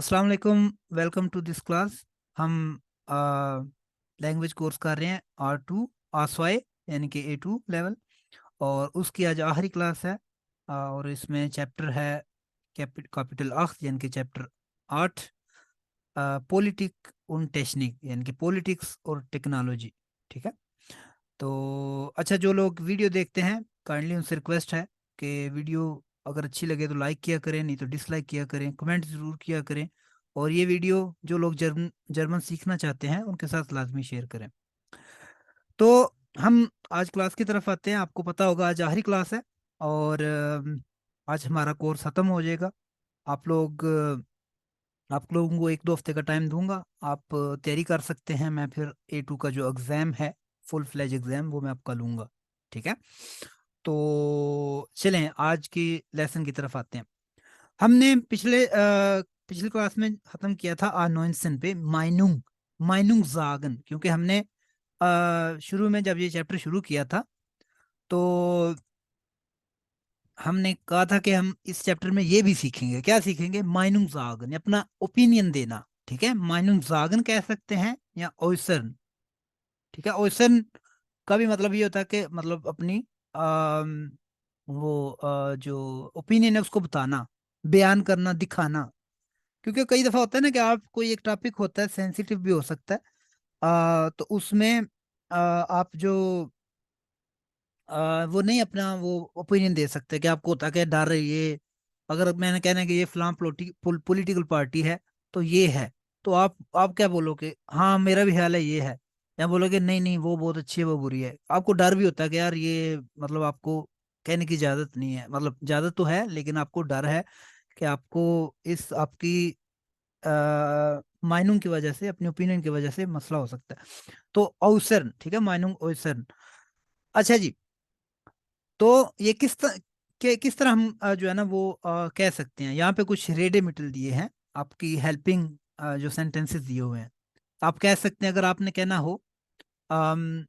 अस्सलाम वालेकुम। Welcome to this class. हम लैंग्वेज कोर्स कर रहे हैं R2 आसवाई यानी कि A2 लेवल, और उसकी आज आखिरी क्लास है। और इसमें चैप्टर है कैपिटल अख्त यानी कि चैप्टर 8, पॉलिटिक उन टेक्निक यानी कि पॉलिटिक्स और टेक्नोलॉजी। ठीक है। तो अच्छा, जो लोग वीडियो देखते हैं काइंडली उनसे रिक्वेस्ट है कि वीडियो अगर अच्छी लगे तो लाइक किया करें, नहीं तो डिसलाइक किया करें, कमेंट ज़रूर किया करें। और ये वीडियो जो लोग जर्मन जर्मन सीखना चाहते हैं उनके साथ लाजमी शेयर करें। तो हम आज क्लास की तरफ आते हैं। आपको पता होगा आज आखिरी क्लास है, और आज हमारा कोर्स ख़त्म हो जाएगा। आप लोग आप लोगों को 1-2 हफ्ते का टाइम दूंगा। आप तैयारी कर सकते हैं। मैं फिर A2 का जो एग्ज़ाम है, फुल फ्लेज एग्ज़ाम, वो मैं आपका लूंगा। ठीक है। तो चलें आज की लेसन की तरफ आते हैं। हमने पिछली क्लास में ख़त्म किया था A19 पे माइनुंग माइनुंग जागन, क्योंकि हमने शुरू में जब ये चैप्टर शुरू किया था तो हमने कहा था कि हम इस चैप्टर में ये भी सीखेंगे। क्या सीखेंगे? माइनुंग जागन, अपना ओपिनियन देना। ठीक है। माइनुंग जागन कह सकते हैं या ओइसन। ठीक है। ओइसन का भी मतलब ये होता है कि मतलब अपनी जो ओपिनियन है उसको बताना, बयान करना, दिखाना। क्योंकि कई दफा होता है ना कि आप कोई एक टॉपिक होता है, सेंसिटिव भी हो सकता है। तो उसमें आप जो वो नहीं अपना वो ओपिनियन दे सकते कि आपको होता है कि डर है ये, अगर मैंने कहना है कि ये फलां पॉलिटिकल पार्टी है तो ये है, तो आप क्या बोलोगे? हाँ मेरा भी ख्याल है ये है, या बोलोगे नहीं नहीं वो बहुत अच्छी है वो बुरी है? आपको डर भी होता है कि यार ये मतलब आपको कहने की इजाजत नहीं है, मतलब इजाजत तो है लेकिन आपको डर है कि आपको इस आपकी माइनुंग की वजह से, अपनी ओपिनियन की वजह से मसला हो सकता है। तो अवसर, ठीक है, माइनुंग अवसर। अच्छा जी। तो ये किस तरह हम जो है ना वो कह सकते हैं। यहाँ पे कुछ रेडे मिटल दिए हैं, आपकी हेल्पिंग जो सेंटेंसेस दिए हुए हैं। आप कह सकते हैं, अगर आपने कहना हो, अम,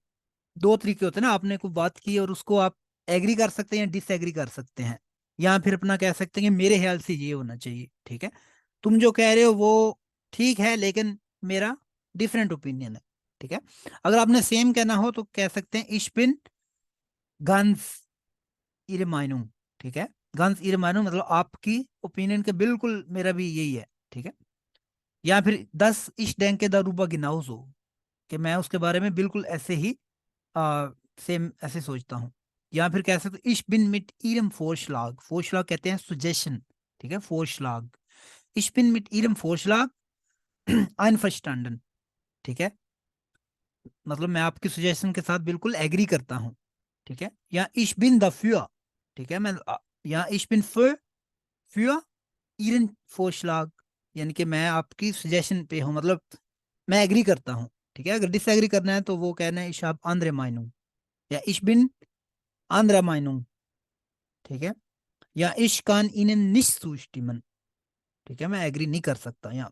दो तरीके होते हैं ना, आपने कोई बात की और उसको आप एग्री कर सकते हैं या डिसएग्री कर सकते हैं, या फिर अपना कह सकते हैं कि मेरे ख्याल से ये होना चाहिए। ठीक है। तुम जो कह रहे हो वो ठीक है लेकिन मेरा डिफरेंट ओपिनियन है। ठीक है। अगर आपने सेम कहना हो तो कह सकते हैं इश बिन गांस ihre Meinung। ठीक है। गांस ihre Meinung मतलब आपकी ओपिनियन के बिल्कुल मेरा भी यही है। ठीक है। या फिर 10 ich denke darüber genauso, कि मैं उसके बारे में बिल्कुल ऐसे ही सेम ऐसे सोचता हूँ। या फिर कह सकते ich bin mit ihrem Vorschlag, Vorschlag कहते हैं सुजेशन। ठीक है। Vorschlag, ich bin mit ihrem Vorschlag einverstanden। ठीक है। मतलब मैं आपकी सजेशन के साथ बिल्कुल एग्री करता हूँ। ठीक है। या ich bin dafür। ठीक है। या ich bin für ihren Vorschlag, यानी कि मैं आपकी सजेशन पे हूँ, मतलब मैं एग्री करता हूँ। ठीक है। अगर डिसएग्री करना है तो वो कहना है ich habe andere Meinung, या ich bin anderer Meinung। ठीक है। या ich kann ihnen nicht zustimmen। ठीक है। मैं एग्री नहीं कर सकता। या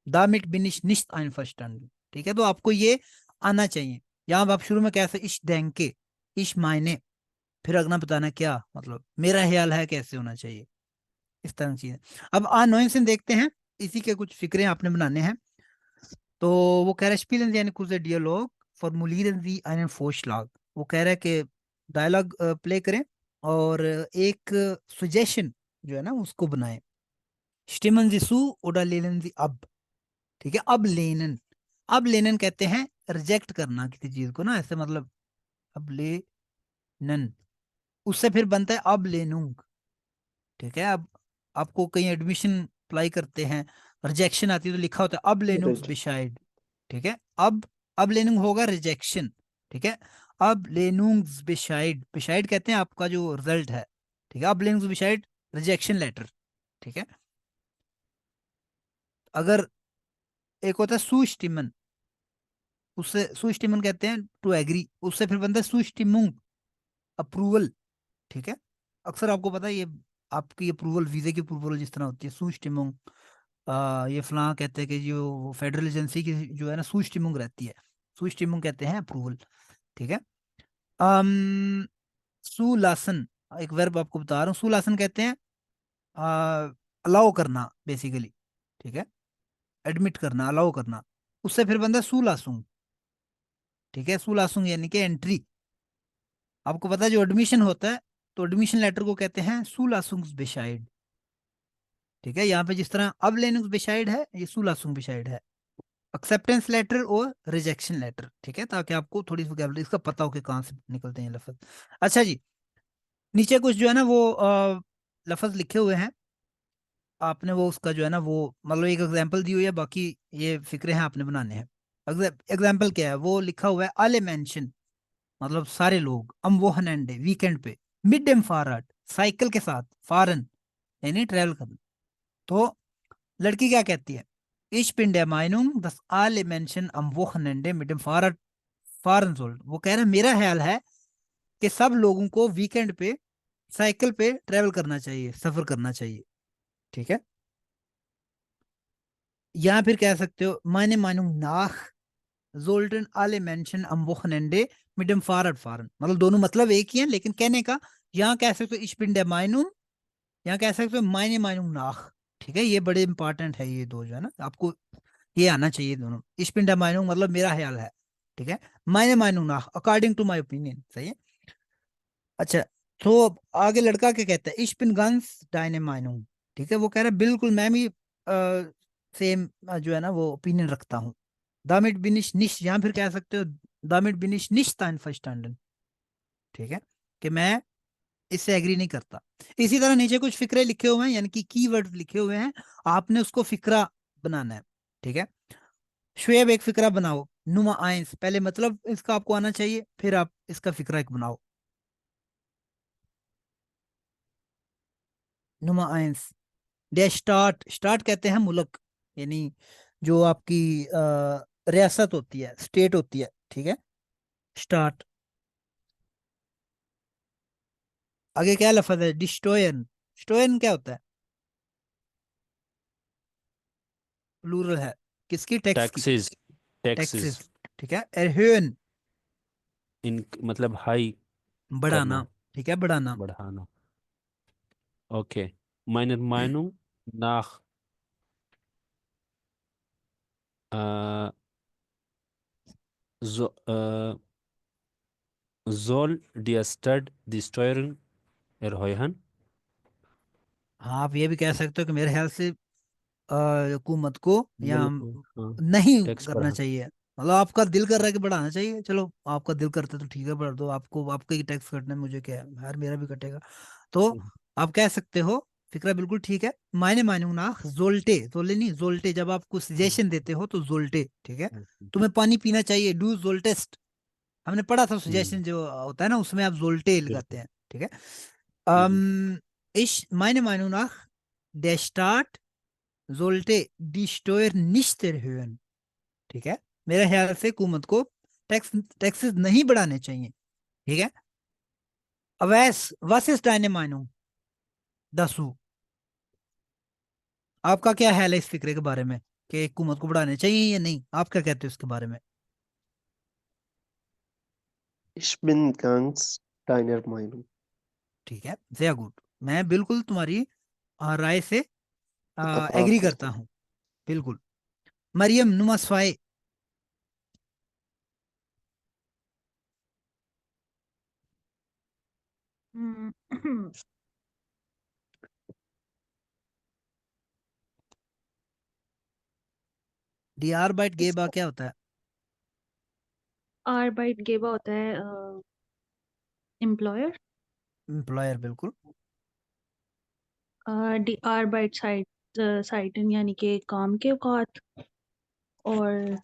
damit bin ich nicht einverstanden। ठीक है। तो आपको ये आना चाहिए। यहाँ आप शुरू में कैसे ich denke, ich meine, फिर अगला बताना क्या मतलब मेरा ख्याल है कैसे होना चाहिए, इस तरह की चीजें। अब A19 देखते हैं। इसी के कुछ फिक्रे आपने बनाने हैं। तो वो कह रहा है spielen Sie eine kurze Dialog, formulieren Sie einen Vorschlag। वो कह रहा है कि डायलॉग प्ले करें और एक सजेशन जो है ना उसको बनाएं। Stimmen Sie zu oder lehnen Sie ab। ठीक है। अब लेनन कहते हैं रिजेक्ट करना किसी चीज को ना, ऐसे मतलब अब लेनन, उससे फिर बनता है अब लेनूंग। ठीक है। अब आपको कहीं एडमिशन अप्लाई करते हैं, रिजेक्शन आती है तो लिखा होता है अब लेनुंग राइट। बिशाइड। ठीक है। अब लेनुंग होगा रिजेक्शन। ठीक है। अब लेनुंग बिशाइड, बिशाइड कहते हैं आपका जो रिजल्ट है। ठीक है। अब लेनुंग बिशाइड रिजेक्शन लेटर। ठीक है। अगर एक होता है सुस्टिमन, उससे सुस्टिमन कहते हैं टू एग्री, उससे फिर बनता है सुस्टिमुंग अप्रूवल। ठीक है। अक्सर आपको पता है ये आपकी अप्रूवल, वीजे की अप्रूवल जिस तरह होती है सुस्टिमुंग, ये फलां कहते हैं कि जो फेडरल एजेंसी की जो है ना सुस्टिमुंग रहती है, सुस्टिमुंग कहते हैं अप्रूवल। ठीक है। अम सुलासन, एक वर्ब आपको बता रहा हूँ। सुलासन कहते हैं अलाउ करना बेसिकली। ठीक है। एडमिट करना, अलाउ करना, उससे फिर बनता है सुलासुंग। ठीक है, सुलासुंग यानी कि एंट्री। आपको पता है जो एडमिशन होता है, तो एडमिशन लेटर को कहते हैं सुलासुंग बेशाइड। ठीक है, यहाँ पे जिस तरह अब लेनुस बेशाइड है, ये सुलासुंग बेशाइड है। एक्सेप्टेंस लेटर और रिजेक्शन लेटर। ठीक है, ताकि आपको थोड़ी वोकैबुलरी इसका पता हो कि कहाँ से निकलते हैं लफ्ज। अच्छा जी, नीचे कुछ जो है ना वो लफ्ज लिखे हुए हैं। आपने वो उसका जो है ना वो मतलब एक एग्जांपल दी हुई है, बाकी ये फिक्रे हैं आपने बनाने हैं। एग्जांपल क्या है, वो लिखा हुआ है अले मेंशन, मतलब सारे लोग, अम वो हनेंडे वीकेंड पे, मिड डेम फारट साइकिल के साथ, फारन यानी ट्रेवल करना। तो लड़की क्या कहती है, Ich bin der Meinung, dass alle Menschen am Wochenende mit dem Fahrrad fahren sollten। वो कह रहा है मेरा ख्याल है कि सब लोगों को वीकेंड पे साइकिल पे ट्रेवल करना चाहिए, सफर करना चाहिए। ठीक है, या फिर कह सकते हो meine Meinung nach sollten alle Menschen am Wochenende mit dem Fahrrad fahren। मतलब दोनों मतलब एक ही है, लेकिन कहने का यहाँ कह सकते हो Ich bin der Meinung, यहाँ कह सकते हो meine Meinung nach। ठीक है, ये बड़े इंपॉर्टेंट है ये दो जो है ना, आपको ये आना चाहिए दोनों। Ich bin der Meinung मतलब मेरा ख्याल है। ठीक है, meine Meinung nach according to my opinion, सही है। अच्छा, तो अब आगे लड़का क्या कहता है, Ich bin ganz deine Meinung। ठीक है, वो कह रहा है बिल्कुल मैं भी सेम जो है ना वो ओपिनियन रखता हूँ। Damit bin ich nicht, या फिर कह सकते हो Damit bin ich nicht einverstanden। ठीक है, कि मैं इससे एग्री नहीं करता। इसी तरह नीचे कुछ फिक्रे लिखे हुए हैं, यानी कि कीवर्ड लिखे हुए हैं, आपने उसको फिक्रा बनाना है। ठीक है, शुएब एक फिक्रा बनाओ, नुमा आइंस, पहले मतलब इसका आपको आना चाहिए, फिर आप इसका फिक्रा एक बनाओ। नुमा आइंस, डे स्टार्ट, स्टार्ट कहते हैं मुल्क, यानी जो आपकी रियासत होती है, स्टेट होती है। ठीक है, स्टार्ट। आगे क्या लफज है, डिस्टोयन, स्टोयन क्या होता है, प्लूरल है, किसकी, टैक्स की, टैक्सेस। टैक्सेस। टैक्सेस। ठीक है, एरहन, इन मतलब हाई बढ़ाना। करना, ठीक है, बढ़ाना। बढ़ाना। Okay. meine Meinung nach äh, so, soll die Stadt die Steuern erhöhen? हाँ, आप ये भी कह सकते हो कि मेरे ख्याल से हुकूमत को या मुल्क को, हाँ, नहीं टैक्स करना बढ़ा। चाहिए। मतलब आपका दिल कर रहा है कि बढ़ाना चाहिए, चलो आपका दिल करता है तो ठीक है बढ़ा दो, आपको आपका ही टैक्स कटना है, मुझे क्या है यार, मेरा भी कटेगा। तो आप कह सकते हो, फिक्रा बिल्कुल ठीक है। मायने मानू ना, जोल्टे, जोले नहीं जोल्टे, जब आपको सजेशन देते हो तो जोल्टे। ठीक है, तुम्हें पानी पीना चाहिए, डू जोल्टेस्ट। हमने पढ़ा था हम्म, सजेशन जो होता है ना, उसमें आप जोल्टे लगाते बिल्कुल। हैं। ठीक है, हम्म, ich meine Meinung nach, der Staat sollte die Steuern nicht erhöhen। ठीक है, मेरे ख्याल से हुकूमत को टैक्सेस नहीं बढ़ाने चाहिए। ठीक है, Awais, was ist deine Meinung dazu? आपका क्या ख्याल है इस फिक्रे के बारे में, कि हुकूमत को बढ़ाने चाहिए या नहीं, आप क्या कहते हो इसके बारे में। Ich bin ganz deiner Meinung. ठीक है, sehr गुड, मैं बिल्कुल तुम्हारी राय से इत्तेफाक एग्री करता करता हूँ। हूँ, बिल्कुल। मरियम नुमासवाए, हम्म, डी आर बाइट गेबा इसका क्या होता है, आर बाइट गेबा होता है एम्प्लॉयर। एम्प्लॉयर, बिल्कुल। डी आर बाइट साइटन यानी कि काम के औकात, और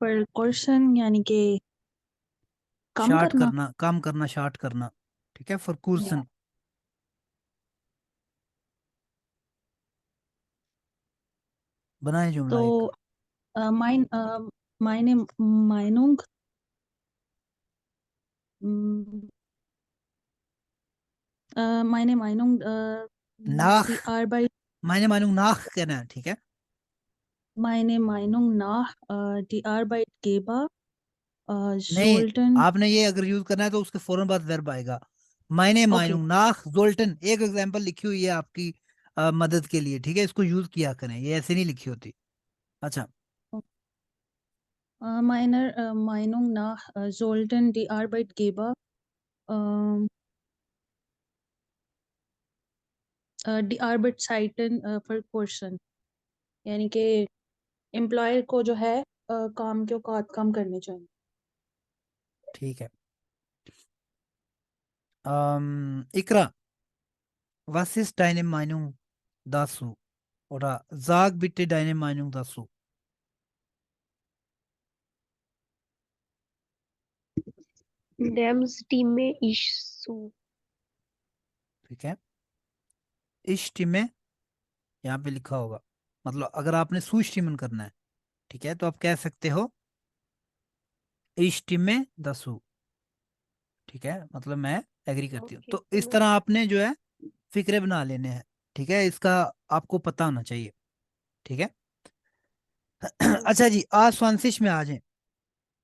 पर पर्सन यानी कि काम शार्ट करना। करना, काम करना, शार्ट करना। ठीक है, फॉर बनाए जुमला एक। तो माइन मायने माइनुंग मायने माइनुंग नाख, डी आर बाइट मायने मानूंग नाख कहना है। ठीक है, मायने माइनुंग ना डी आर बाइट गेबा नहीं, जोल्टन। आपने ये अगर यूज करना है तो उसके फौरन बाद वर्ब आएगा। मायने ओके। मानूंग नाख जोल्टन, एक एग्जांपल लिखी हुई है आपकी मदद के लिए। ठीक है, इसको यूज किया करें, ये ऐसे नहीं लिखी होती। अच्छा, Meinung nach sollten die Arbeitgeber die Arbeitszeiten verkürzen, यानी कि एम्प्लॉयर को जो है काम के औकात कम करने चाहिए। ठीक है। इकरा, was ist deine Meinung dazu? Oder sag bitte deine Meinung dazu. Dem stimme ich zu. ठीक है, इस टीम में यहाँ पे लिखा होगा, मतलब अगर आपने सुस्टिमन करना है, ठीक है, तो आप कह सकते हो इस टीम में दसू, ठीक है, मतलब मैं एग्री करती हूँ। Okay, तो इस तरह आपने जो है फिक्रे बना लेने हैं, ठीक है, इसका आपको पता होना चाहिए, ठीक है। अच्छा जी, आज स्वांशिश में आ जाए।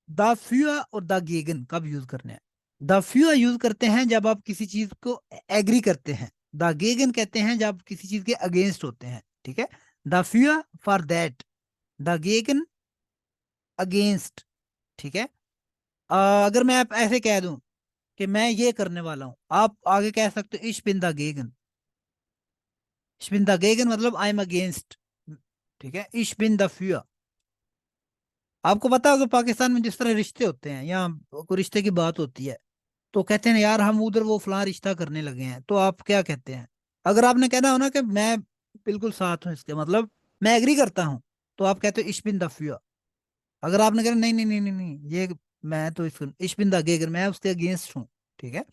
द फ्यूआ और द गेगन कब यूज करने हैं? द फ्यूआ यूज करते हैं जब आप किसी चीज को एग्री करते हैं। द गेगन कहते हैं जब किसी चीज के अगेंस्ट होते हैं, ठीक है। द फ्यूआ फॉर दैट, द गेगन अगेंस्ट, ठीक है। अगर मैं आप ऐसे कह दूं कि मैं ये करने वाला हूं, आप आगे कह सकते हो इश बिन द गेगन। इश बिन द गेगन मतलब आई एम अगेंस्ट, ठीक है। इश बिन द फ्यूआ, आपको पता होगा पाकिस्तान में जिस तरह रिश्ते होते हैं, यहाँ कोई रिश्ते की बात होती है तो कहते हैं यार हम उधर वो फलां रिश्ता करने लगे हैं, तो आप क्या कहते हैं? अगर आपने कहना हो ना कि मैं बिल्कुल साथ हूं इसके, मतलब मैं एग्री करता हूं, तो आप कहते हो इश बिन द फ्यूआ। अगर आपने कहना नहीं नहीं नहीं नहीं नहीं ये मैं तो इसको इश बिन द गेगर, मैं उसके अगेंस्ट हूँ, ठीक है।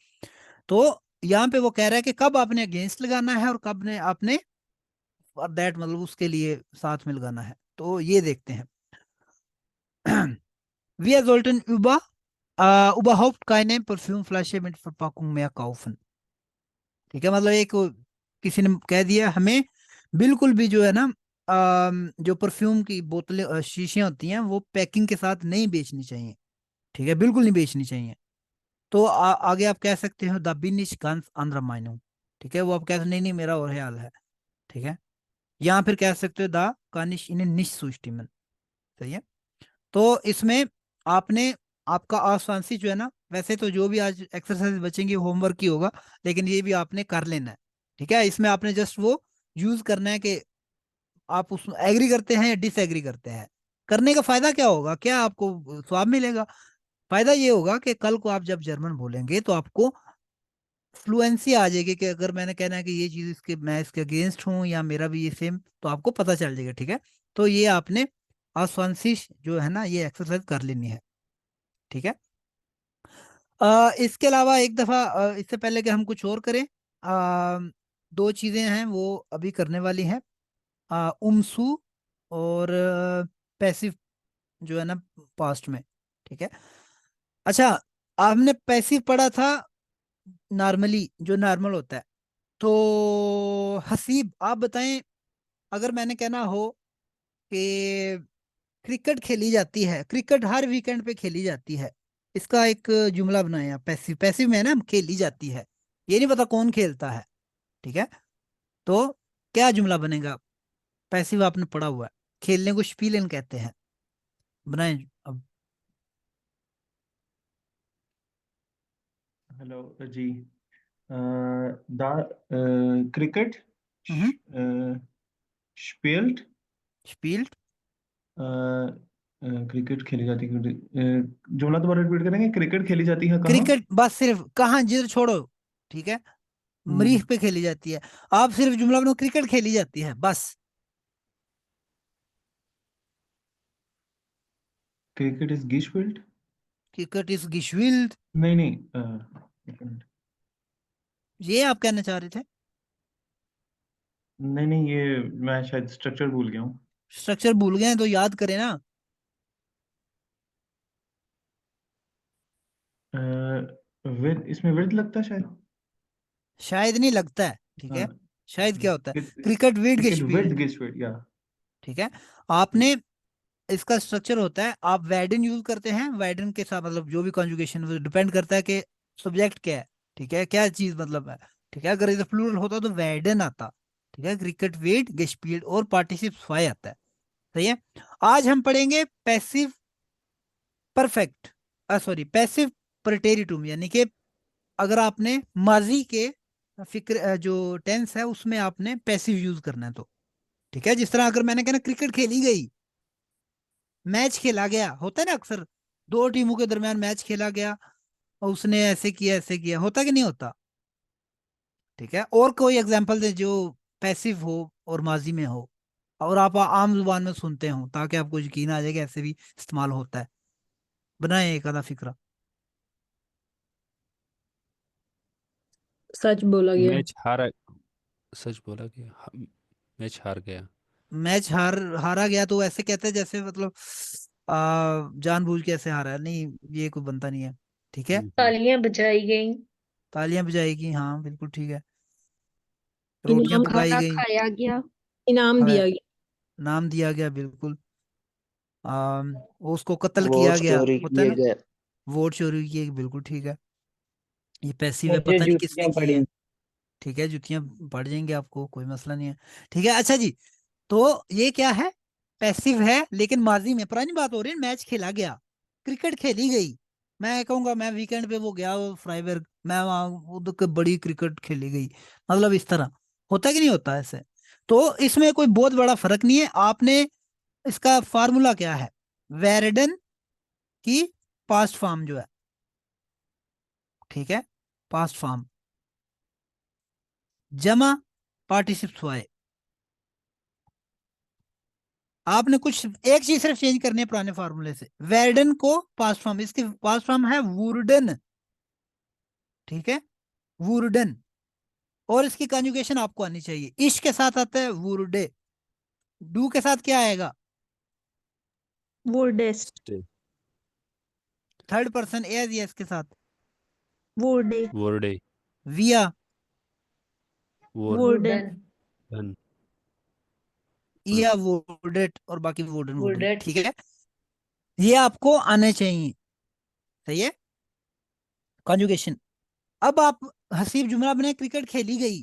तो यहाँ पे वो कह रहा है कि कब आपने अगेंस्ट लगाना है और कब ने आपने फॉर दैट मतलब उसके लिए साथ में लगाना है, तो ये देखते हैं। Wir sollten überhaupt keine Parfümflasche mit Verpackung mehr kaufen, ठीक है, मतलब एक किसी ने कह दिया हमें बिल्कुल भी जो है ना जो परफ्यूम की बोतलें शीशियां होती हैं वो पैकिंग के साथ नहीं बेचनी चाहिए, ठीक है, बिल्कुल नहीं बेचनी चाहिए। तो आगे आप कह सकते हो द बिन इज ganz anderer Meinung, ठीक है, वो आप कहते नहीं नहीं मेरा और ख्याल है, ठीक है। यहाँ फिर कह सकते हो the kann ich Ihnen nicht zustimmen, सही है। तो इसमें आपने आपका आसांसी जो है ना, वैसे तो जो भी आज एक्सरसाइज बचेंगे होमवर्क की होगा, लेकिन ये भी आपने कर लेना है, ठीक है। इसमें आपने जस्ट वो यूज करना है कि आप उसमें एग्री करते हैं या डिसएग्री करते हैं। करने का फायदा क्या होगा, क्या आपको स्वाब मिलेगा? फायदा ये होगा कि कल को आप जब जर्मन बोलेंगे तो आपको फ्लुएंसी आ जाएगी कि अगर मैंने कहना है कि ये चीज इसके मैं इसके अगेंस्ट हूँ या मेरा भी ये सेम, तो आपको पता चल जाएगा, ठीक है। तो ये आपने आस्वांसिश जो है ना ये एक्सरसाइज कर लेनी है, ठीक है। इसके अलावा एक दफा इससे पहले कि हम कुछ और करें, दो चीजें हैं वो अभी करने वाली हैं, उमसू और पैसिव जो है ना पास्ट में, ठीक है। अच्छा, आपने पैसिव पढ़ा था नॉर्मली, जो नॉर्मल होता है। तो हसीब आप बताएं, अगर मैंने कहना हो कि क्रिकेट खेली जाती है, क्रिकेट हर वीकेंड पे खेली जाती है, इसका एक जुमला बनाए आप। पैसिव, पैसिव में ना खेली जाती है, ये नहीं पता कौन खेलता है, ठीक है। तो क्या जुमला बनेगा? पैसिव आपने पढ़ा हुआ है, खेलने को स्पीलन कहते हैं, बनाए अब। हेलो जी। द क्रिकेट स्पेल्ट स्पील्ड, क्रिकेट खेली जाती है। जुमला दोबारा रिपीट करेंगे। क्रिकेट खेली जाती है कहाँ? क्रिकेट बस सिर्फ कहाँ, जिधर छोड़ो, ठीक है, मरीख पे खेली जाती है। आप सिर्फ जुमला बनाओ क्रिकेट खेली जाती है बस। क्रिकेट इज गिशफील्ड। क्रिकेट इज गिशविल्ड, नहीं नहीं, एक मिनट। ये आप कहना चाह रहे थे? नहीं नहीं, ये मैं शायद स्ट्रक्चर भूल गया हूँ। स्ट्रक्चर भूल गए हैं तो याद करें ना। विद, इसमें विद लगता है शायद। शायद नहीं, लगता है, ठीक है। हाँ, शायद क्या होता है? क्रिकेट क्रिकेट विद विद गिशविल्ड, गिशफील्ड या। ठीक है। आपने इसका स्ट्रक्चर होता है, आप वैडन यूज करते हैं, वैडन के साथ मतलब जो भी कॉन्जुगेशन डिपेंड करता है कि सब्जेक्ट क्या है, ठीक है, क्या चीज मतलब है, ठीक है। अगर इधर प्लूरल होता तो वैडन आता, ठीक है। क्रिकेट वेट गेस्पील्ड और पार्टिसिप फाई आता है, सही है। आज हम पढ़ेंगे पैसिव परफेक्ट, सॉरी पैसिव प्रेटेरिटुम, यानी कि अगर आपने माजी के जो टेंस है उसमें आपने पैसिव यूज करना है तो ठीक है। जिस तरह अगर मैंने कहना क्रिकेट खेली गई, मैच खेला गया, होता है ना अक्सर दो टीमों के दरमियान मैच खेला गया और उसने ऐसे किया, होता कि नहीं होता? ठीक है। और कोई एग्जांपल दे जो पैसिव हो और माजी में हो और आप आम जुबान में सुनते हो, ताकि आपको यकीन आ जाए कि ऐसे भी इस्तेमाल होता है। बनाए एक आधा फिक्रा। सच बोला गया। मैच हारा, सच बोला गया, मैच हार गया। मैच हारा गया तो ऐसे कहते हैं जैसे मतलब जानबूझ के ऐसे हारा है, नहीं ये कोई बनता नहीं है। ठीक है। तालियां बजाई गई, तालियां बजाएगी, हाँ बिल्कुल ठीक है। रोटियां इनाम पकाई खाना गई, खाया गया, इनाम खाया, दिया गया। नाम दिया गया, बिल्कुल। उसको कत्ल किया वोट गया, चोरी होता है किए ना। गए। वोट चोरी की, बिल्कुल ठीक है। ये पैसिव है, मुझे पता नहीं किसने जूतियां की पड़ी। है। ठीक है, जुतियां पड़ जाएंगे आपको, कोई मसला नहीं है। ठीक है, अच्छा जी। तो ये क्या है? पैसिव है, लेकिन माजी में पुरानी बात हो रही है। मैच खेला गया, क्रिकेट खेली गई। मैं कहूंगा मैं वीकेंड पे वो गया वो फ्राइबर्ग, मैं वहां उधर के बड़ी क्रिकेट खेली गई, मतलब इस तरह होता है कि नहीं होता ऐसे? तो इसमें कोई बहुत बड़ा फर्क नहीं है। आपने इसका फार्मूला क्या है? वेरेडन की पास्ट फॉर्म जो है, ठीक है, पास्ट फॉर्म जमा पार्टिसिप्स हुआ है। आपने कुछ एक चीज सिर्फ चेंज करनी है पुराने फार्मूले से। वेर्डन को पास्ट फॉर्म, इसकी पास्ट फॉर्म है वुर्डन, ठीक है, वुर्डन। और इसकी कंजुगेशन आपको आनी चाहिए। इश के साथ आता है वुर्डे, डू के साथ क्या आएगा? वुर्डेस्ट, स्टे, थर्ड पर्सन एज यस के साथ वुर्डे, वर्डे, विया, वर्डन, वुर्डन, इया, वुर्डेट और बाकी वुर्डन वुर्डन, वुडेट, ठीक है। ये आपको आने चाहिए, सही है, कंजुगेशन। अब आप हसीब जुमला बने, क्रिकेट खेली गई।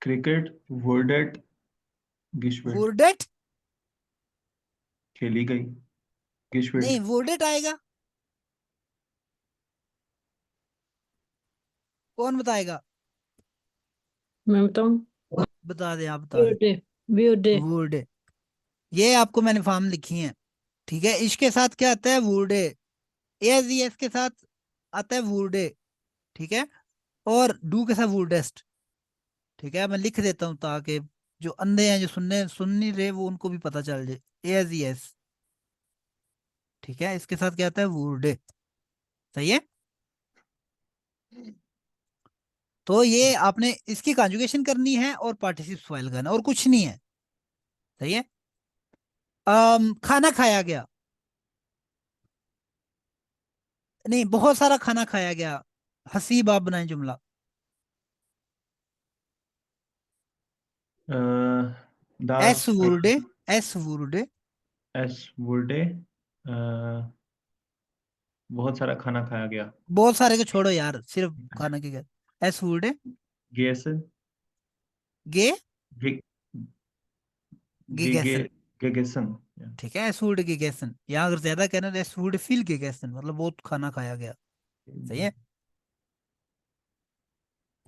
क्रिकेट वर्डेट गिशवेट वुर्डेट खेली गई, गिशवेट नहीं, वुर्डेट आएगा। कौन बताएगा? मैं बताऊं? बता दे, आप बता दे। ब्यूटे, ब्यूटे। वुर्डे, ये आपको मैंने फॉर्म लिखी है, ठीक है। इसके साथ क्या आता है? वुर्डे। एज एस के साथ आता है वुर्डे, ठीक है। और डू के साथ वुर्डेस्ट, ठीक है। मैं लिख देता हूं ताकि जो अंधे हैं, जो सुन नहीं रहे, वो उनको भी पता चल जाए। एज एस, ठीक है। इसके साथ क्या आता है? वुर्डे, सही है। तो ये आपने इसकी कॉन्जुगेशन करनी है और पार्टिसिप फाइल करना, और कुछ नहीं है, सही है। खाना खाया गया, नहीं बहुत सारा खाना खाया गया। हसीब आप बनाए जुमला। एस वुर्डे, एस वुर्डे, एस वुडे बहुत सारा खाना खाया गया, बहुत सारे को छोड़ो यार, सिर्फ खाना के क्या। एस वुर्डे गेस गे गे गे गे गे गैसन, गेगेसन, ठीक है। एस वुड गे गैसन, यहाँ अगर ज्यादा कहना तो एस वुड फील गे गैसन, मतलब बहुत खाना खाया गया, सही है।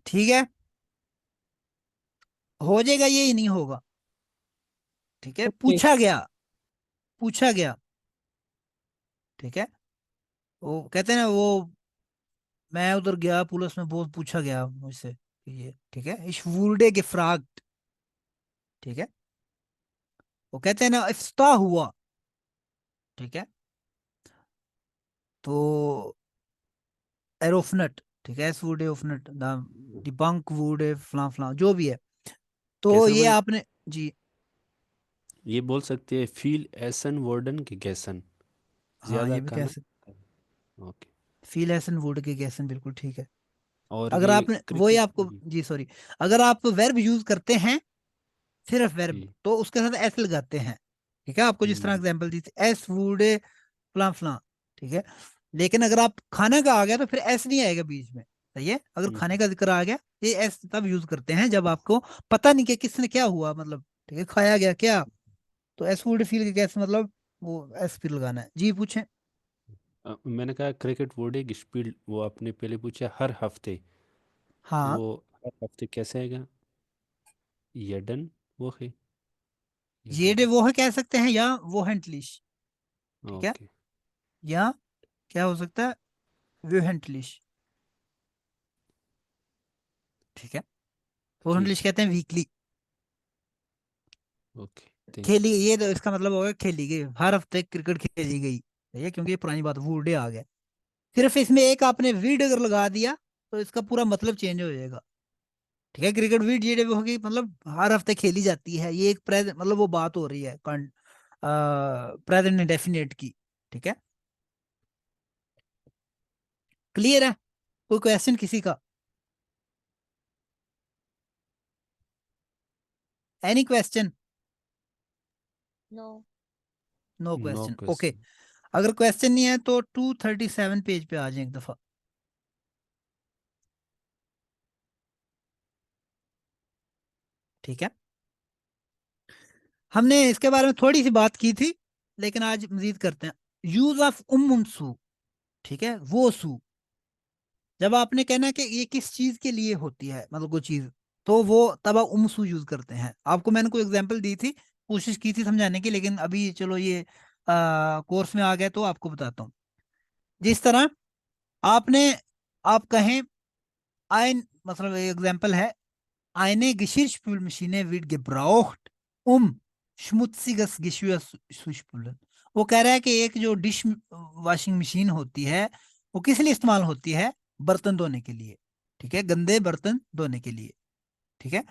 ठीक है, हो जाएगा, ये ही नहीं होगा, ठीक है। ओके। पूछा गया, पूछा गया, ठीक है। वो कहते हैं ना वो, मैं उधर गया पुलिस में, बहुत पूछा गया मुझसे कि ये, ठीक है। इस वुर्डे gefragt, ठीक है। वो कहते हैं ना इफ्ता हुआ, ठीक है। तो एरोफनेट, ठीक है, एस वुड ओफनेट, डिबंक वुड फला फला जो भी है। तो कैसर ये भाई, आपने जी, ये बोल सकते हैं फील एसन वर्डन के गैसन, हाँ ज्यादा ये भी कह खाना। सकते, ओके। फील एसन वुड के गैसन, बिल्कुल ठीक है। और अगर ये आपने वही क्रिकेट आपको जी सॉरी, अगर आप वर्ब यूज करते हैं, सिर्फ वर्ब, जी, तो उसके साथ एस लगाते हैं, ठीक है। आपको जिस तरह हम्म, एग्जांपल दी थी, एस वुड फला फला, ठीक है। लेकिन अगर आप खाना का आ गया तो फिर एस नहीं आएगा बीच में, सही है। अगर हम्म, खाने का जिक्र आ गया, ये एस तब यूज करते हैं जब आपको पता नहीं कि किसने क्या हुआ, मतलब ठीक है खाया गया क्या, तो एस वुड फील के कैसे, मतलब वो एस फिर लगाना है। जी पूछें। मैंने कहा क्रिकेट वुड एक स्पीड, वो आपने पहले पूछा हर हफ्ते, हाँ, वो हर हफ्ते कैसे आएगा? यडन वो है, ये यडन। डे वो है कह सकते हैं, या वो हैंटलिश, ठीक है, ओके। या क्या हो सकता है, वो हैंटलिश, ठीक है। वो ठीक हैंटलिश कहते हैं वीकली, है, ओके, थैंक खेली, ये तो इसका मतलब होगा खेली गई, हर हफ्ते क्रिकेट खेली गई, सही है, क्योंकि ये पुरानी बात वुड डे आ गया। सिर्फ इसमें एक आपने वीड अगर लगा दिया तो इसका पूरा मतलब चेंज हो जाएगा, ठीक है। क्रिकेट वीड ये होगी, मतलब हर हफ्ते खेली जाती है, ये एक प्रेजेंट, मतलब वो बात हो रही है प्रेजेंट इंडेफिनिट की, ठीक है। क्लियर है? कोई क्वेश्चन किसी का? Any question? No. No you. No question, okay. Question. अगर क्वेश्चन नहीं है तो 237 पेज पे आ जाए एक दफा, ठीक है। हमने इसके बारे में थोड़ी सी बात की थी, लेकिन आज मजीद करते हैं। यूज ऑफ सू, ठीक है, वो सू, जब आपने कहना है कि ये किस चीज के लिए होती है, मतलब कोई चीज, तो वो तब आप सू यूज करते हैं। आपको मैंने कोई एग्जांपल दी थी, कोशिश की थी समझाने की, लेकिन अभी चलो ये कोर्स में आ गया तो आपको बताता हूँ। जिस तरह आपने, आप कहें आयन, मतलब एग्जांपल है, eine Geschirrspülmaschine wird gebraucht, schmutziges Geschirr zu spülen। वो कह रहा है कि एक जो डिश वॉशिंग मशीन होती है, वो किस लिए इस्तेमाल होती है? बर्तन धोने के लिए, ठीक है, गंदे बर्तन धोने के लिए, ठीक है।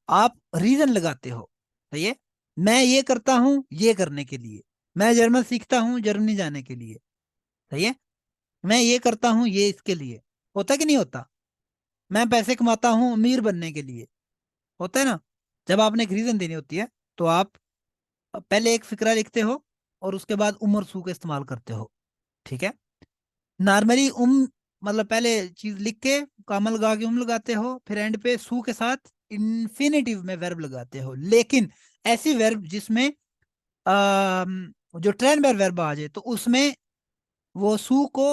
आप रीजन लगाते हो, सही है, मैं ये करता हूं ये करने के लिए, मैं जर्मन सीखता हूं जर्मनी जाने के लिए, सही है, मैं ये करता हूं ये इसके लिए, होता कि नहीं होता? मैं पैसे कमाता हूं अमीर बनने के लिए, होता है ना? जब आपने एक रीजन देनी होती है तो आप पहले एक फिक्रा लिखते हो और उसके बाद उमर सू का इस्तेमाल करते हो, ठीक है। नॉर्मली मतलब पहले चीज लिख के कामा लगा के लगाते हो, फिर एंड पे सू के साथ इन्फिनेटिव में वर्ब लगाते हो। लेकिन ऐसी वर्ब जिसमें जो ट्रेन बाय वर्ब आ जाए तो उसमें वो सू को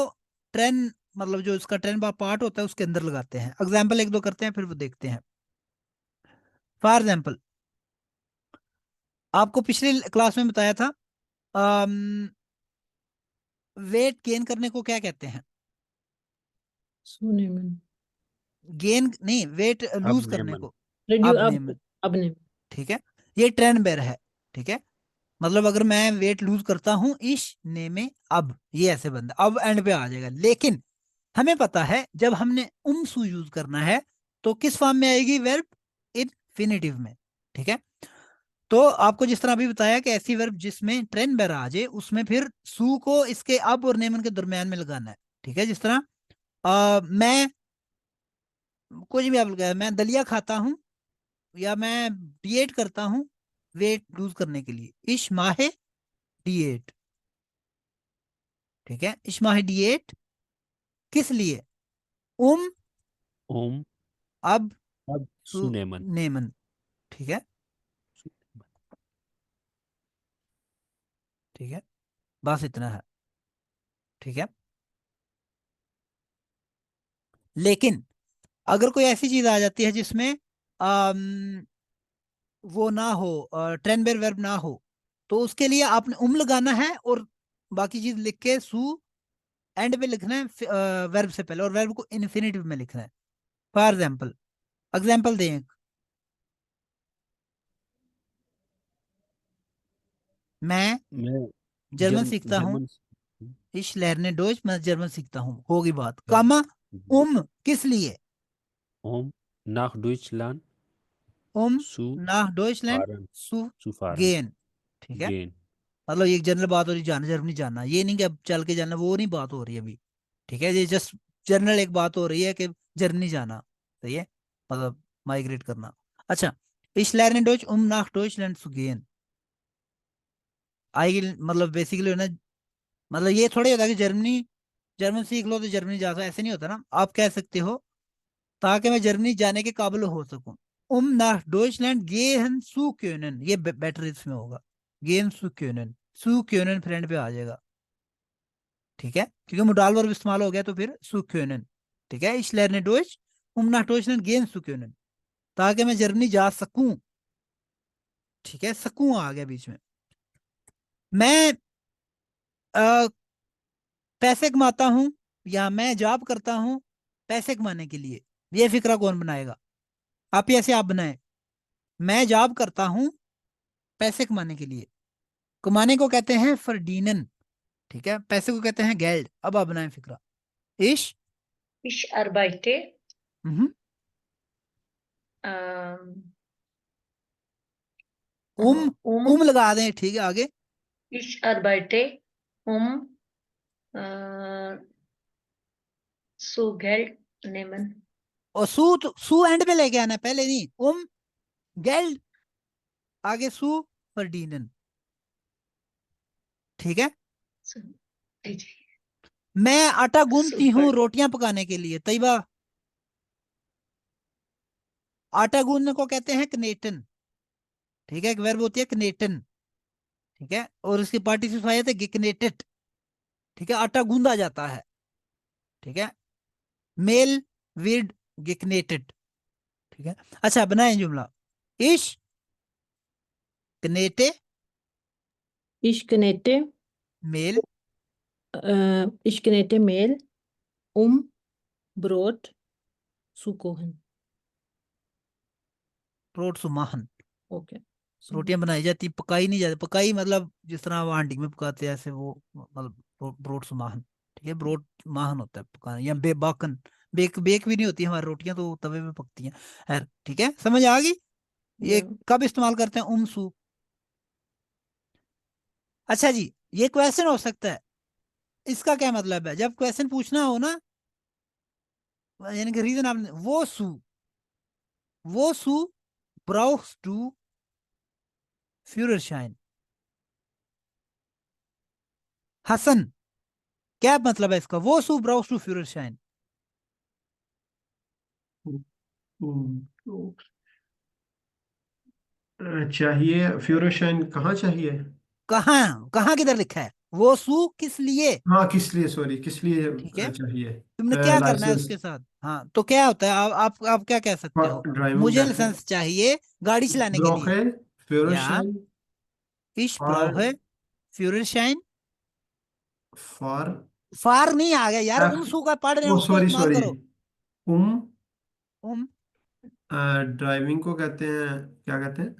ट्रेन, मतलब जो उसका ट्रेन बा पार्ट होता है उसके अंदर लगाते हैं। एग्जाम्पल एक दो करते हैं फिर वो देखते हैं। फॉर एग्जाम्पल, आपको पिछले क्लास में बताया था, वेट गेन करने को क्या कहते हैं? सोने में गेन नहीं, वेट अब लूज करने नेमन। को रेड्यू abnemen, अब ने ठीक है। ये ट्रेन बेर है, ठीक है। मतलब अगर मैं वेट लूज करता हूं इश ने में अब, ये ऐसे बंदा अब एंड पे आ जाएगा। लेकिन हमें पता है जब हमने सू यूज करना है तो किस फॉर्म में आएगी वर्ब? इनफिनिटिव में, ठीक है। तो आपको जिस तरह अभी बताया कि ऐसी वर्ब जिसमें ट्रेन बेर आ जाए उसमें फिर सू को इसके अब और नेमन के दरमियान में लगाना है, ठीक है। जिस तरह मैं, कुछ भी आप लगाया, मैं दलिया खाता हूँ या मैं डिएट करता हूँ वेट लूज करने के लिए, इश माहे डिएट, ठीक है। इश माहे डिएट किस लिए? उम ओम। अब अब सु सुनेमन। नेमन, ठीक है, ठीक है, बस इतना है, ठीक है। लेकिन अगर कोई ऐसी चीज आ जाती है जिसमें वो ना हो, ट्रेन बेर वर्ब ना हो, तो उसके लिए आपने लगाना है और बाकी चीज लिख के सू एंड पे लिखना है वर्ब से पहले, और वर्ब को इन्फिनिटिव में लिखना है। फॉर एग्जाम्पल, एग्जाम्पल दें एक, मैं मैं जर्मन सीखता हूँ, जर्मन। इश लहरने डोज, मैं जर्मन सीखता हूँ, होगी बात, कामा किस लिए? ओम nach Deutschland उम zu ना डोइचलैंड fahren, सु zu fahren, गेन, ठीक है। gehen। मतलब ये एक जनरल बात हो रही, जाना जर्मनी जाना, ये नहीं कि अब चल के जाना, वो नहीं बात हो रही अभी, ठीक है। ये जस्ट जनरल एक बात हो रही है कि जर्मनी जाना, सही है, मतलब माइग्रेट करना। अच्छा, इश लहरने डोज नाख डोइचलैंड सु गेन आएगी, मतलब बेसिकली ना, मतलब ये थोड़ा ही होता है कि जर्मनी, जर्मन सीख लो तो जर्मनी जा सकते, ऐसे नहीं होता ना। आप कह सकते हो ताकि मैं जर्मनी जाने के काबिल हो सकूं। nach Deutschland gehen zu können, ये बेटर इसमें होगा, gehen zu können, zu können friend पे आ जाएगा, ठीक है, क्योंकि मोडाल वर्ब इस्तेमाल हो गया तो फिर zu können, ठीक है। ich lerne Deutsch nach Deutschland gehen zu können, ताकि मैं जर्मनी जा सकूं, ठीक है, सकूं आ गया बीच में। मैं पैसे कमाता हूं या मैं जॉब करता हूं पैसे कमाने के लिए, ये फिक्रा कौन बनाएगा? आप ही ऐसे आप बनाए, मैं जॉब करता हूं पैसे कमाने के लिए, कमाने को कहते हैं फरडीनन, ठीक है, पैसे को कहते हैं गेल्ड। अब आप बनाए फिक्रा। इश Ich arbeite हम्म, um लगा दें, ठीक है, आगे ich arbeite zu Geld nehmen. और सू एंड पे लेके आना, पहले नहीं, गेल्ड आगे सू फरडीनन, ठीक है। So, जी जी मैं आटा गूंथती हूँ सुपर रोटियां पकाने के लिए, तैयबा आटा गूंथने को कहते हैं कनेटन, ठीक है, एक वर्ब होती है कनेटन, ठीक है, और इसकी पार्टिसिपल आया था गिकनेटेड, ठीक है, आटा गूंदा जाता है, ठीक है, मेल विद गिकनेटेड, ठीक है। अच्छा बनाएं जुमला। इश कनेटे Ich knete, मेल ich knete Mehl, Brot zu kochen. रोट सुमाहन, Okay. So, रोटियां बनाई जाती, पकाई नहीं जाती, पकाई मतलब जिस तरह वो हांडी में पकाते हैं ऐसे, वो मतलब ब्रोड सुमाहन, ठीक है, ब्रोड माहन होता है पकाना, या बाकन, बेक बेक भी नहीं होती हमारी रोटियां, तो तवे पे पकती हैं, खैर ठीक है, समझ आ गई। ये yeah. कब इस्तेमाल करते हैं? उमसू। अच्छा जी, ये क्वेश्चन हो सकता है, इसका क्या मतलब है? जब क्वेश्चन पूछना हो ना, यानी कि रीजन आपने, वो सू ब्राउक्स टू फ्यूररशाइन, हसन, क्या मतलब है इसका? वो सू ब्राउक्स टू फ्यूररशाइन, तो, चाहिए फ्यूरोशाइन कहाँ चाहिए? कहाँ कहाँ किधर लिखा है? वो सू किस लिए, हाँ किस लिए, सॉरी किस लिए ठीक है, चाहिए? तुमने क्या करना है लाइसेंस उसके साथ? हाँ तो क्या होता है, आप क्या कह सकते हो? ड्राइविंग मुझे लाइसेंस लाइसेंस चाहिए गाड़ी चलाने के ब्लॉक लिए, है या फ्यूरोशाइन इश और ब्राउche फ्यूररशाइन, फॉर फार नहीं आ गया यार, एफ, उमसू का पढ़ रहे ओ हो उसको सॉरी इस्तेमाल सॉरी, करो। उम उम ड्राइविंग को कहते हैं, क्या कहते हैं?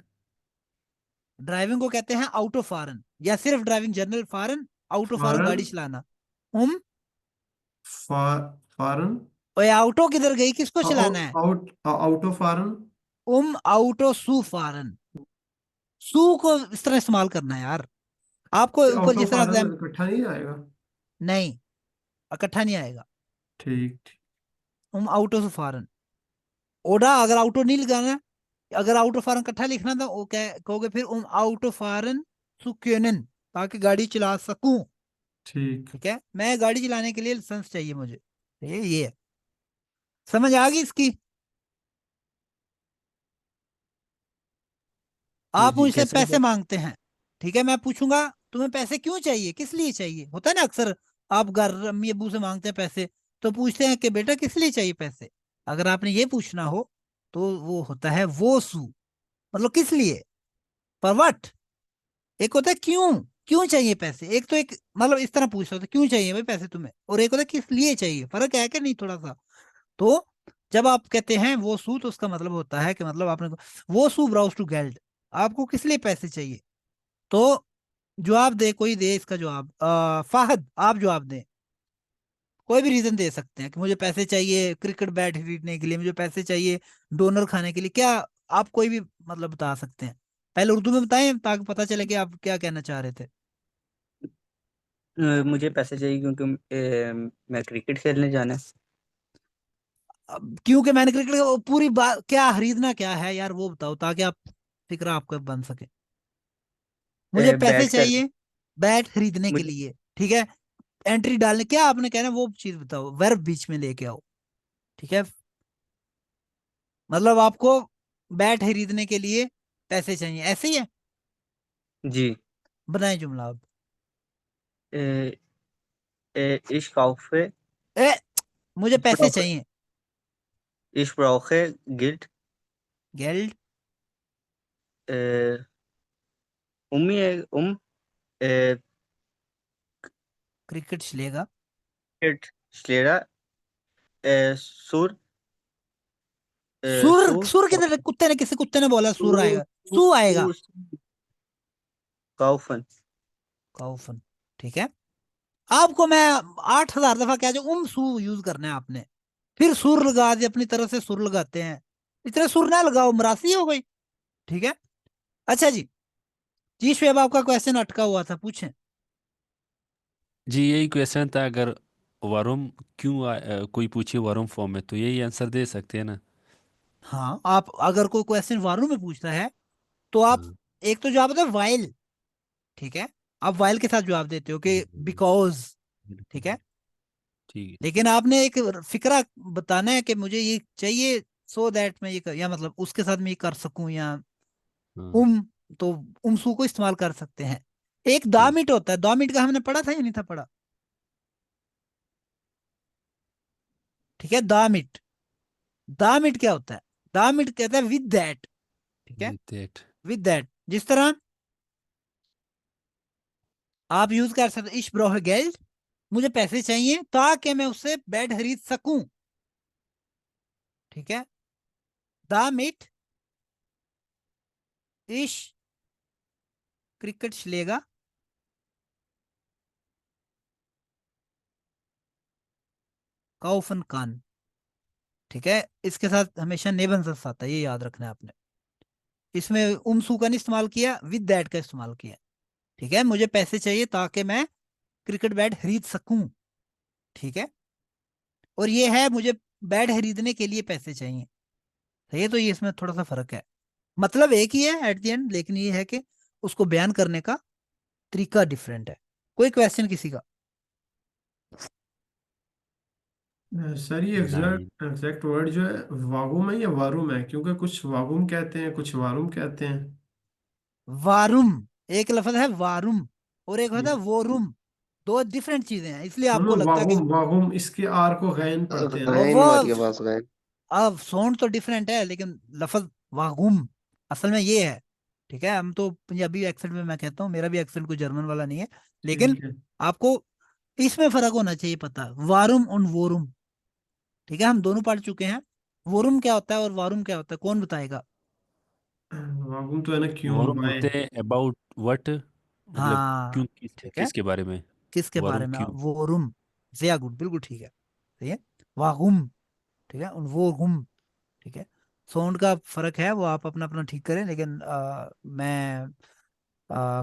ड्राइविंग को कहते हैं आउट ऑफ फॉरन, या सिर्फ ड्राइविंग, जनरल फॉरन, आउट ऑफ फॉरन फॉरन, गाड़ी चलाना। उम फॉरन, ओए आउटो किधर गई, किसको चलाना है? आउट ऑफ फॉरन, आउटो सू फॉरन, सू को इस तरह इस्तेमाल करना है यार, आपको ऊपर आउट जिस ऑफ तरह फॉरन इकट्ठा नहीं आएगा? नहीं, इकट्ठा नहीं आएगा। ठीक ठीक, आउटो से फॉरन, ओडा अगर आउटो नहीं लगाना, अगर आउटो फॉरन इकट्ठा लिखना था, वो क्या कहोगे फिर? आउटो फॉरन सुक्योनन, ताकि गाड़ी चला सकूं, ठीक ठीक है, मैं गाड़ी चलाने के लिए लाइसेंस चाहिए मुझे, ये है। समझ आ गई इसकी? जी आप जी, मुझसे कैसे पैसे बताए? मांगते हैं, ठीक है, मैं पूछूंगा तुम्हें पैसे क्यों चाहिए, किस लिए चाहिए, होता है ना अक्सर, आप घर अम्मी अबू से मांगते हैं पैसे, तो पूछते हैं कि बेटा किस लिए चाहिए पैसे, अगर आपने ये पूछना हो तो वो होता है वो सू, मतलब किस लिए, पर व्हाट। एक होता है क्यों, क्यों चाहिए पैसे, एक तो एक मतलब इस तरह पूछ सकते क्यों चाहिए भाई पैसे तुम्हें, और एक होता है किस लिए चाहिए, फर्क है कि नहीं थोड़ा सा? तो जब आप कहते हैं वो सू, तो उसका मतलब होता है कि मतलब आपने वो सू ब्राउज टू गेल्ड, आपको किस लिए पैसे चाहिए। तो जवाब दे, कोई दे इसका जवाब, फाहद आप जवाब दें, कोई भी रीजन दे सकते हैं कि मुझे पैसे चाहिए क्रिकेट बैट खरीदने के लिए, मुझे पैसे चाहिए डोनर खाने के लिए, क्या आप कोई भी मतलब बता सकते हैं? पहले उर्दू में बताएं ताकि पता चले कि आप क्या कहना चाह रहे थे। मुझे पैसे चाहिए क्योंकि मैं क्रिकेट खेलने जाना है। अब क्योंकि मैंने क्रिकेट पूरी बात क्या खरीदना क्या है यार, वो बताओ ताकि आप फिक्रा आपका बन सके। मुझे पैसे बैट कर चाहिए बैट खरीदने के मुझे लिए, ठीक है, एंट्री डालने, क्या आपने कहना वो चीज बताओ, वर्ब बीच में लेके आओ, ठीक है, मतलब आपको बैट खरीदने के लिए पैसे चाहिए, ऐसे ही है? जी। बनाए जुमला अब। Äh, ich kaufe, ए, मुझे ich पैसे brauche, चाहिए। ich brauche Geld, गेल्ड, äh, um äh, क्रिकेट छलेगा। Geld schneller, sur, सुर, su, सुर किधर? कुत्ते ने, किसी कुत्ते ने बोला सुर su, आएगा? सू आएगा। kaufen, काउफन, ठीक है। आपको मैं 8,000 दफा कह दूं, सू यूज करना है आपने। फिर सुर लगा दिया, अपनी तरफ से सुर लगाते हैं। इतने सुर ना लगाओ, मरासी हो गई। ठीक है। अच्छा जी शुएब, आपका क्वेश्चन अटका हुआ था, पूछें। जी यही क्वेश्चन था, अगर वरुम कोई पूछे वरुम फॉर्म में तो यही आंसर दे सकते हैं ना। हाँ, आप अगर कोई क्वेश्चन वारू में पूछता है तो आप हाँ। एक तो जवाब होता है वाइल, ठीक है, आप वाइल के साथ जवाब देते हो कि बिल्कुल। बिकॉज, ठीक है। ठीक है। लेकिन आपने एक फिक्रा बताना है कि मुझे ये चाहिए, सो दैट मैं ये या मतलब उसके साथ मैं ये कर सकूं, या हाँ। उम तो उमसू को इस्तेमाल कर सकते हैं। एक ठीक। दामिट होता है, दामिट का हमने पढ़ा था या नहीं था पढ़ा? ठीक है, दामिट। दामिट क्या होता है? दामिट कहता है विद दैट, ठीक है, विद दैट। With that. जिस तरह आप यूज कर सकते, इश ब्रोह गेल्ड, मुझे पैसे चाहिए ताकि मैं उससे बेड खरीद सकूं, ठीक है। दामिट इश क्रिकेट लेगा काउफन कान, ठीक है। इसके साथ हमेशा नेबन आता है, ये याद रखना है आपने। इसमें उमसू का नहीं इस्तेमाल किया, विद दैट का इस्तेमाल किया, ठीक है। मुझे पैसे चाहिए ताकि मैं क्रिकेट बैट खरीद सकूं, ठीक है। और ये है मुझे बैट खरीदने के लिए पैसे चाहिए, सही है। तो ये इसमें थोड़ा सा फर्क है, मतलब एक ही है एट द एंड, लेकिन ये है कि उसको बयान करने का तरीका डिफरेंट है। कोई क्वेश्चन किसी का? सर ये नहीं। एग्जैक्ट एग्जैक्ट वर्ड जो है वागुम है या वारुम है, क्योंकि कुछ वागुम कहते हैं कुछ वारुम कहते हैं। वारुम एक लफ्ज है, वारुम, और एक होता है जी। वोरुम। दो डिफरेंट चीजें हैं, इसलिए नो आपको नो, लगता है कि वागुम वागुम इसके आर को गैन पढ़ते हैं ना। गैन वो मारिए बस गैन। अब साउंड तो डिफरेंट है, लेकिन लफ्ज वागुम असल में ये है, ठीक है। हम तो पंजाबी एक्सेंट में मैं कहता हूँ, मेरा भी एक्सेंट कोई जर्मन वाला नहीं है, लेकिन ठीक है। आपको इसमें फर्क होना चाहिए पता, वारुम और वोरुम, ठीक है। हम दोनों पढ़ चुके हैं। वोरुम क्या होता है और वारुम क्या होता है, कौन बताएगा? वागुम तो है ना, क्यों वरुम वाई। होते हैं अबाउट व्हाट, मतलब क्यों, हाँ, ठीक है, किसके बारे में। किसके वरुम बारे में? क्यों। वोरुम, जिया गुड, बिल्कुल ठीक है, सही है। वागुम, ठीक है, और वो गुम, ठीक है। साउंड का फर्क है, वो आप अपना अपना ठीक करें, लेकिन मैं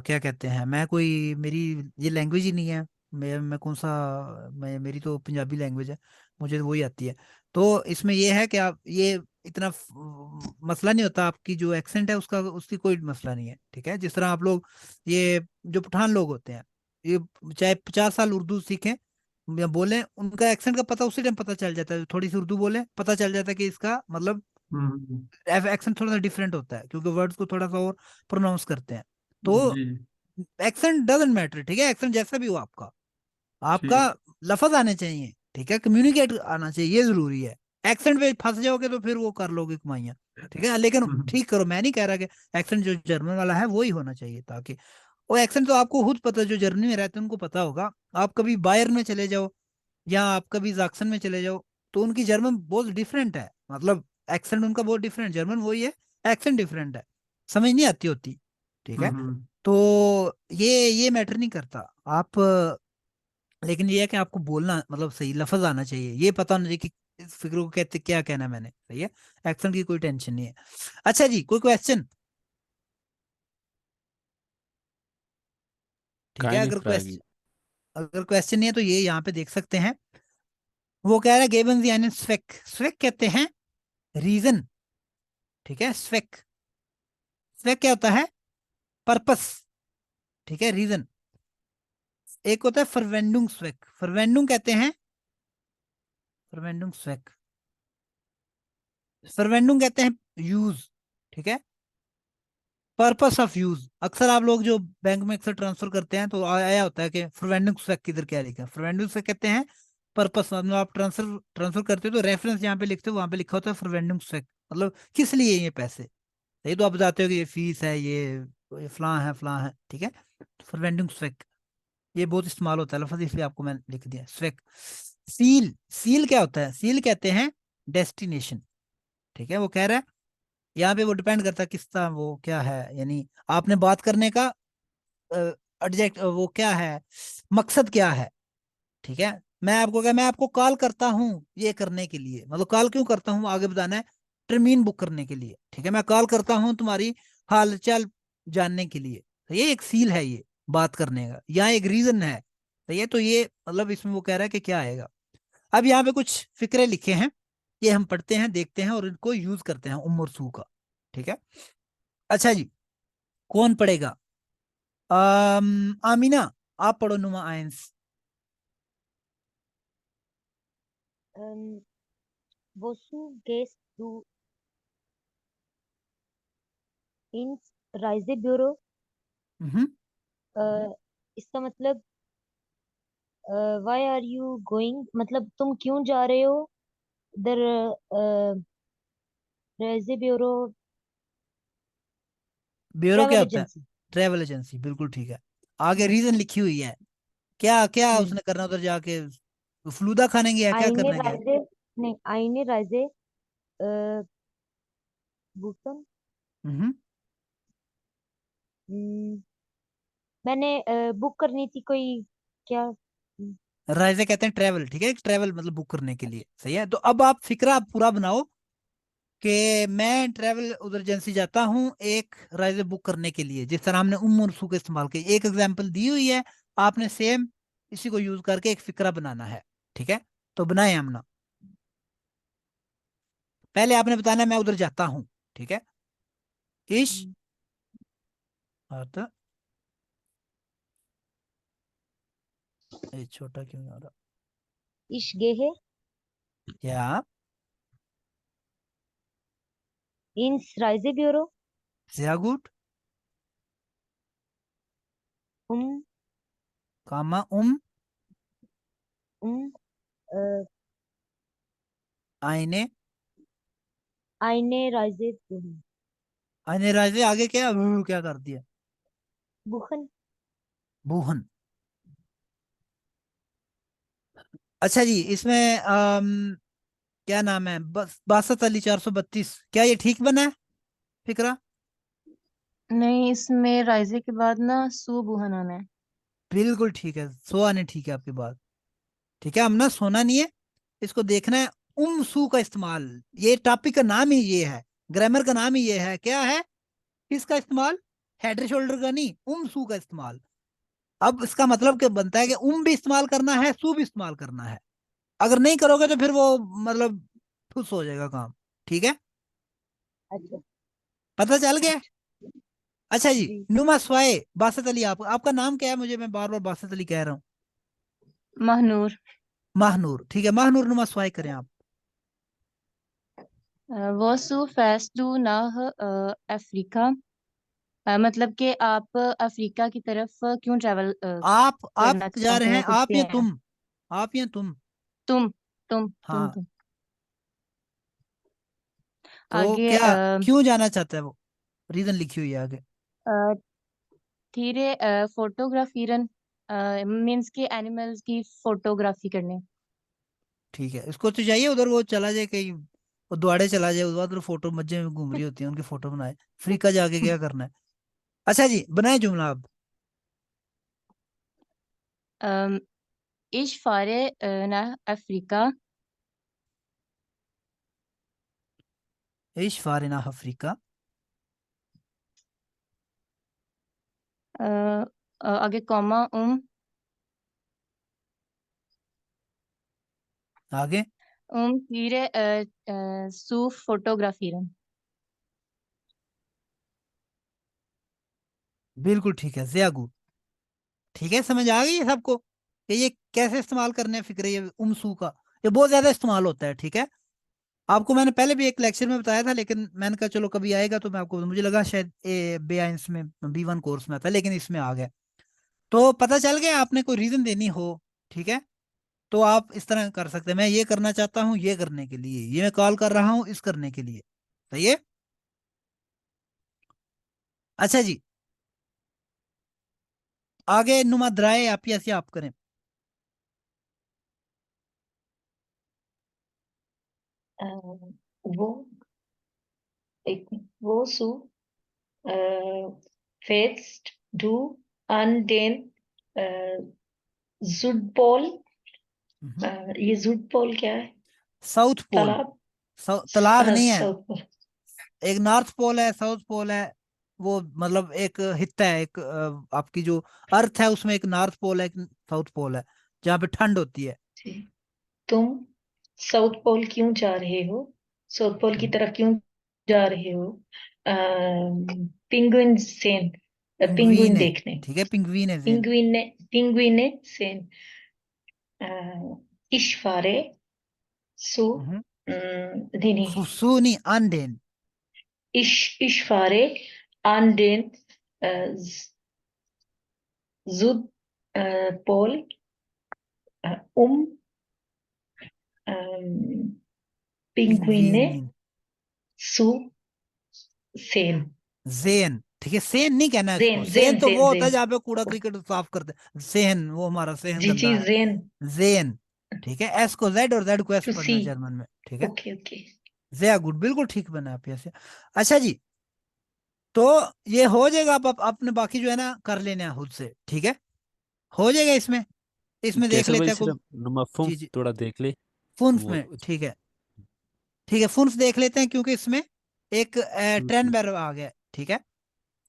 क्या कहते हैं, मैं कोई, मेरी ये लैंग्वेज ही नहीं है। मैं कौन सा, मैं, मेरी तो पंजाबी लैंग्वेज है, मुझे तो वही आती है। तो इसमें ये है कि आप ये इतना मसला नहीं होता, आपकी जो एक्सेंट है उसका, उसकी कोई मसला नहीं है, ठीक है। जिस तरह आप लोग, ये जो पठान लोग होते हैं, ये चाहे 50 साल उर्दू सीखें या बोलें, उनका एक्सेंट का पता उसी टाइम पता चल जाता है। थोड़ी सी उर्दू बोले, पता चल जाता है कि इसका मतलब हम्म। एक्सेंट थोड़ा सा डिफरेंट होता है, क्योंकि वर्ड्स को थोड़ा सा और प्रोनाउंस करते हैं। तो जी। एक्सेंट डजंट मैटर, ठीक है। एक्सेंट जैसा भी हो आपका, आपका ठीक। लफज आने चाहिए, ठीक है, कम्युनिकेट आना चाहिए, ये जरूरी है। एक्सेंट पे फंस जाओगे तो फिर वो कर लोगे कमाइयाँ, ठीक है। लेकिन हम्म। ठीक करो, मैं नहीं कह रहा कि एक्सेंट जो जर्मन वाला है वही होना चाहिए, ताकि वो एक्सेंट तो आपको खुद पता, जो जर्मनी में रहते हैं उनको पता होगा। आप कभी बायर में चले जाओ या आप कभी जाक्सन में चले जाओ, तो उनकी जर्मन बहुत डिफरेंट है, मतलब एक्सेंट उनका बहुत डिफरेंट, जर्मन वही है, एक्सेंट डिफरेंट है, समझ नहीं आती होती, ठीक है। हम्म। तो ये मैटर नहीं करता आप, लेकिन ये है कि आपको बोलना, मतलब सही लफज आना चाहिए, ये पता होना चाहिए कि इस फिक्र को कहते क्या कहना है मैंने, सही है। एक्सेंट की कोई टेंशन नहीं है। अच्छा जी, कोई क्वेश्चन? ठीक है, काइनी अगर फ्रागी। क्वेश्चन, अगर क्वेश्चन नहीं है तो ये यहाँ पे देख सकते हैं। वो कह रहा है गेबन यानी स्वेक, स्वेक कहते हैं रीजन, ठीक है। स्वेक, स्वेक क्या होता है? पर्पस, ठीक है, रीजन। एक होता है फरवेंडुंग स्वेक, फरवेंडुंग कहते हैं, फरवेंडुंग स्वेक, फरवेंडुम कहते हैं यूज, ठीक है। पर्पस ऑफ यूज, अक्सर आप लोग जो बैंक में अक्सर ट्रांसफर करते हैं तो आया होता है कि फरवेंडुम स्वेक किधर क्या लिखा है, फरवेंडुम स्वेक कहते हैं पर्पस, मतलब आप ट्रांसफर ट्रांसफर करते हो तो रेफरेंस जहाँ पे लिखते हो वहां पे लिखा होता है फरवेंडुम स्वेक, मतलब किस लिए ये पैसे, ये तो आप बताते हो कि ये फीस है, ये फलां है, ठीक है। फरवेंडुम स्वेक ये बहुत इस्तेमाल होता है लफ्ज, इसलिए आपको मैंने लिख दिया स्वेक। सील, सील क्या होता है, सील कहते हैं डेस्टिनेशन, ठीक है। वो कह रहा है यहाँ पे वो डिपेंड करता है किस तरह वो क्या है, यानी आपने बात करने का एडजेक्ट वो क्या है, मकसद क्या है, ठीक है। मैं आपको कॉल करता हूँ ये करने के लिए, मतलब कॉल क्यों करता हूँ आगे बताना है, टर्मीन बुक करने के लिए, ठीक है। मैं कॉल करता हूँ तुम्हारी हाल चाल जानने के लिए, तो ये एक सील है, ये बात करने का, यहाँ एक रीजन है, तो ये मतलब इसमें वो कह रहा है कि क्या आएगा। अब यहाँ पे कुछ फिक्रे लिखे हैं, ये हम पढ़ते हैं, देखते हैं और इनको यूज करते हैं उम और सू का, ठीक है। अच्छा जी, कौन पढ़ेगा? आमीना, आप पढ़ो नुमा ions. Wozu gehst du ins Reisebüro? हम्म, इसका मतलब why are you going, मतलब तुम क्यों जा रहे हो इधर रेज़ेब्यूरो ब्यूरो क्या ट्रैवल होता है? एजेंसी। ट्रेवल एजेंसी, बिल्कुल ठीक है। आगे रीजन लिखी हुई है, क्या क्या हम्म उसने करना उधर जाके, फलूदा खाने गया, क्या आईने करने गया? राइजे, नहीं आईने राइजे बुकन, हम्म, मैंने बुक करनी थी कोई, क्या राइजे कहते हैं ट्रेवल, ठीक है, ट्रेवल मतलब बुक करने के लिए, सही है। तो अब आप फिक्रा पूरा बनाओ कि मैं ट्रेवल उधर एजेंसी जाता हूँ एक राइजे बुक करने के लिए, जिस तरह हमने उम और सू का इस्तेमाल किया, एक एग्जाम्पल दी हुई है, आपने सेम इसी को यूज करके एक फिक्रा बनाना है, ठीक है। तो बनाए हमने, पहले आपने बताना है मैं उधर जाता हूँ, ठीक है। इश आता, ये छोटा क्यों आ रहा? इश गेहे या इंस राइजेब्यूरो sehr gut, उम कामा उम eine आईने राइजेब्यूरो eine Reise, आगे क्या क्या कर दिया, बुखन। बुहन। अच्छा जी, इसमें क्या नाम है, बस बासत अली 432, क्या ये ठीक बना है फिक्रा? नहीं, इसमें राइजे के बाद ना सू बुहन आना है। बिल्कुल ठीक है, सोआ ने ठीक है आपकी बात, ठीक है। हम ना सोना नहीं है, इसको देखना है। सू का इस्तेमाल, ये टॉपिक का नाम ही ये है, ग्रामर का नाम ही ये है, क्या है, किसका इस्तेमाल, हेड शोल्डर का नहीं, सू का इस्तेमाल। अब इसका मतलब क्या बनता है कि भी इस्तेमाल करना है, सू भी इस्तेमाल करना है, अगर नहीं करोगे तो फिर वो मतलब ठुस हो जाएगा काम, ठीक है। अच्छा पता चल गया? अच्छा अच्छा जी, जी, नुमा स्वाए बासत अली, आपका नाम क्या है, मुझे मैं बार बार बासत अली कह रहा हूँ। महनूर। माहनूर, ठीक है, माहनूर नुमा स्वाए करें आप। वोसु फेस्टू नाह अफ्रीका। मतलब कि आप अफ्रीका की तरफ क्यों ट्रैवल आप करना जा रहे हैं, आप सोचते या हैं? तुम, आप या तुम? तुम तुम तुम हाँ, तुम तो आगे क्या क्यों जाना चाहता है वो, रीजन लिखी हुई है आगे। धीरे फोटोग्राफीरन मीन्स के एनिमल्स की फोटोग्राफी करने। ठीक है, इसको तो चाहिए उधर वो चला जाए कहीं, वो द्वाड़े चला जाए उधर, फोटो मज्जे में घूम रही होती है, उनकी फोटो बनाए, अफ्रीका जाके क्या करना है। अच्छा जी, बनाए जुमला आप। अम, इश फारे ना अफ्रीका। इश फारिना अफ्रीका, अ, आगे कॉमा आगे धीरे सूफ फोटोग्राफीरन। बिल्कुल ठीक है, जिया गुड, ठीक है, समझ आ गई है सबको कि ये कैसे इस्तेमाल करने हैं फिक्रे, ये उमसू का, ये बहुत ज्यादा इस्तेमाल होता है, ठीक है। आपको मैंने पहले भी एक लेक्चर में बताया था, लेकिन मैंने कहा चलो कभी आएगा तो मैं आपको, मुझे लगा शायद B1 में B1 कोर्स में आता है, लेकिन इसमें आ गया। तो पता चल गया, आपने कोई रीजन देनी हो, ठीक है, तो आप इस तरह कर सकते हैं, मैं ये करना चाहता हूँ ये करने के लिए, ये मैं कॉल कर रहा हूँ इस करने के लिए। सही है। अच्छा जी, आगे नुमाद्राए आप ऐसे आप करें। वो एक वो सु फेस्ट डू अनडेन जुडपोल। ये जुडपोल क्या है? South pole. तालाब। तालाब नहीं है, साउथ पोल। एक नॉर्थ पोल है, साउथ पोल है। वो मतलब एक हिस्सा है, एक आपकी जो अर्थ है उसमें एक नॉर्थ पोल है, एक साउथ पोल है, जहाँ पे ठंड होती है। जी। तुम साउथ पोल क्यों जा रहे हो? साउथ पोल की तरफ क्यों जा रहे हो? पिंगुइन सेन। पिंगवीन पिंगुइन है, देखने। ठीक है, पिंगवीन है जेन। पिंगुइन सेन। इशफारे सु नहीं नहीं फुसूनी अंडेन। इशफारे आंडेन जुद पोल um पिंगुइने पिंगवीन सु सेन। जेन, ठीक है, सेन नहीं कहना है इसको, जेन सेन जेन तो जेन वो होता है जेन। जहाँ पे कूड़ा क्रिकेट साफ करते हैं, सेहन वो हमारा सेहन जी जी गंदा है। जेन। जेन, ठीक है, एस को जेड और जेड को एस टू पढ़ना सी। है जर्मन में, ठीक है। Okay okay. जया गुड, बिल्कुल ठीक बना आप ऐसे। अच्छा जी, तो ये हो जाएगा, आप अपने बाकी जो है ना कर लेने हैं खुद से, ठीक है, हो जाएगा इसमें। इसमें देख कैसर लेते भाई हैं को। सिर्फ नुमाफुम जी जी, थोड़ा देख ले फुन्फ वो। में, ठीक है, ठीक है, फुन्फ देख लेते हैं, क्योंकि इसमें एक ट्रेन बैर आ गया, ठीक है।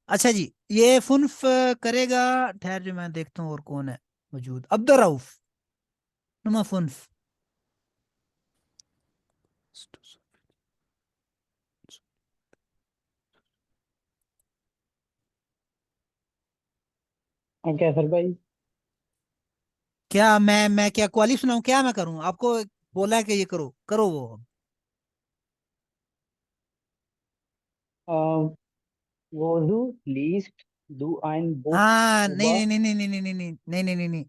अच्छा जी, ये फुन्फ करेगा, ठहर जो मैं देखता हूँ और कौन है मौजूद, अब्दुल रऊफ नुमा फुन्फ। हाँ कैसर भाई। क्या मैं क्या क्वाली सुनाऊं, क्या मैं करूं, आपको बोला है कि ये करो, करो वो। वोजू लीस्ट डू ein बुक हाँ, नहीं über। नहीं नहीं नहीं नहीं नहीं नहीं नहीं नहीं नहीं नहीं,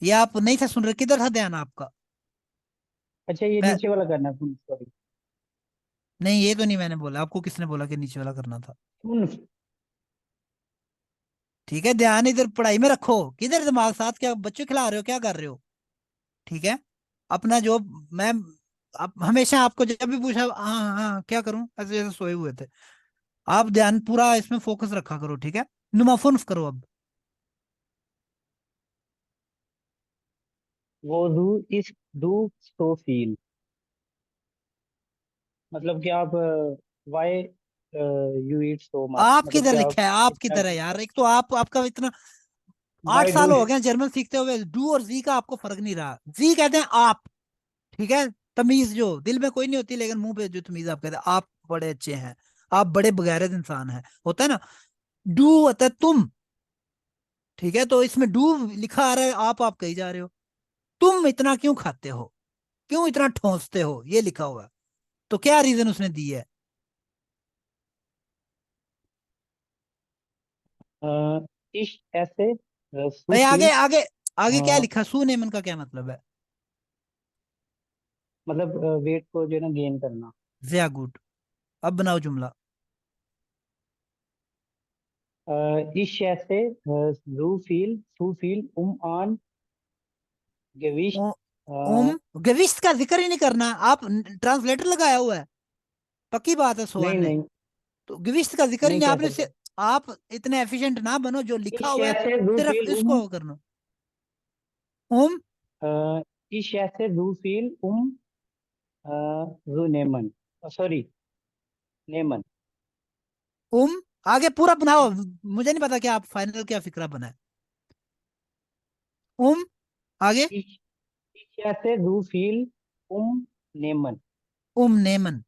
ये आप नहीं था सुन रहे, किधर था ध्यान आपका? अच्छा ये पह- नीचे वाला करना है सॉरी। नहीं, ये तो नहीं मैंने बोला, आपको किसने बोला कि नीचे वाला करना था? ठीक है, ध्यान इधर पढ़ाई में रखो, किधर दिमाग साथ, क्या बच्चे खिला रहे हो, क्या कर रहे हो? ठीक है, अपना जो मैं, आप हमेशा आपको जब भी पूछा हाँ हाँ हाँ, क्या करूं, ऐसे जैसे सोए हुए थे। आप ध्यान पूरा इसमें फोकस रखा करो, ठीक है। नुमाफुन्फ करो अब। वोजू इस डू सो फील। मतलब कि आप why you eat so much, आप मतलब किधर कि लिखा आप है, आप इतना किधर है यार, एक तो आप आपका इतना 8 वाई डू। साल हो गए जर्मन सीखते हुए, डू और जी का आपको फर्क नहीं रहा, जी कहते हैं आप, ठीक है। तमीज जो दिल में कोई नहीं होती, लेकिन मुंह पे जो तमीज आप कहते हैं, आप बड़े अच्छे हैं, आप बड़े बगैरत इंसान हैं, होता है ना। डू होता है तुम, ठीक है, तो इसमें डू लिखा आ रहा है, आप कही जा रहे हो। तुम इतना क्यों खाते हो, क्यों इतना ठोंसते हो, ये लिखा हुआ है। तो क्या रीजन उसने दी है? इश ऐसे सू भाई आगे फील। आगे, आगे क्या लिखा, सुनेमन का क्या मतलब है? मतलब वेट को जो है ना गेन करना। ज्या गुड, अब बनाओ जुमला। इश ऐसे सू फील आन gewicht। ओ- ओम, अ, गविष्ट का जिक्र ही नहीं करना, आप ट्रांसलेटर लगाया हुआ है, पक्की बात है नहीं सोहान ने। नहीं तो गविष्ट का जिक्र ही नहीं नहीं, कह आपने सकते। आप इतने एफिशिएंट ना बनो, जो लिखा इश हुआ है ऐसे सू सिर्फ फील इसको करना। ओम, ich esse so viel so nehmen। Sorry नेमन। ओम, आगे पूरा बनाओ, मुझे नहीं पता क्या आप फाइनल क्या फिक्रा बना है। ओम, आगे। ich esse so viel nehmen। ओम नेमन,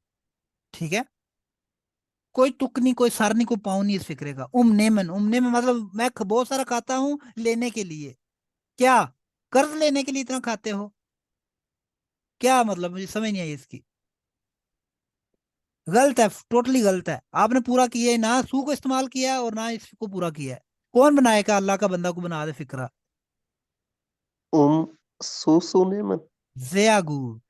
ठीक है, कोई तुक नहीं, कोई सर नहीं, कोई पाँव नहीं इस फिक्रे का। उम नेमन मतलब मैं बहुत सारा खाता हूँ लेने के लिए, क्या कर्ज लेने के लिए इतना खाते हो, क्या मतलब, मुझे समझ नहीं आई इसकी। गलत है, टोटली गलत है। आपने पूरा किया है, ना सू को इस्तेमाल किया है और ना इसको पूरा किया है। कौन बनाएगा, अल्लाह का बंदा को बना दे फिक्रा। सुनेमन। जया गुड।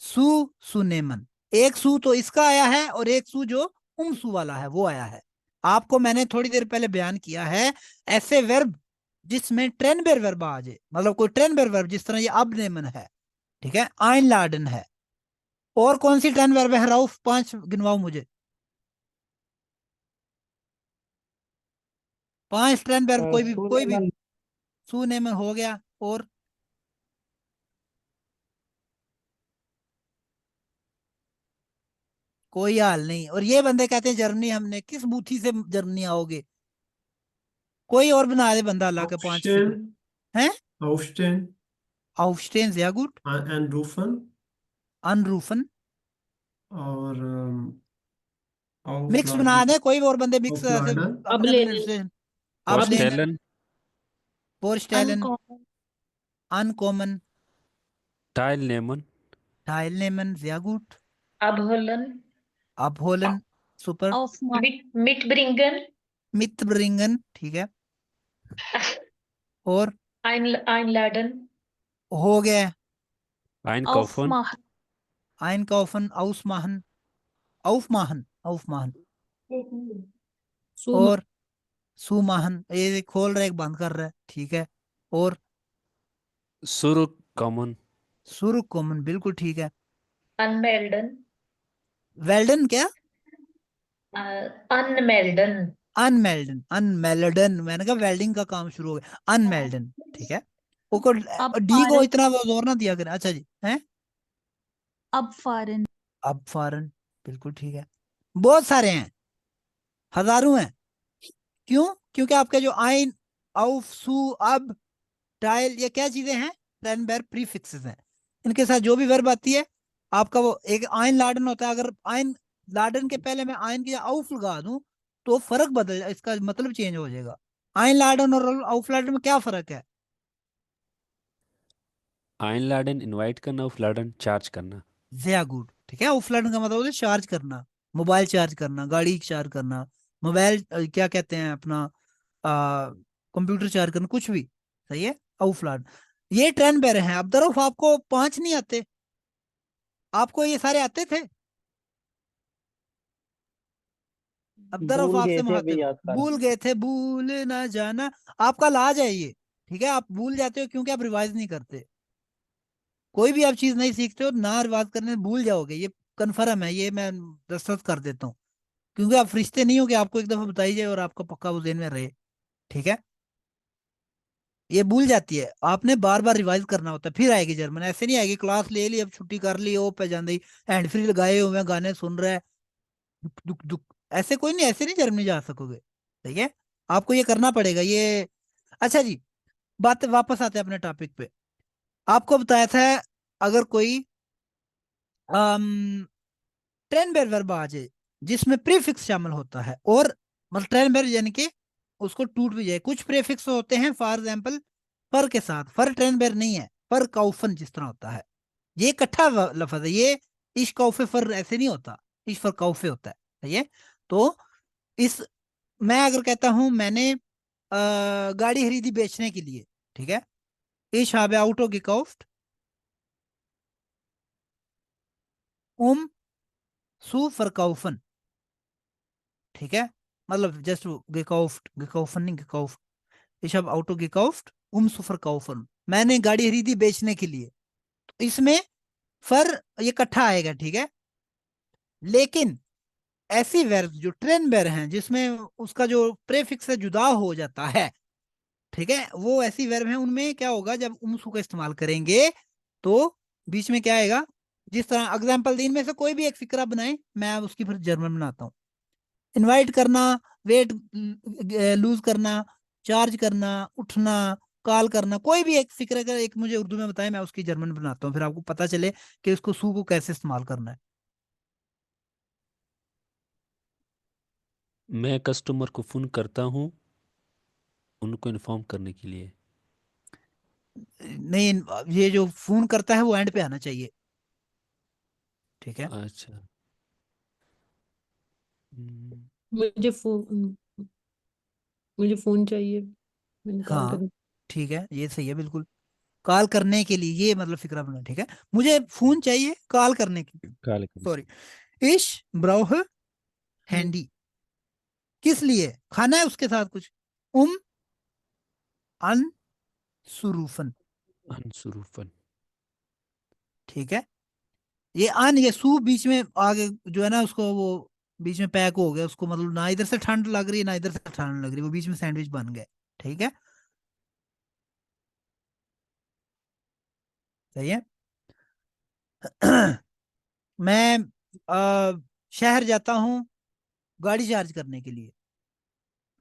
सू सुनेमन। एक सू तो इसका आया है और एक सू जो सू वाला है वो आया है। आपको मैंने थोड़ी देर पहले बयान किया है, ऐसे वर्ब जिसमें ट्रेन बेर वर्ब आ जाए, मतलब कोई ट्रेन बेर वर्ब, जिस तरह ये अब नेमन है, ठीक है, आइन लाडन है। और कौन सी ट्रेन वर्ब है राउफ, 5 गिनवाओ मुझे। 5 ट्रेन वर्ब, कोई भी। सुनेमन हो गया, और कोई हाल नहीं। और ये बंदे कहते हैं जर्मनी, हमने किस बूथी से जर्मनी आओगे। कोई और बना दे बंदा, अल्लाह के 5 Aufstehen, फिगर हैं। aufstehen, aufstehen sehr gut। anrufen अनरूफन। और मिक्स बना aufladen, दे, कोई भी और बंदे मिक्स ऐसे aufladen, अब अपने ले pronunciation। अब अब लेन, पोस्टेलन, पोर्स्टेलन, अनकॉमन, अनकॉमन, टाइलनेमन, टाइलनेमन sehr gut। abholen, abholen super. ऑफ मार्क, mitbringen, mitbringen, ठीक है। और einladen, हो गया। ऑफ आइनकॉफन, मार्क, einkaufen, ausmachen, aufmachen, aufmachen। सुम और सुमाहन, ये खोल रहा है, एक बंद कर रहा है, ठीक है। और सुरुक कॉमन, सुरुक कॉमन, बिल्कुल ठीक है। anmelden, वेल्डन क्या, anmelden, अनमेल्डन, अनमेल्डन, मैंने कहा वेल्डिंग का काम शुरू हो गया, अनमेल्डन, ठीक है। वो अब डी को फारन, इतना वो जोर ना दिया करें। अच्छा जी, हैं। अब फारन, अब फॉरन, बिल्कुल ठीक है। बहुत सारे हैं, हजारों हैं। क्यों? क्योंकि आपके जो आइन, आउफ, सू, अब, टाइल, ये क्या चीजें हैं, ट्रेन वर्ब प्रीफिक्सेस हैं। इनके साथ जो भी वर्ब आती है, आपका वो एक आइन लाडन होता है। अगर आइन लाडन के पहले मैं आइन की आउफ लगा दूं तो फर्क बदल, इसका मतलब चेंज हो जाएगा। आइन लाडन और आउफ लाडन में क्या फर्क है? आइनलाडन इनवाइट करना, ऑफलाडन चार्ज करना। ज्या गुड, ठीक है। ऑफलाइन का मतलब होता है चार्ज करना, मोबाइल चार्ज करना, गाड़ी चार्ज करना, मोबाइल क्या कहते हैं अपना, कंप्यूटर चार्ज करना, कुछ भी। सही है, ऑफलाइन। ये ट्रेन बेर हैं। अब दरअसल आपको 5 नहीं आते, आपको ये सारे आते थे। अब दरअसल भूल आपसे गए थे, मुहातिब, अभी याद कर। भूल गए थे, भूल ना जाना। आपका लाज है ये, ठीक है। आप भूल जाते हो क्योंकि आप रिवाइज नहीं करते। कोई भी आप चीज नहीं सीखते हो ना, रिवाज करने में भूल जाओगे, ये कन्फर्म है, ये मैं दस्तखत कर देता हूँ। क्योंकि आप फरिश्ते नहीं हो कि आपको एक दफा बताई जाए और आपका पक्का वो जेहन में रहे, ठीक है। ये भूल जाती है, आपने बार बार रिवाइज करना होता है, फिर आएगी जर्मन। ऐसे नहीं आएगी, क्लास ले ली, अब छुट्टी कर ली, ओ पे जान दी, हैंड फ्री लगाए हुए हैं, गाने सुन रहा है, दुक दुक दुक। ऐसे कोई नहीं, ऐसे नहीं जर्मनी जा सकोगे, ठीक है। आपको ये करना पड़ेगा ये। अच्छा जी, बात वापस आते हैं अपने टॉपिक पे। आपको बताया था, अगर कोई ट्रेन बेर वर्ब आ जाए जिसमें प्रीफिक्स शामिल होता है, और मतलब ट्रेन बेर यानी कि उसको टूट भी जाए। कुछ प्रीफिक्स होते हैं, फॉर एग्जाम्पल फर के साथ, फर ट्रेन बेर नहीं है, फर काउफन जिस तरह होता है, ये इकट्ठा लफज है। ये इश कौफे फर ऐसे नहीं होता, इश फर कौफे होता है, सही है। तो इस, मैं अगर कहता हूं मैंने गाड़ी खरीदी बेचने के लिए, ठीक है, इश habe Auto gekauft um zu verkaufen, ठीक है। मतलब जस्ट gekauft, gekaufen नहीं, gekauft, ich habe Auto gekauft zu verkaufen, मैंने गाड़ी खरीदी बेचने के लिए। तो इसमें फर ये इकट्ठा आएगा, ठीक है। लेकिन ऐसी वर्ब जो ट्रेन बेर हैं जिसमें उसका जो प्रेफिक्स है जुदा हो जाता है, ठीक है, वो ऐसी वर्ब हैं, उनमें क्या होगा, जब उमसू का इस्तेमाल करेंगे तो बीच में क्या आएगा। जिस तरह एग्जाम्पल दिन में से कोई भी एक फिक्रा बनाए, मैं उसकी फिर जर्मन बनाता हूँ। इनवाइट करना, वेट लूज करना, चार्ज करना, उठना, कॉल करना, कोई भी एक फिक्र अगर एक मुझे उर्दू में बताए, मैं उसकी जर्मन बनाता हूँ, फिर आपको पता चले कि उसको सू को कैसे इस्तेमाल करना है। मैं कस्टमर को फोन करता हूँ उनको इन्फॉर्म करने के लिए। नहीं, ये जो फोन करता है वो एंड पे आना चाहिए, ठीक है। अच्छा, मुझे फोन मुझे फोन चाहिए, मैंने कॉल हाँ करी। ठीक है, ये सही है बिल्कुल। कॉल करने के लिए, ये मतलब फिक्रा बना, ठीक है। मुझे फोन चाहिए कॉल करने के लिए। काले कलर। सॉरी। इश ब्राउह हैंडी, किस लिए? खाना है उसके साथ कुछ। उम अन सुरूफन, अनसुरूफन। ठीक है। ये सू बीच में आगे जो है ना, उसको वो बीच में पैक हो गया, उसको मतलब ना इधर से ठंड लग रही है ना इधर से ठंड लग रही है, वो बीच में सैंडविच बन गए, ठीक है। सही है। मैं शहर जाता हूँ गाड़ी चार्ज करने के लिए,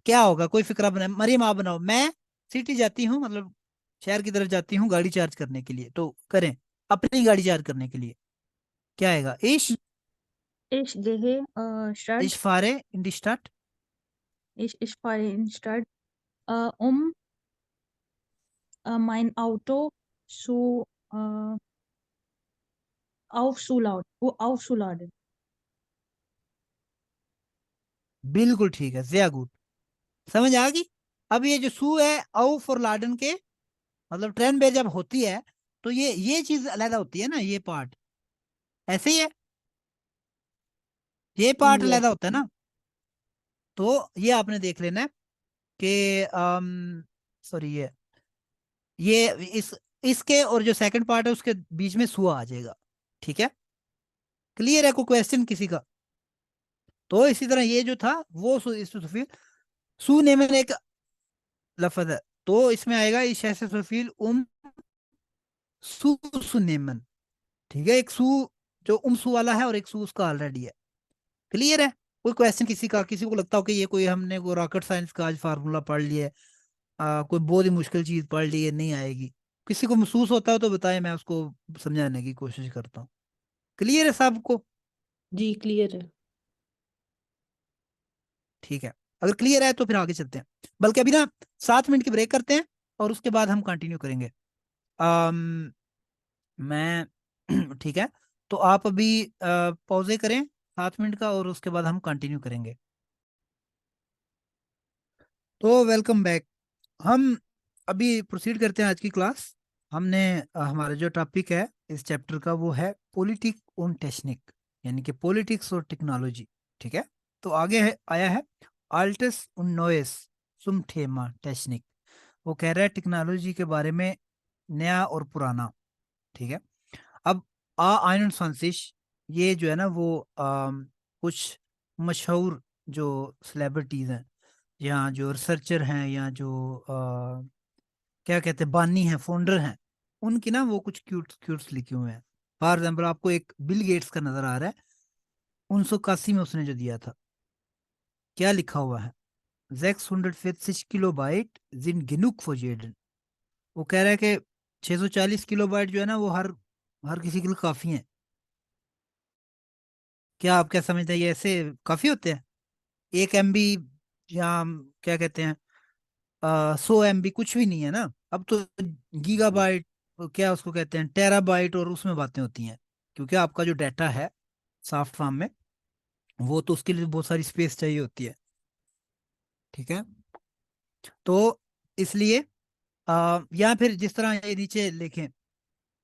क्या होगा? कोई फिक्रा बना, मरियम आप बनाओ। मैं सिटी जाती हूँ, मतलब शहर की तरफ जाती हूँ गाड़ी चार्ज करने के लिए, तो करें अपनी गाड़ी चार्ज करने के लिए, क्या आएगा? इश Ich gehe Stadt. इश फारे इन दी start. Ich fahre in Stadt, mein Auto zu äh, aufzuladen. बिल्कुल ठीक है, sehr gut। समझ आ गई? अब ये जो सू है औ फॉर लाडन के, मतलब ट्रेन पे जब होती है तो ये चीज अलग होती है ना, ये पार्ट ऐसे ही है, ये पार्ट यस। अलग होता है ना। तो ये आपने देख लेना है कि सॉरी, ये इसके और जो सेकंड पार्ट है उसके बीच में सू आ जाएगा, ठीक है। क्लियर है? कोई क्वेश्चन किसी का? तो इसी तरह ये जो था वो सुफील सू ने में एक लफज है, तो इसमें आएगा इस ऐसे सुफील सू सुनेमन, ठीक है। एक सू जो सू वाला है और एक सू उसका ऑलरेडी है। क्लियर है? कोई क्वेश्चन किसी का, किसी को लगता हो कि ये कोई हमने कोई रॉकेट साइंस का आज फार्मूला पढ़ लिया है, कोई बहुत ही मुश्किल चीज पढ़ ली है, नहीं आएगी, किसी को महसूस होता है तो बताए, मैं उसको समझाने की कोशिश करता हूँ। क्लियर है सबको? जी क्लियर है। ठीक है, अगर क्लियर है तो फिर आगे चलते हैं। बल्कि अभी ना 7 मिनट की ब्रेक करते हैं और उसके बाद हम कंटिन्यू करेंगे। अम मैं ठीक है, तो आप अभी पॉजे करें 7 मिनट का और उसके बाद हम कंटिन्यू करेंगे। तो वेलकम बैक। हम अभी प्रोसीड करते हैं आज की क्लास। हमने हमारा जो टॉपिक है इस चैप्टर का वो है पॉलिटिक और टेक्निक, यानी कि पॉलिटिक्स और टेक्नोलॉजी, ठीक है। तो आगे आया है आल्टस und Noyce zum Thema technique. वो कह रहा है टेक्नोलॉजी के बारे में नया और पुराना, ठीक है। अब आ आयन फ्रांसिस, ये जो है ना वो कुछ मशहूर जो सेलिब्रिटीज हैं या जो रिसर्चर हैं या जो क्या कहते हैं बानी हैं, फाउंडर हैं, उनकी ना वो कुछ क्यूट क्यूट्स लिखे हुए हैं। फॉर एग्जाम्पल आपको एक बिल गेट्स का नजर आ रहा है, 1981 में उसने जो दिया था, क्या लिखा हुआ है? 640 किलोबाइट जिन गिनुक फॉर, वो कह रहा है कि 640 किलोबाइट जो है ना वो हर हर किसी के लिए काफी है। क्या आप क्या समझते हैं, ये ऐसे काफी होते हैं? 1 MB या क्या कहते हैं 100 MB कुछ भी नहीं है ना। अब तो गीगाबाइट, क्या उसको कहते हैं, टेराबाइट, और उसमें बातें होती हैं, क्योंकि आपका जो डाटा है सॉफ्ट फॉर्म में, वो तो उसके लिए बहुत सारी स्पेस चाहिए होती है, ठीक है। तो इसलिए या फिर जिस तरह ये नीचे लिखें,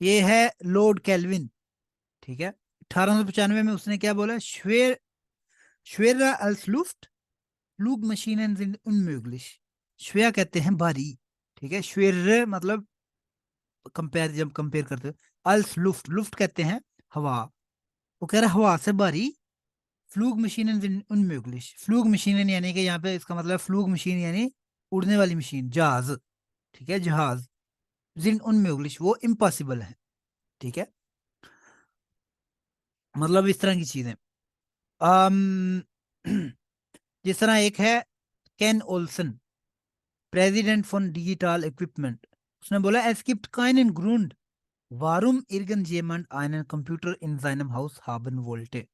ये है लॉर्ड केल्विन, ठीक है। 1895 में उसने क्या बोला? श्वेरा अल्स लुफ्ट फ्लूग मशीनें sind unmöglich। श्वेया कहते हैं भारी, ठीक है। श्वेर मतलब कंपेयर, जब कंपेयर करते हो, अल्स लुफ्ट, लुफ्ट कहते हैं हवा, वो कह रहा है हवा से भारी। फ्लूग मशीनें sind unmöglich, फ्लूग मशीनें यानी कि यहाँ पे इसका मतलब फ्लूग मशीन यानी उड़ने वाली मशीन, जहाज, ठीक है, जहाज। sind unmöglich वो इम्पॉसिबल है, ठीक है। मतलब इस तरह की चीजें। अम जिस तरह एक है केन ओल्सन, प्रेसिडेंट फॉन डिजिटल इक्विपमेंट, उसने बोला es gibt keinen Grund warum irgendjemand einen Computer in seinem Haus haben wollte।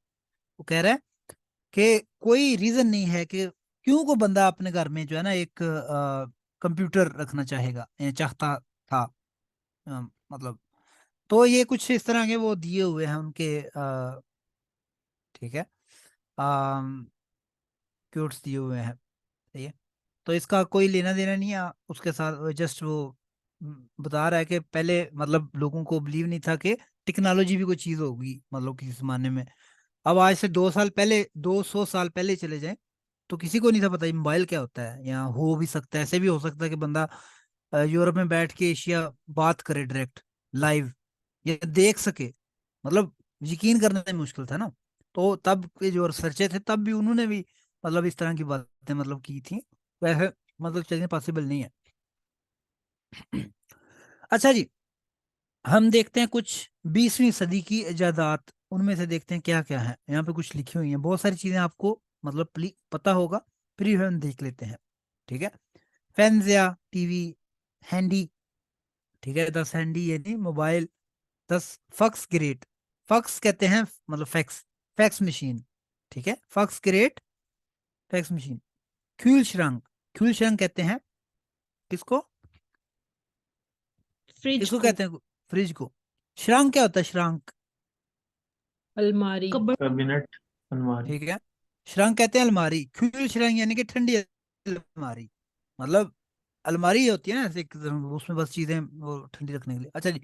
वो कह रहा है कि कोई रीजन नहीं है कि क्यों को बंदा अपने घर में जो है ना एक कंप्यूटर रखना चाहेगा या चाहता था, मतलब। तो ये कुछ इस तरह के वो दिए हुए हैं उनके, ठीक है। क्यूट्स दिए हुए हैं, सही है। तो इसका कोई लेना देना नहीं है उसके साथ, जस्ट वो बता रहा है कि पहले मतलब लोगों को बिलीव नहीं था कि टेक्नोलॉजी भी कोई चीज होगी मतलब किसी जमाने में। अब आज से 2 साल पहले, 200 साल पहले चले जाएं तो किसी को नहीं था पता ये मोबाइल क्या होता है, या हो भी सकता है, ऐसे भी हो सकता है कि बंदा यूरोप में बैठ के एशिया बात करे डायरेक्ट लाइव, या देख सके, मतलब यकीन करने में मुश्किल था ना। तो तब के जो रिसर्चर थे तब भी उन्होंने भी मतलब इस तरह की बातें मतलब की थी, वैसे मतलब चीजें पॉसिबल नहीं है। अच्छा जी, हम देखते हैं कुछ 20वीं सदी की इजादात, उनमें से देखते हैं क्या क्या है। यहाँ पे कुछ लिखी हुई हैं, बहुत सारी चीजें आपको मतलब पता होगा, फिर भी हम देख लेते हैं, ठीक है। फैंस या टीवी, हैंडी, ठीक है, 10 हैंडी यानी मोबाइल, 10 फक्स ग्रेट, फक्स कहते हैं मतलब फैक्स, फैक्स मशीन, ठीक है, फक्स great fax machine. Kiul shrunk, Kiul shrunk कहते हैं किसको, फ्रिज किसको को। कहते हैं, फ्रिज को। श्रंक क्या होता है, श्रंक, अलमारी। कबर्ड। कैबिनेट, अलमारी। ठीक है, श्रंक कहते हैं अलमारी, क्यूल श्रंक यानी कि ठंडी अलमारी, मतलब अलमारी होती है ना ऐसे एक किस्म, उसमें बस चीजें वो ठंडी रखने के लिए। अच्छा जी,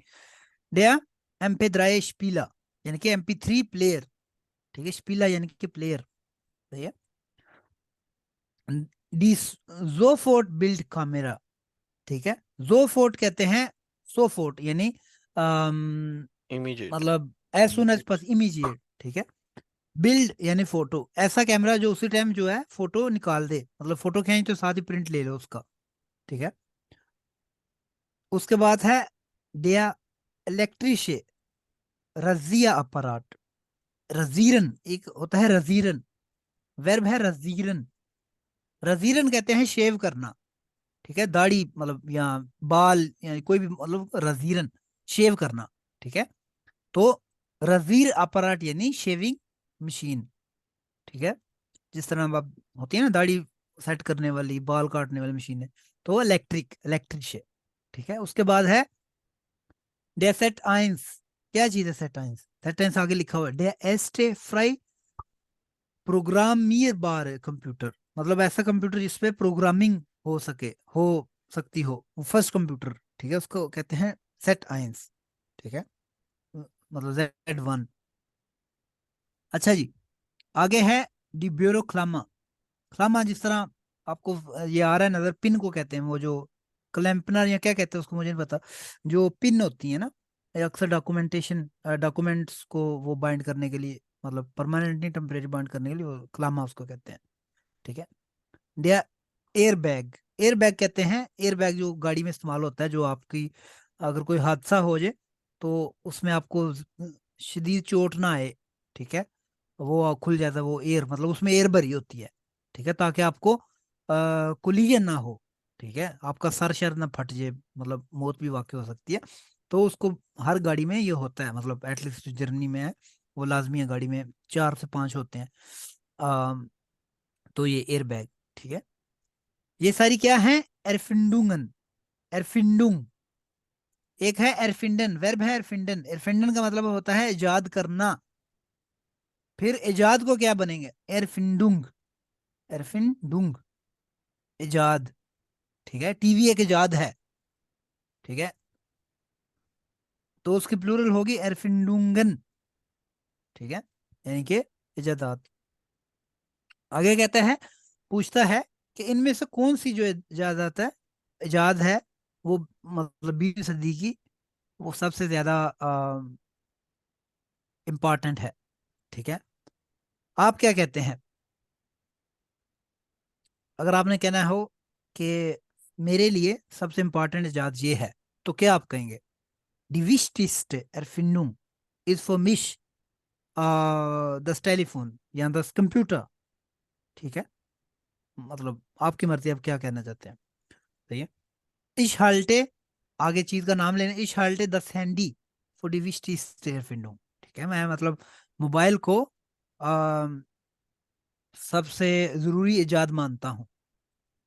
डया MP3 स्पीला यानी कि MP3 प्लेयर, ठीक है, स्पीला यानी कि प्लेयर, सही है। डी जोफोर्ट बिल्ड कैमरा, ठीक है, जोफोर्ट कहते हैं, सोफोर्ट यानी इमीडिएट। मतलब as soon as possible immediate, ठीक है। बिल्ड यानी फोटो, ऐसा कैमरा जो उसी टाइम जो है फोटो निकाल दे, मतलब फोटो खींच तो साथ ही प्रिंट ले लो उसका, ठीक है। उसके बाद है डिया इलेक्ट्रिशे रजिया अपराट, रजीरन एक होता है, रजीरन वर्ब है, रजीरन, रजीरन कहते हैं शेव करना, ठीक है, दाढ़ी मतलब या बाल या कोई भी मतलब रजीरन शेव करना, ठीक है। तो रजीर अपराट यानी शेविंग मशीन, ठीक है, जिस तरह अब होती है ना दाढ़ी सेट करने वाली, बाल काटने वाली मशीन है, तो वो इलेक्ट्रिक से, ठीक है। उसके बाद है डेसेट आइंस, क्या चीज है सेट आइंस, सेट आइंस आगे लिखा हुआ है, डे एस्टे फ्राई प्रोग्रामियर बार कंप्यूटर, मतलब ऐसा कंप्यूटर जिसपे प्रोग्रामिंग हो सके, हो सकती हो, फर्स्ट कंप्यूटर, ठीक है, उसको कहते हैं सेट आइंस, ठीक है, मतलब Z1। अच्छा जी, आगे है डिब्यूरो क्लामा, क्लामा जिस तरह आपको ये आ रहा है नजर, पिन को कहते हैं, वो जो क्लैंपनर या क्या कहते हैं उसको मुझे नहीं पता, जो पिन होती है ना, ये अक्सर डॉक्यूमेंट्स को वो बाइंड करने के लिए, मतलब परमानेंट नहीं टेम्परेरी बाइंड करने के लिए, वो क्लामा उसको कहते हैं, ठीक है। दिया एयर बैग, एयर बैग कहते हैं, एयर बैग जो गाड़ी में इस्तेमाल होता है, जो आपकी अगर कोई हादसा हो जाए तो उसमें आपको शदीद चोट ना आए, ठीक है, वो खुल जाता है वो एयर, मतलब उसमें एयर भरी होती है, ठीक है, ताकि आपको कोलिजन ना हो, ठीक है, आपका सर शर ना फट जाए, मतलब मौत भी वाकई हो सकती है। तो उसको हर गाड़ी में ये होता है, मतलब एटलीस्ट जर्नी में है, वो लाजमी है, गाड़ी में 4 से 5 होते हैं। तो ये एयर बैग, ठीक है। ये सारी क्या है, एरफिंडुंगन, एरफिंडुंग, एक है एरफिंडन, वर्ब है एरफिंडन, एरफिंडन का मतलब होता है इजाद करना, फिर इजाद को क्या बनेंगे, एरफिंडुंग, एरफिंडुंग इजाद, ठीक है, टीवी एक इजाद है, ठीक है, तो उसकी प्लूरल होगी एरफिंडुंगन, ठीक है, यानी कि इजादात। आगे कहता है, पूछता है कि इनमें से कौन सी जो इजाजत है, इजाद है, वो मतलब 20वीं सदी की वो सबसे ज्यादा इंपॉर्टेंट है, ठीक है। आप क्या कहते हैं, अगर आपने कहना हो कि मेरे लिए सबसे इंपॉर्टेंट इजाद ये है, तो क्या आप कहेंगे, Die wichtigste Erfindung ist für mich das Telefon या das Computer, ठीक है, मतलब आपकी मर्जी, आप क्या कहना चाहते हैं, सही है। Ich halte, आगे चीज का नाम लेना, Ich halte das Handy für die wichtigste Erfindung, ठीक है, मैं मतलब मोबाइल को आ, सबसे जरूरी इजाद मानता हूँ,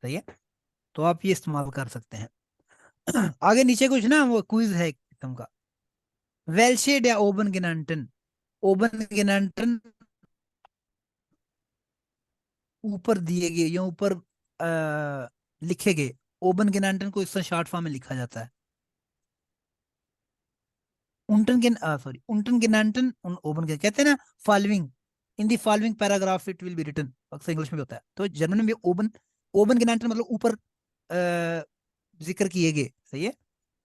सही है, तो आप ये इस्तेमाल कर सकते हैं। आगे नीचे कुछ ना वो क्विज है एक किस्म का, Welche der oben genannten, oben genannten ऊपर दिए गए या ऊपर लिखे गए ओबन गेनांटन को इस तरह शॉर्ट फॉर्म में लिखा जाता है। उंटन गेनांटन ओबन के कहते हैं ना, following in the following paragraph it will be written, अक्सर इंग्लिश में भी होता है। तो जर्मन में भी ओबन ओबन गेनांटन मतलब ऊपर जिक्र किए गए, सही है,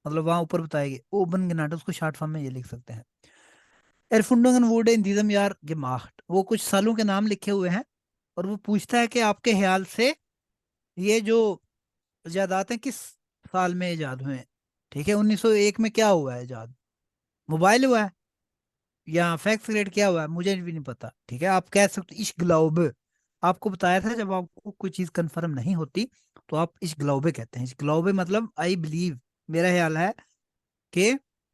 मतलब वहां ऊपर बताए गए ओबन गेनांटन, उसको शॉर्ट फॉर्म में ये लिख सकते हैं। एरफुंडंगन वुड इन दीजम यार gemacht, वो कुछ सालों के नाम लिखे हुए हैं और वो पूछता है कि आपके ख्याल से ये जो इजादात हैं किस साल में इजाद हुए हैं। ठीक है, 1901 में क्या हुआ है इजाद, मोबाइल हुआ है या फैक्स रेट क्या हुआ है, मुझे भी नहीं पता। ठीक है, आप कह सकते इश ग्लोब, आपको बताया था जब आपको कोई चीज कंफर्म नहीं होती तो आप इश ग्लोबे कहते हैं। इश ग्लोबे मतलब आई बिलीव, मेरा ख्याल है कि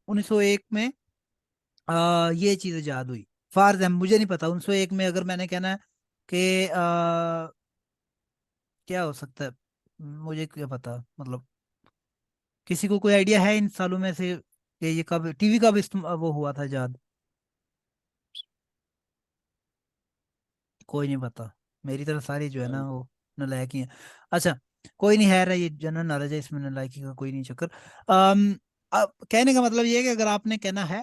1901 में ये चीज इजाद हुई। फॉर एग्जाम्पल मुझे नहीं पता 1901 में अगर मैंने कहना है कि क्या हो सकता है, मुझे क्या पता, मतलब किसी को कोई आइडिया है इन सालों में से कि ये कब टीवी कब वो हुआ था इजाद? कोई नहीं पता, मेरी तरह सारी जो है ना वो नालायक ही है। अच्छा, कोई नहीं, है ये जनरल नॉलेज है, इसमें नालायकी का कोई नहीं चक्कर। अब कहने का मतलब ये है कि अगर आपने कहना है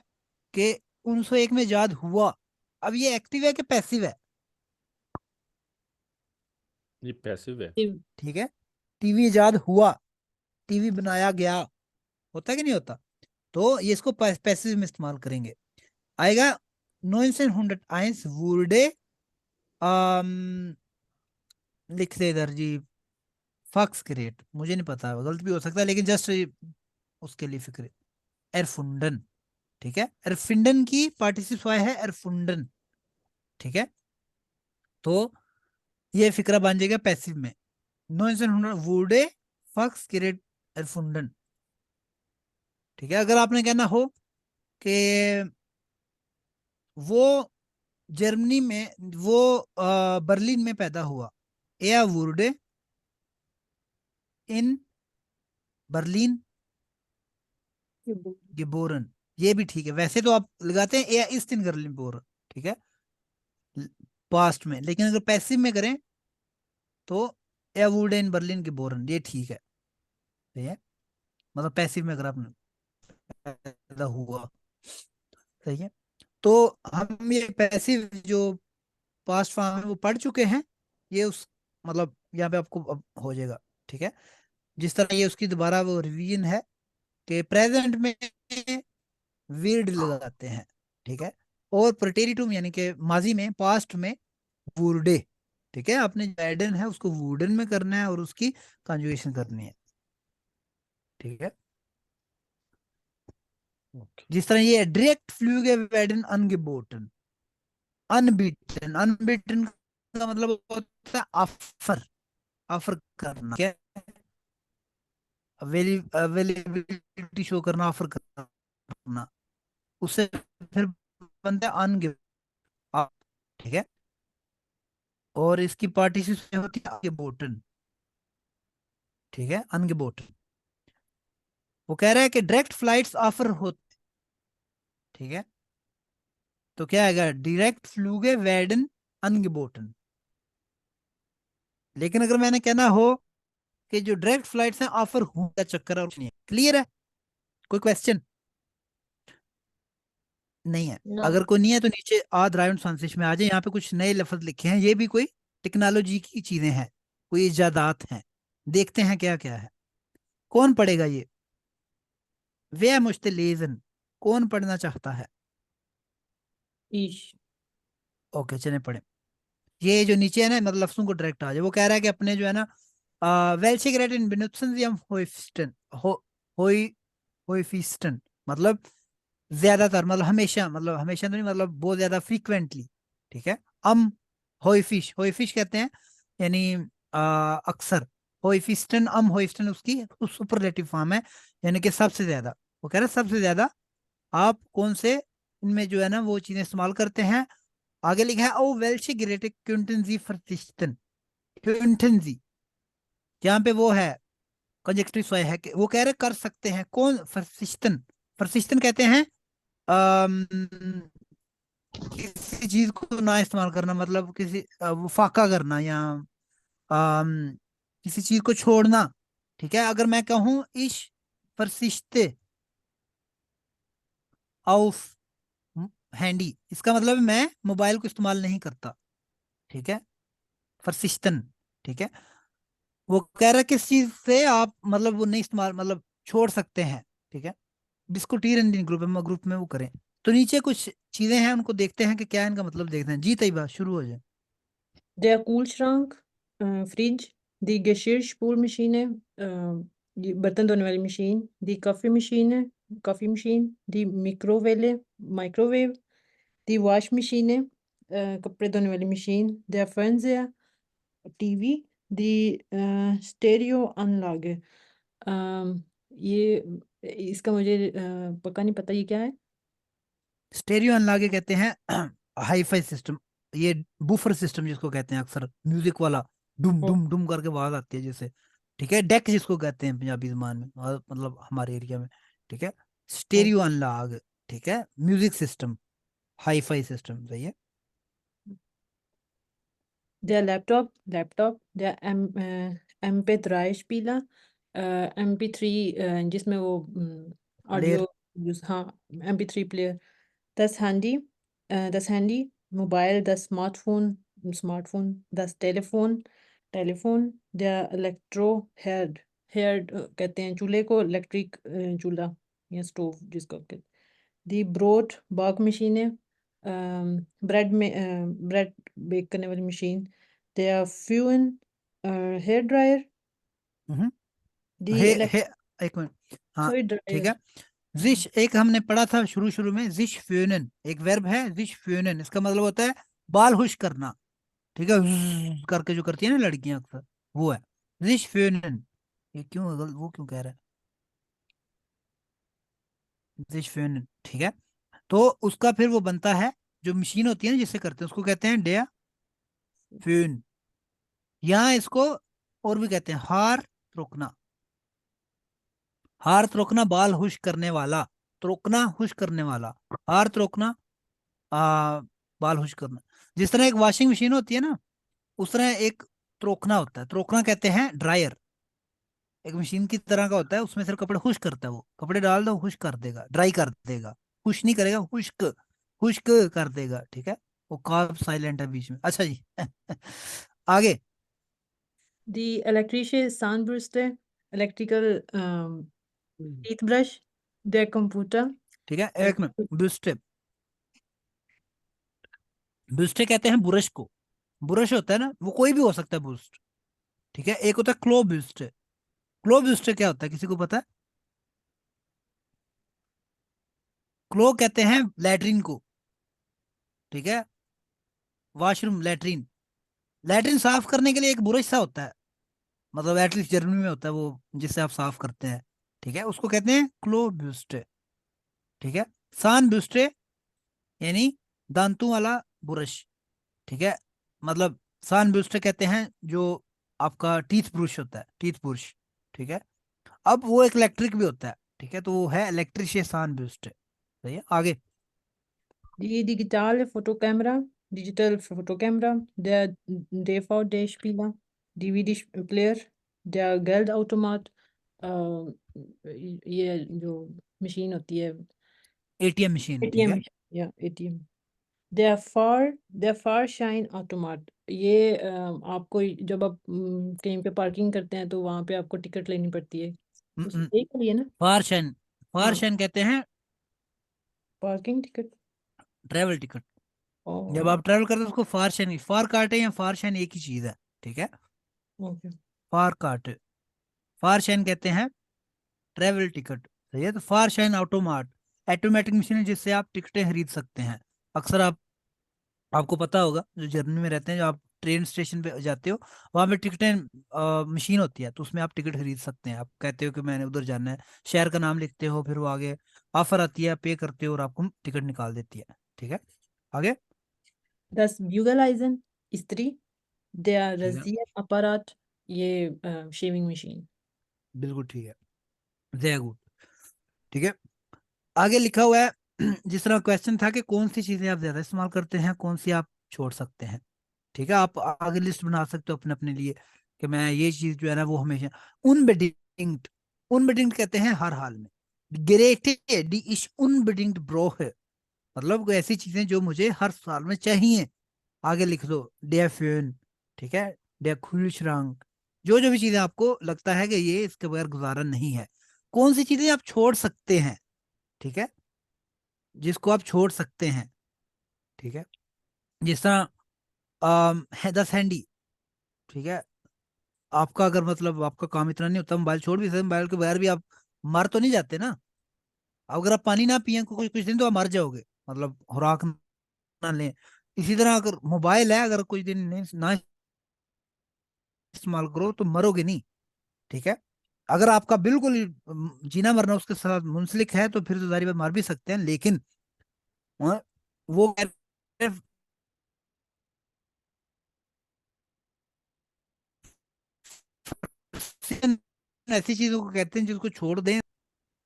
कि 1901 में इजाद हुआ, अब ये एक्टिव है कि पैसिव है? ये पैसिव है। ठीक है, टीवी इजाद हुआ, टीवी बनाया गया, होता है कि नहीं होता, तो ये इसको पैसिव में इस्तेमाल करेंगे। आएगा 1901 wurde लिख दे इधर जी, फक्स क्रिएट, मुझे नहीं पता, गलत भी हो सकता है, लेकिन जस्ट उसके लिए फिक्र, एरफुंडन। ठीक है, एरफिंडन की पार्टिसिप है एरफुंडन। ठीक है, तो ये फिक्रा बन जाएगा पैसिव में, 1900 वुडे फक्स क्रिएट एरफुंडन। ठीक है, अगर आपने कहना हो कि वो जर्मनी में, वो बर्लिन में पैदा हुआ, एया वुडे इन बर्लिन geboren, ये भी ठीक है। वैसे तो आप लगाते हैं एया इस्ट इन बर्लिन, ठीक है, पास्ट में, लेकिन अगर पैसिव में करें तो एया वुडे इन बर्लिन geboren, ये ठीक है, सही है, मतलब पैसिव में अगर आपने पैदा हुआ, सही है। तो हम ये पैसिव जो पास्ट फॉर्म है वो पढ़ चुके हैं, ये उस मतलब यहाँ पे आपको अब हो जाएगा। ठीक है, जिस तरह ये उसकी दोबारा वो रिवीजन है कि प्रेजेंट में वीर्ड लगाते हैं। ठीक है, और प्रेटेरिटुम यानी कि माजी में, पास्ट में वुर्डे। ठीक है, आपने वैडन है उसको वुडन में करना है और उसकी कंजुगेशन करनी है। ठीक है, जिस तरह ये डायरेक्ट फ्लूगे वैडन अनगेबोटन, अनबीटन, अनबीटन का मतलब होता है ऑफर, ऑफर करना, क्या अवेलेबिलिटी शो करना, ऑफर करना, उससे फिर बनता है अनगिव। ठीक है, और इसकी पार्टिसिपेशन होती है अनगिबोटन। ठीक है, अनगिबोटन, वो कह रहा है कि डायरेक्ट फ्लाइट्स ऑफर होते। ठीक है, तो क्या आएगा, डायरेक्ट फ्लूगे वेडन अनगिबोटन। लेकिन अगर मैंने कहना हो कि जो डायरेक्ट फ्लाइट्स हैं ऑफर होने का चक्कर और नहीं है, क्लियर है, कोई क्वेश्चन नहीं है? नो अगर कोई नहीं है तो नीचे आद रायन संदेश में आ जाए, यहाँ पे कुछ नए लफ्ज लिखे हैं, ये भी कोई टेक्नोलॉजी की चीजें हैं, कोई इजादात हैं, देखते हैं क्या क्या है। कौन पढ़ेगा ये, वे मुश्तलेजन, कौन पढ़ना चाहता है? ईश। ओके, चले पढ़े। ये जो नीचे है ना, मतलब लफ्जों को डायरेक्ट आ जाए, वो कह रहा है कि अपने जो है ना वेल्चे ग्रेटिन बेनुत्सन सी हम होइफस्टन होइफिस्टन, मतलब ज्यादातर, मतलब हमेशा, मतलब हमेशा तो नहीं, मतलब बहुत ज्यादा फ्रीक्वेंटली। ठीक है, अम होइफिश, होइफिश कहते हैं यानी अक्सर, होइफिस्टन अम होइफिस्टन उसकी सुपरलेटिव फॉर्म है, यानी कि सबसे ज्यादा। वो कह रहा है सबसे ज्यादा आप कौन से इनमें जो है ना वो चीजें इस्तेमाल करते हैं। आगे लिखा है ओ वेल्शे ग्रेटिक क्विंटेंजी फर्सिस्टन, क्विंटेंजी, यहाँ पे वो है कंजक्टिव सोय है कि वो कह रहे कर सकते हैं, कौन, फर्सिस्टन, फर्सिस्टन कहते हैं किसी चीज को ना इस्तेमाल करना, मतलब किसी वो फाका करना या किसी चीज को छोड़ना, ठीक है। अगर मैं कहूं इश परसिस्ते ऑफ हैंडी, इसका मतलब है मैं मोबाइल को इस्तेमाल नहीं करता, ठीक है। परसिस्टन, ठीक है। वो कह रहा है किस चीज से आप मतलब वो नहीं इस्तेमाल मतलब छोड़ सकते हैं, ठीक है। डिस्कुटीर इंडियन ग्रुप में वो करें। तो नीचे कुछ चीजें हैं, उनको देखते हैं कि क्या इनका मतलब देखते हैं। जी तैयबा शुरू हो जाए। Der Kühlschrank, फ्रिज, दी Geschirrspülmaschine, ये बर्तन धोने वाली मशीन, दी कॉफी मशीन है, कॉफी मशीन, दी मिक्रोवेले, माइक्रोवेव, दी वॉश मशीन है, कपड़े धोने वाली मशीन, der Fernseher, टीवी, दी स्टेरियो अनलागे। ये इसका मुझे पक्का नहीं पता ये क्या है। स्टेरियो अनलागे कहते हैं हाईफाई सिस्टम, ये बूफर सिस्टम जिसको कहते हैं, अक्सर म्यूजिक वाला डुम ओ, डुम डुम करके आवाज आती है जैसे, ठीक है। डेक जिसको कहते हैं पंजाबी जुबान में और मतलब हमारे एरिया में, ठीक है। ओ, स्टेरियो अनलाग, ठीक है, म्यूजिक सिस्टम, हाईफाई सिस्टम, सही है। der laptop, der MP3 Spieler, MP3 जिसमें वो प्लेयर, ऑडियो यूज, हाँ, MP3 player, das Handy, das Handy, mobile, das smartphone, das telephone, der Elektroherd, head कहते हैं चूल्हे को, इलेक्ट्रिक चूल्हा या स्टोव जिसको कहते हैं। दी ब्रोड बाक मशीन है, ब्रेड बेक करने वाली मशीन। दे आर फ्यून हेयर ड्रायर, दी हे एक मिनट, हाँ, सॉरी ठीक ड्रायर। है। जिश एक हमने पढ़ा था शुरू शुरू में, जिश फ्यूनन एक वर्ब है, जिश फ्यूनन इसका मतलब होता है बाल हुश करना, ठीक है। ज़्ज़ करके जो करती है ना लड़कियां अक्सर, वो है जिश फ्यूनन। ये क्यों वो क्यों कह रहा है जिश फ्यूनन, ठीक है। तो उसका फिर वो बनता है, जो मशीन होती है ना जिससे करते हैं उसको कहते हैं डेया फ्यून। यहाँ इसको और भी कहते हैं हार रोकना, हार रोकना, बाल हुश करने वाला, त्रोकना हुश करने वाला, हार त्रोकना, आ, बाल हुश करना। जिस तरह एक वॉशिंग मशीन होती है ना, उस तरह एक त्रोकना होता है, त्रोकना कहते हैं ड्रायर, एक मशीन की तरह का होता है, उसमें सिर्फ कपड़े खुश करता है, वो कपड़े डाल दो खुश कर देगा, ड्राई कर देगा, खुश नहीं करेगा, खुश्क खुश्क कर देगा, ठीक है। वो काफ साइलेंट है बीच में। अच्छा जी आगे। दी इलेक्ट्रिशियन सानब्रस्टे, इलेक्ट्रिकल टीथ ब्रश, देयर कंप्यूटर, ठीक है, एक मिनट। ब्यूस्टे, ब्यूस्टे कहते हैं बुरश को, बुरश होता है ना, वो कोई भी हो सकता है बुस्ट, ठीक है। एक होता है क्लो ब्यूस्टे, क्लो ब्यूस्टे क्या होता है किसी को पता है? क्लो कहते हैं लैट्रिन को, ठीक है, वॉशरूम लैट्रिन, लैट्रिन साफ करने के लिए एक बुरश सा होता है, मतलब एटलीस्ट जर्मनी में होता है वो, जिससे आप साफ करते हैं, ठीक है, उसको कहते हैं क्लो ब्यूस्टे, ठीक है। सान ब्यूस्टे यानी दांतों वाला बुरश, ठीक है। मतलब सान ब्यूस्टे कहते हैं जो आपका टीथ ब्रश होता है, टीथ ब्रश, ठीक है। अब वो एक इलेक्ट्रिक भी होता है, ठीक है, तो वो है इलेक्ट्रिशियन सान ब्यूस्टे, सही है। आगे। दी डिजिटल फोटो कैमरा, der DVD-Spieler, DVD-Player, der Geldautomat, ये जो मशीन होती है, एटीएम मशीन, ठीक एटीएम, है। या एटीएम। der Fahrschein Automat, ये आपको जब आप कहीं पे पार्किंग करते हैं तो वहां पे आपको टिकट लेनी पड़ती है, उस एक के लिए ना। फारशन, हाँ, फारशन कहते हैं पार्किंग टिकट। Travel ticket. ओ, जब आप ट्रेवल करते हो उसको फारशन, फार काटे या फारशन एक ही चीज है, ठीक है। ओके। फार काट, फारशन कहते हैं ट्रेवल टिकट, सही है। तो फारशन ऑटोमार्ट, ऑटोमेटिक मशीन है जिससे आप टिकटें खरीद सकते हैं। अक्सर आपको पता होगा जो जर्मनी में रहते हैं, जो आप ट्रेन स्टेशन पे जाते हो, वहां पे टिकटें मशीन होती है, तो उसमें आप टिकट खरीद सकते हैं। आप कहते हो कि मैंने उधर जाना है, शहर का नाम लिखते हो, फिर वो आगे ऑफर आती है, पे करते हो और आपको टिकट निकाल देती है, ठीक है। आगे। das Bügeleisen, इस्त्री, der ठीक है, Rasierapparat, ये शेविंग मशीन। बिल्कुल ठीक है, वेरी गुड, ठीक है। आगे लिखा हुआ है जिस तरह क्वेश्चन था कि कौन सी चीजें आप ज्यादा इस्तेमाल करते हैं, कौन सी आप छोड़ सकते हैं, ठीक है। आप आगे लिस्ट बना सकते हो अपने अपने लिए। कि मैं ये चीज जो है ना वो हमेशा unbedingt, unbedingt कहते हैं हर हाल में। Geräte, die ich unbedingt brauche, मतलब कोई ऐसी चीजें जो मुझे हर साल में चाहिए। आगे लिख दो der Föhn, ठीक है, der Kühlschrank, जो जो भी चीजें आपको लगता है कि ये इसके बगैर गुजारा नहीं है। कौन सी चीजें आप छोड़ सकते हैं, ठीक है, जिसको आप छोड़ सकते हैं, ठीक है, जिस तरह है 10 हैंडी, ठीक है, आपका अगर मतलब आपका काम इतना नहीं होता, मोबाइल छोड़ भी सकते, मोबाइल के बगैर भी आप मर तो नहीं जाते ना। अगर आप पानी ना पिए कुछ कुछ दिन तो आप मर जाओगे, मतलब खुराक ना लें। इसी तरह अगर मोबाइल है, अगर कुछ दिन नहीं ना इस्तेमाल करो तो मरोगे नहीं, ठीक है। अगर आपका बिल्कुल ही, जीना मरना उसके साथ मुंसलिक है तो फिर तो जारी बात मर भी सकते हैं, लेकिन वो कह रहे हैं, ऐसी चीजों को कहते हैं जिसको छोड़ दें।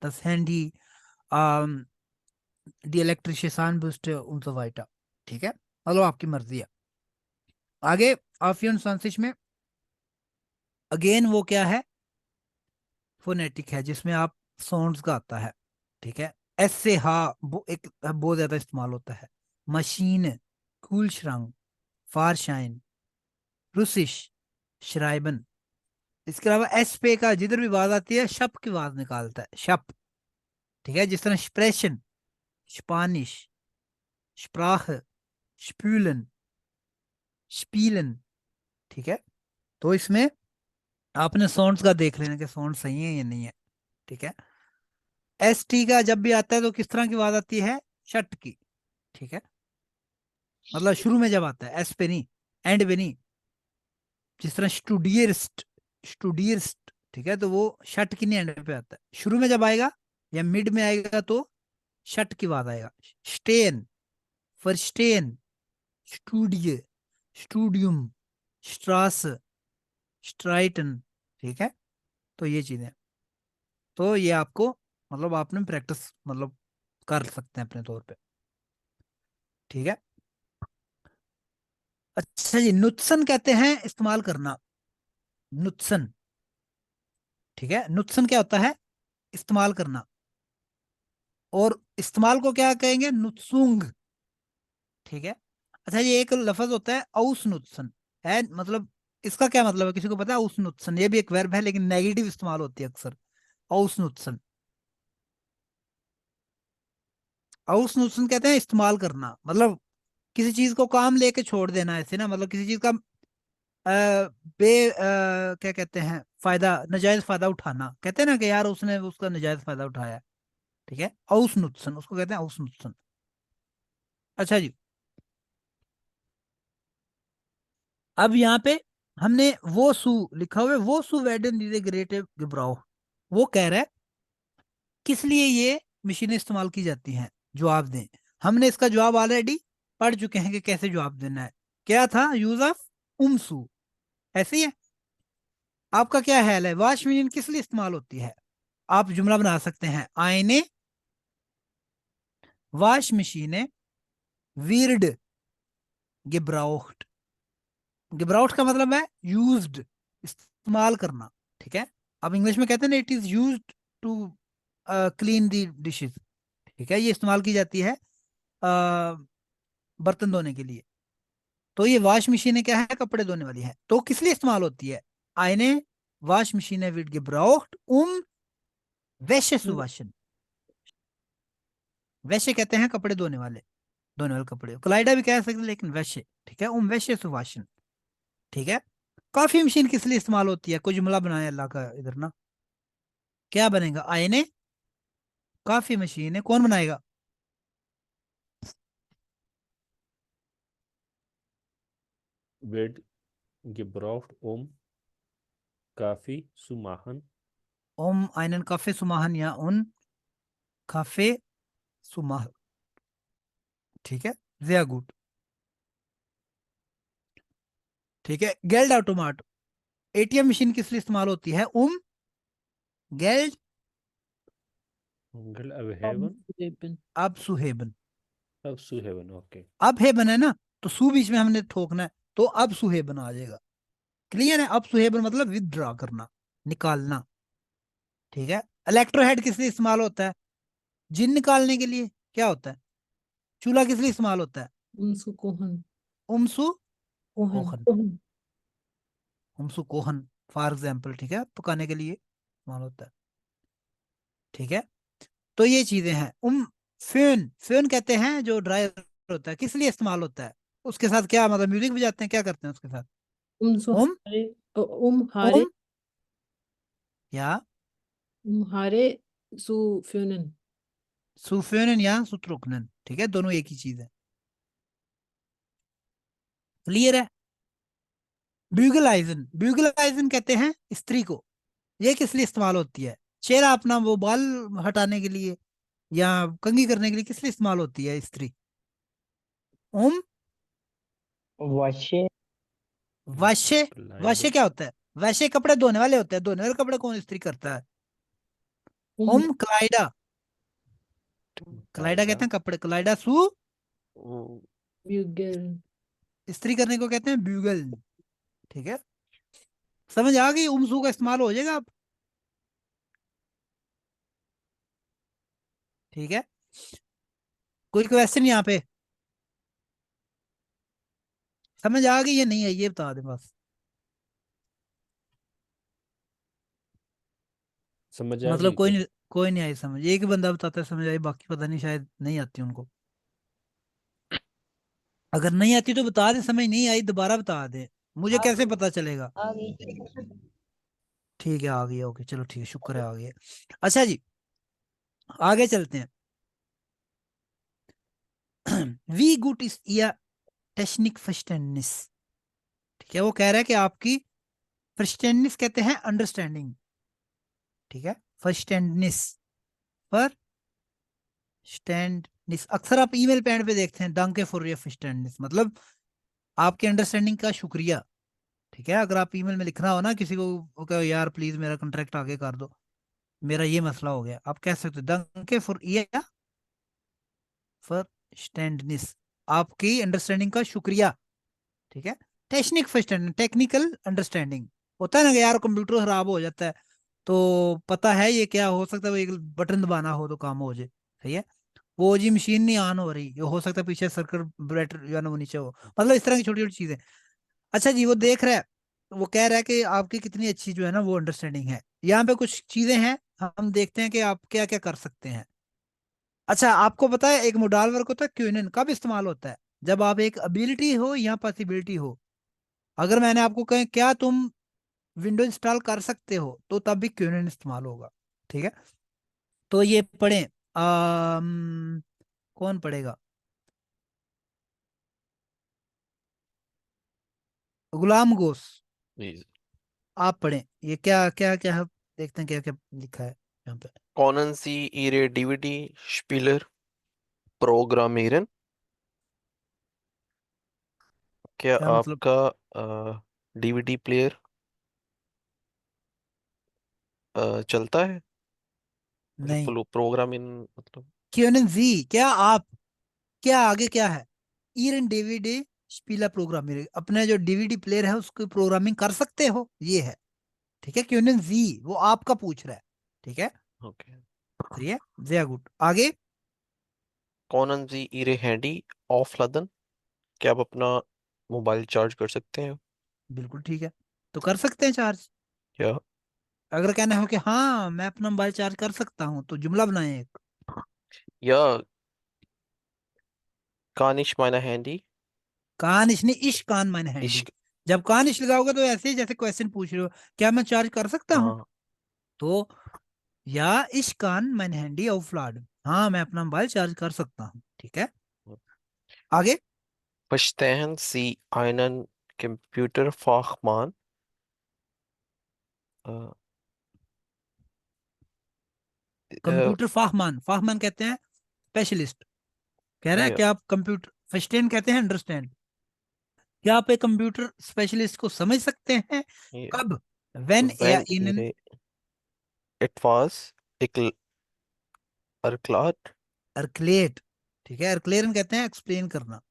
10 हैंडी, दी elektrische Zahnbürste und so weiter, ठीक है, मतलब आपकी मर्जी है। आगे आफियन सांसिश में अगेन वो क्या है, फोनेटिक है, जिसमें आप साउंड्स का आता है, ठीक है। एस से हा एक बहुत ज्यादा इस्तेमाल होता है। मशीन, कूलश्रंग, फारशाइन, रुसिश, श्राइबन। इसके अलावा एस पे का जिधर भी आवाज आती है शप की आवाज निकालता है, शप, ठीक है, जिस तरह स्प्रेशन, स्पानिश, स्प्राख, स्पूलन, स्पीलन, ठीक है। तो इसमें आपने साउंड्स का देख लेना कि साउंड सही है या नहीं है, ठीक है। एस टी का जब भी आता है तो किस तरह की आवाज आती है, शट की, ठीक है, मतलब शुरू में जब आता है, एस पे नहीं, एंड पे नहीं। जिस तरह स्टूडियर्स्ट, स्टूडियर्स्ट, ठीक है, तो वो शट की नहीं, एंड पे आता है। शुरू में जब आएगा या मिड में आएगा तो शट की आवाज आएगा। स्टेन, फरस्टेन, स्टूडियो, स्टूडियम, स्ट्रास, स्ट्राइटन, ठीक है। तो ये चीजें, तो ये आपको मतलब आपने प्रैक्टिस मतलब कर सकते हैं अपने तौर पे, ठीक है। अच्छा जी, नुत्सन कहते हैं इस्तेमाल करना, नुत्सन, ठीक है। नुत्सन क्या होता है, इस्तेमाल करना। और इस्तेमाल को क्या कहेंगे, नुत्सुंग, ठीक है। अच्छा, ये एक लफ्ज होता है औस नुत्सन, है मतलब इसका क्या मतलब है, किसी को पता है औस नुत्सन? ये भी एक वर्ब है लेकिन नेगेटिव इस्तेमाल होती है अक्सर, औस नुत्सन। औस नुत्सन कहते हैं इस्तेमाल करना, मतलब किसी चीज को काम लेके छोड़ देना, ऐसे ना, मतलब किसी चीज का क्या कहते हैं, फायदा, नजायज फायदा उठाना, कहते हैं ना कि यार उसने उसका नजायज फायदा उठाया, ठीक है। औस नुत्सन उसको कहते हैं, औस नुत्सन। अच्छा जी, अब यहाँ पे हमने वो सू लिखा हुआ है, वो सू वेडन दीजे ग्रेट गिब्राओ, वो कह रहा है किस लिए ये मशीनें इस्तेमाल की जाती हैं, जवाब दें। हमने इसका जवाब ऑलरेडी पढ़ चुके हैं कि कैसे जवाब देना है। क्या था, यूज ऑफ उमसू, ऐसे ही है। आपका क्या ख्याल है, वॉश मशीन किस लिए इस्तेमाल होती है? आप जुमला बना सकते हैं, आईने वॉश मशीनें वीर्ड गिब्राउट। गिब्राउट का मतलब है यूज्ड, इस्तेमाल करना, ठीक है। अब इंग्लिश में कहते हैं ना, it is used to clean the dishes, ठीक है, ये इस्तेमाल की जाती है बर्तन धोने के लिए। तो ये वॉश मशीनें क्या है, कपड़े धोने वाली है। तो किस लिए इस्तेमाल होती है, आईने वॉश मशीनें with gebraucht wäsche zu waschen। वैसे कहते हैं कपड़े धोने वाले कपड़े, क्लाइडा भी कह सकते हैं लेकिन वैसे, ठीक है, वैसे zu waschen, ठीक है। कॉफी मशीन किस लिए इस्तेमाल होती है, कोई जुमला बनाए अल्लाह का इधर ना, क्या बनेगा, आईने कॉफी मशीन है, कौन बनाएगा? wird gebraucht Kaffee zu machen। einen Kaffee zu machen या उन काफे सुमाह, ठीक है, sehr gut, ठीक है। गेल्ड ऑटोमाट, एटीएम मशीन किस लिए इस्तेमाल होती है, गेल्ड abheben abzuheben, abzuheben, ओके। अब हेबन है ना, तो सू बीच में हमने ठोकना है, तो अब सुहेबन आ जाएगा, क्लियर है? अपसुहेबन मतलब विदड्रॉ करना, निकालना, ठीक है। इलेक्ट्रोहेड किस लिए इस्तेमाल होता है? जिन निकालने के लिए। क्या होता है? चूल्हा किस लिए इस्तेमाल होता है? उनसु कोहन उमसु कोहन कोहन, उमसु कोहन फॉर एग्जाम्पल, ठीक है, पकाने के लिए इस्तेमाल होता है, ठीक है। तो ये चीजें हैं। फेन, फेन कहते हैं जो ड्रायर होता है, किस लिए इस्तेमाल होता है? उसके साथ क्या मतलब म्यूजिक बजाते हैं, क्या करते हैं उसके साथ? उमसु ओम, हारे हारे ओम या हारे सु फ्यूनन सुफेनन या सुत्रुकनन, ठीक है, दोनों एक ही चीज है। क्लियर है? ब्यूगलाइजन, ब्यूगलाइजन कहते हैं स्त्री को। ये किस लिए इस्तेमाल होती है? चेहरा अपना वो बाल हटाने के लिए या कंघी करने के लिए किस लिए इस्तेमाल होती है स्त्री? ओम, वश्य, वश्य, वश्य लाइडर। क्या होता है? वैसे कपड़े धोने वाले होते हैं, धोने वाले कपड़े कौन इस्त्री करता है? उम ओम क्लाइडा, क्लाइडा कायदा। कहते हैं कपड़े, क्लाइडा सु, वो ब्यूगल इस्त्री करने को कहते हैं ब्यूगल, ठीक है। समझ आ गई? उमसू का इस्तेमाल हो जाएगा अब, ठीक है। कोई क्वेश्चन यहाँ पे? समझ आ गई या नहीं है ये बता दे बस। समझ आ मतलब गई क्या? कोई नहीं आई समझ, एक ही बंदा बताता है समझ आई, बाकी पता नहीं, शायद नहीं आती उनको। अगर नहीं आती तो बता दे, समझ नहीं आई दोबारा बता दे, मुझे आ कैसे गई पता चलेगा? आ गई ठीक है, आ गई, ओके चलो ठीक है, शुक्र है आ गई। अच्छा जी, आगे चलते हैं। वी गुड इज या टेक्निक फर्स्टेंडनेस, ठीक है, वो कह रहा है कि आपकी फर्स्टेंडनेस कहते हैं अंडरस्टैंडिंग, ठीक है। फर्स्टेंडनेस, पर स्टैंडनेस अक्सर आप ईमेल पैड पे देखते हैं, डंके फॉर योर फर्स्टेंडनेस मतलब आपके अंडरस्टैंडिंग का शुक्रिया, ठीक है। अगर आप ईमेल में लिखना हो ना किसी को, वो कहो यार प्लीज मेरा कॉन्ट्रैक्ट आगे कर दो, मेरा ये मसला हो गया, आप कह सकते हो डंके फॉर या फॉर स्टैंडनेस, आपकी अंडरस्टैंडिंग का शुक्रिया, ठीक है। टेक्निक फर्स्टेंडिंग, टेक्निकल अंडरस्टैंडिंग, होता है ना कि यार कंप्यूटर खराब हो जाता है, तो पता है ये क्या हो सकता है, वो एक बटन दबाना हो तो काम हो जाए, सही है। वो जी मशीन नहीं ऑन हो रही, ये हो सकता है पीछे सर्किट ब्रेकर जो है ना वो नीचे हो, मतलब इस तरह की छोटी छोटी चीजें। अच्छा जी, वो देख रहा है, वो कह रहा है कि आपकी कितनी अच्छी जो है ना वो अंडरस्टैंडिंग है। यहाँ पे कुछ चीजें हैं, हम देखते हैं कि आप क्या क्या कर सकते हैं। अच्छा, आपको पता है एक मोडाल वर्क होता है क्यूनन कब इस्तेमाल होता है? जब आप एक एबिलिटी हो या पॉसिबिलिटी हो। अगर मैंने आपको कहें क्या तुम विंडो इंस्टॉल कर सकते हो, तो तब भी क्यूनन इस्तेमाल होगा, ठीक है। तो ये पढ़ें, कौन पढ़ेगा? गुलाम गोस, जी। आप पढ़ें, ये क्या क्या क्या देखते हैं क्या क्या लिखा है यहाँ पे। Können Sie Ihre DVD-Spieler programmieren? क्या क्या मतलब? आपका डीवीडी प्लेयर चलता है? नहीं, मतलब प्रोग्रामिंग मतलब क्यूनन जी, क्या आप, क्या आगे क्या है? ईरन डीवीडी स्पीला प्रोग्रामिंग, अपने जो डीवीडी प्लेयर है उसकी प्रोग्रामिंग कर सकते हो, ये है, ठीक है। क्यूनन जी वो आपका पूछ रहा है, ठीक है। ओके। सही है, वेरी गुड। आगे, Können Sie Ihre Handy aufladen? क्या आप अपना मोबाइल चार्ज कर सकते हैं? बिल्कुल ठीक है, तो कर सकते हैं चार्ज। या अगर कहना हो कि हाँ मैं अपना मोबाइल चार्ज कर सकता हूँ, तो जुमला बनाए एक। या kann ich meine Handy? कान इश नहीं, इश कान मैंने हैंडी। इश्क। जब कान इश लगाओगे तो ऐसे ही जैसे क्वेश्चन पूछ रहे हो, क्या मैं चार्ज कर सकता हूँ, हाँ। तो या इश कान मैंने हैंडी ऑफ फ्लैड, हाँ मैं अपना मोबाइल चार्ज कर सकता हूँ, ठीक है। आगे, Verstehen Sie einen Computerfachmann? अ, अ, कंप्यूटर फाहमान, फाहमान कहते हैं स्पेशलिस्ट, कह रहा है या कि आप कंप्यूटर, फर्स्टैंड कहते हैं अंडरस्टैंड, क्या आप एक कंप्यूटर स्पेशलिस्ट को समझ सकते हैं? या कब? व्हेन या when in, ihre etwas erklärt? अर्कलेट, ठीक है, अर्कलेरन कहते हैं एक्सप्लेन करना,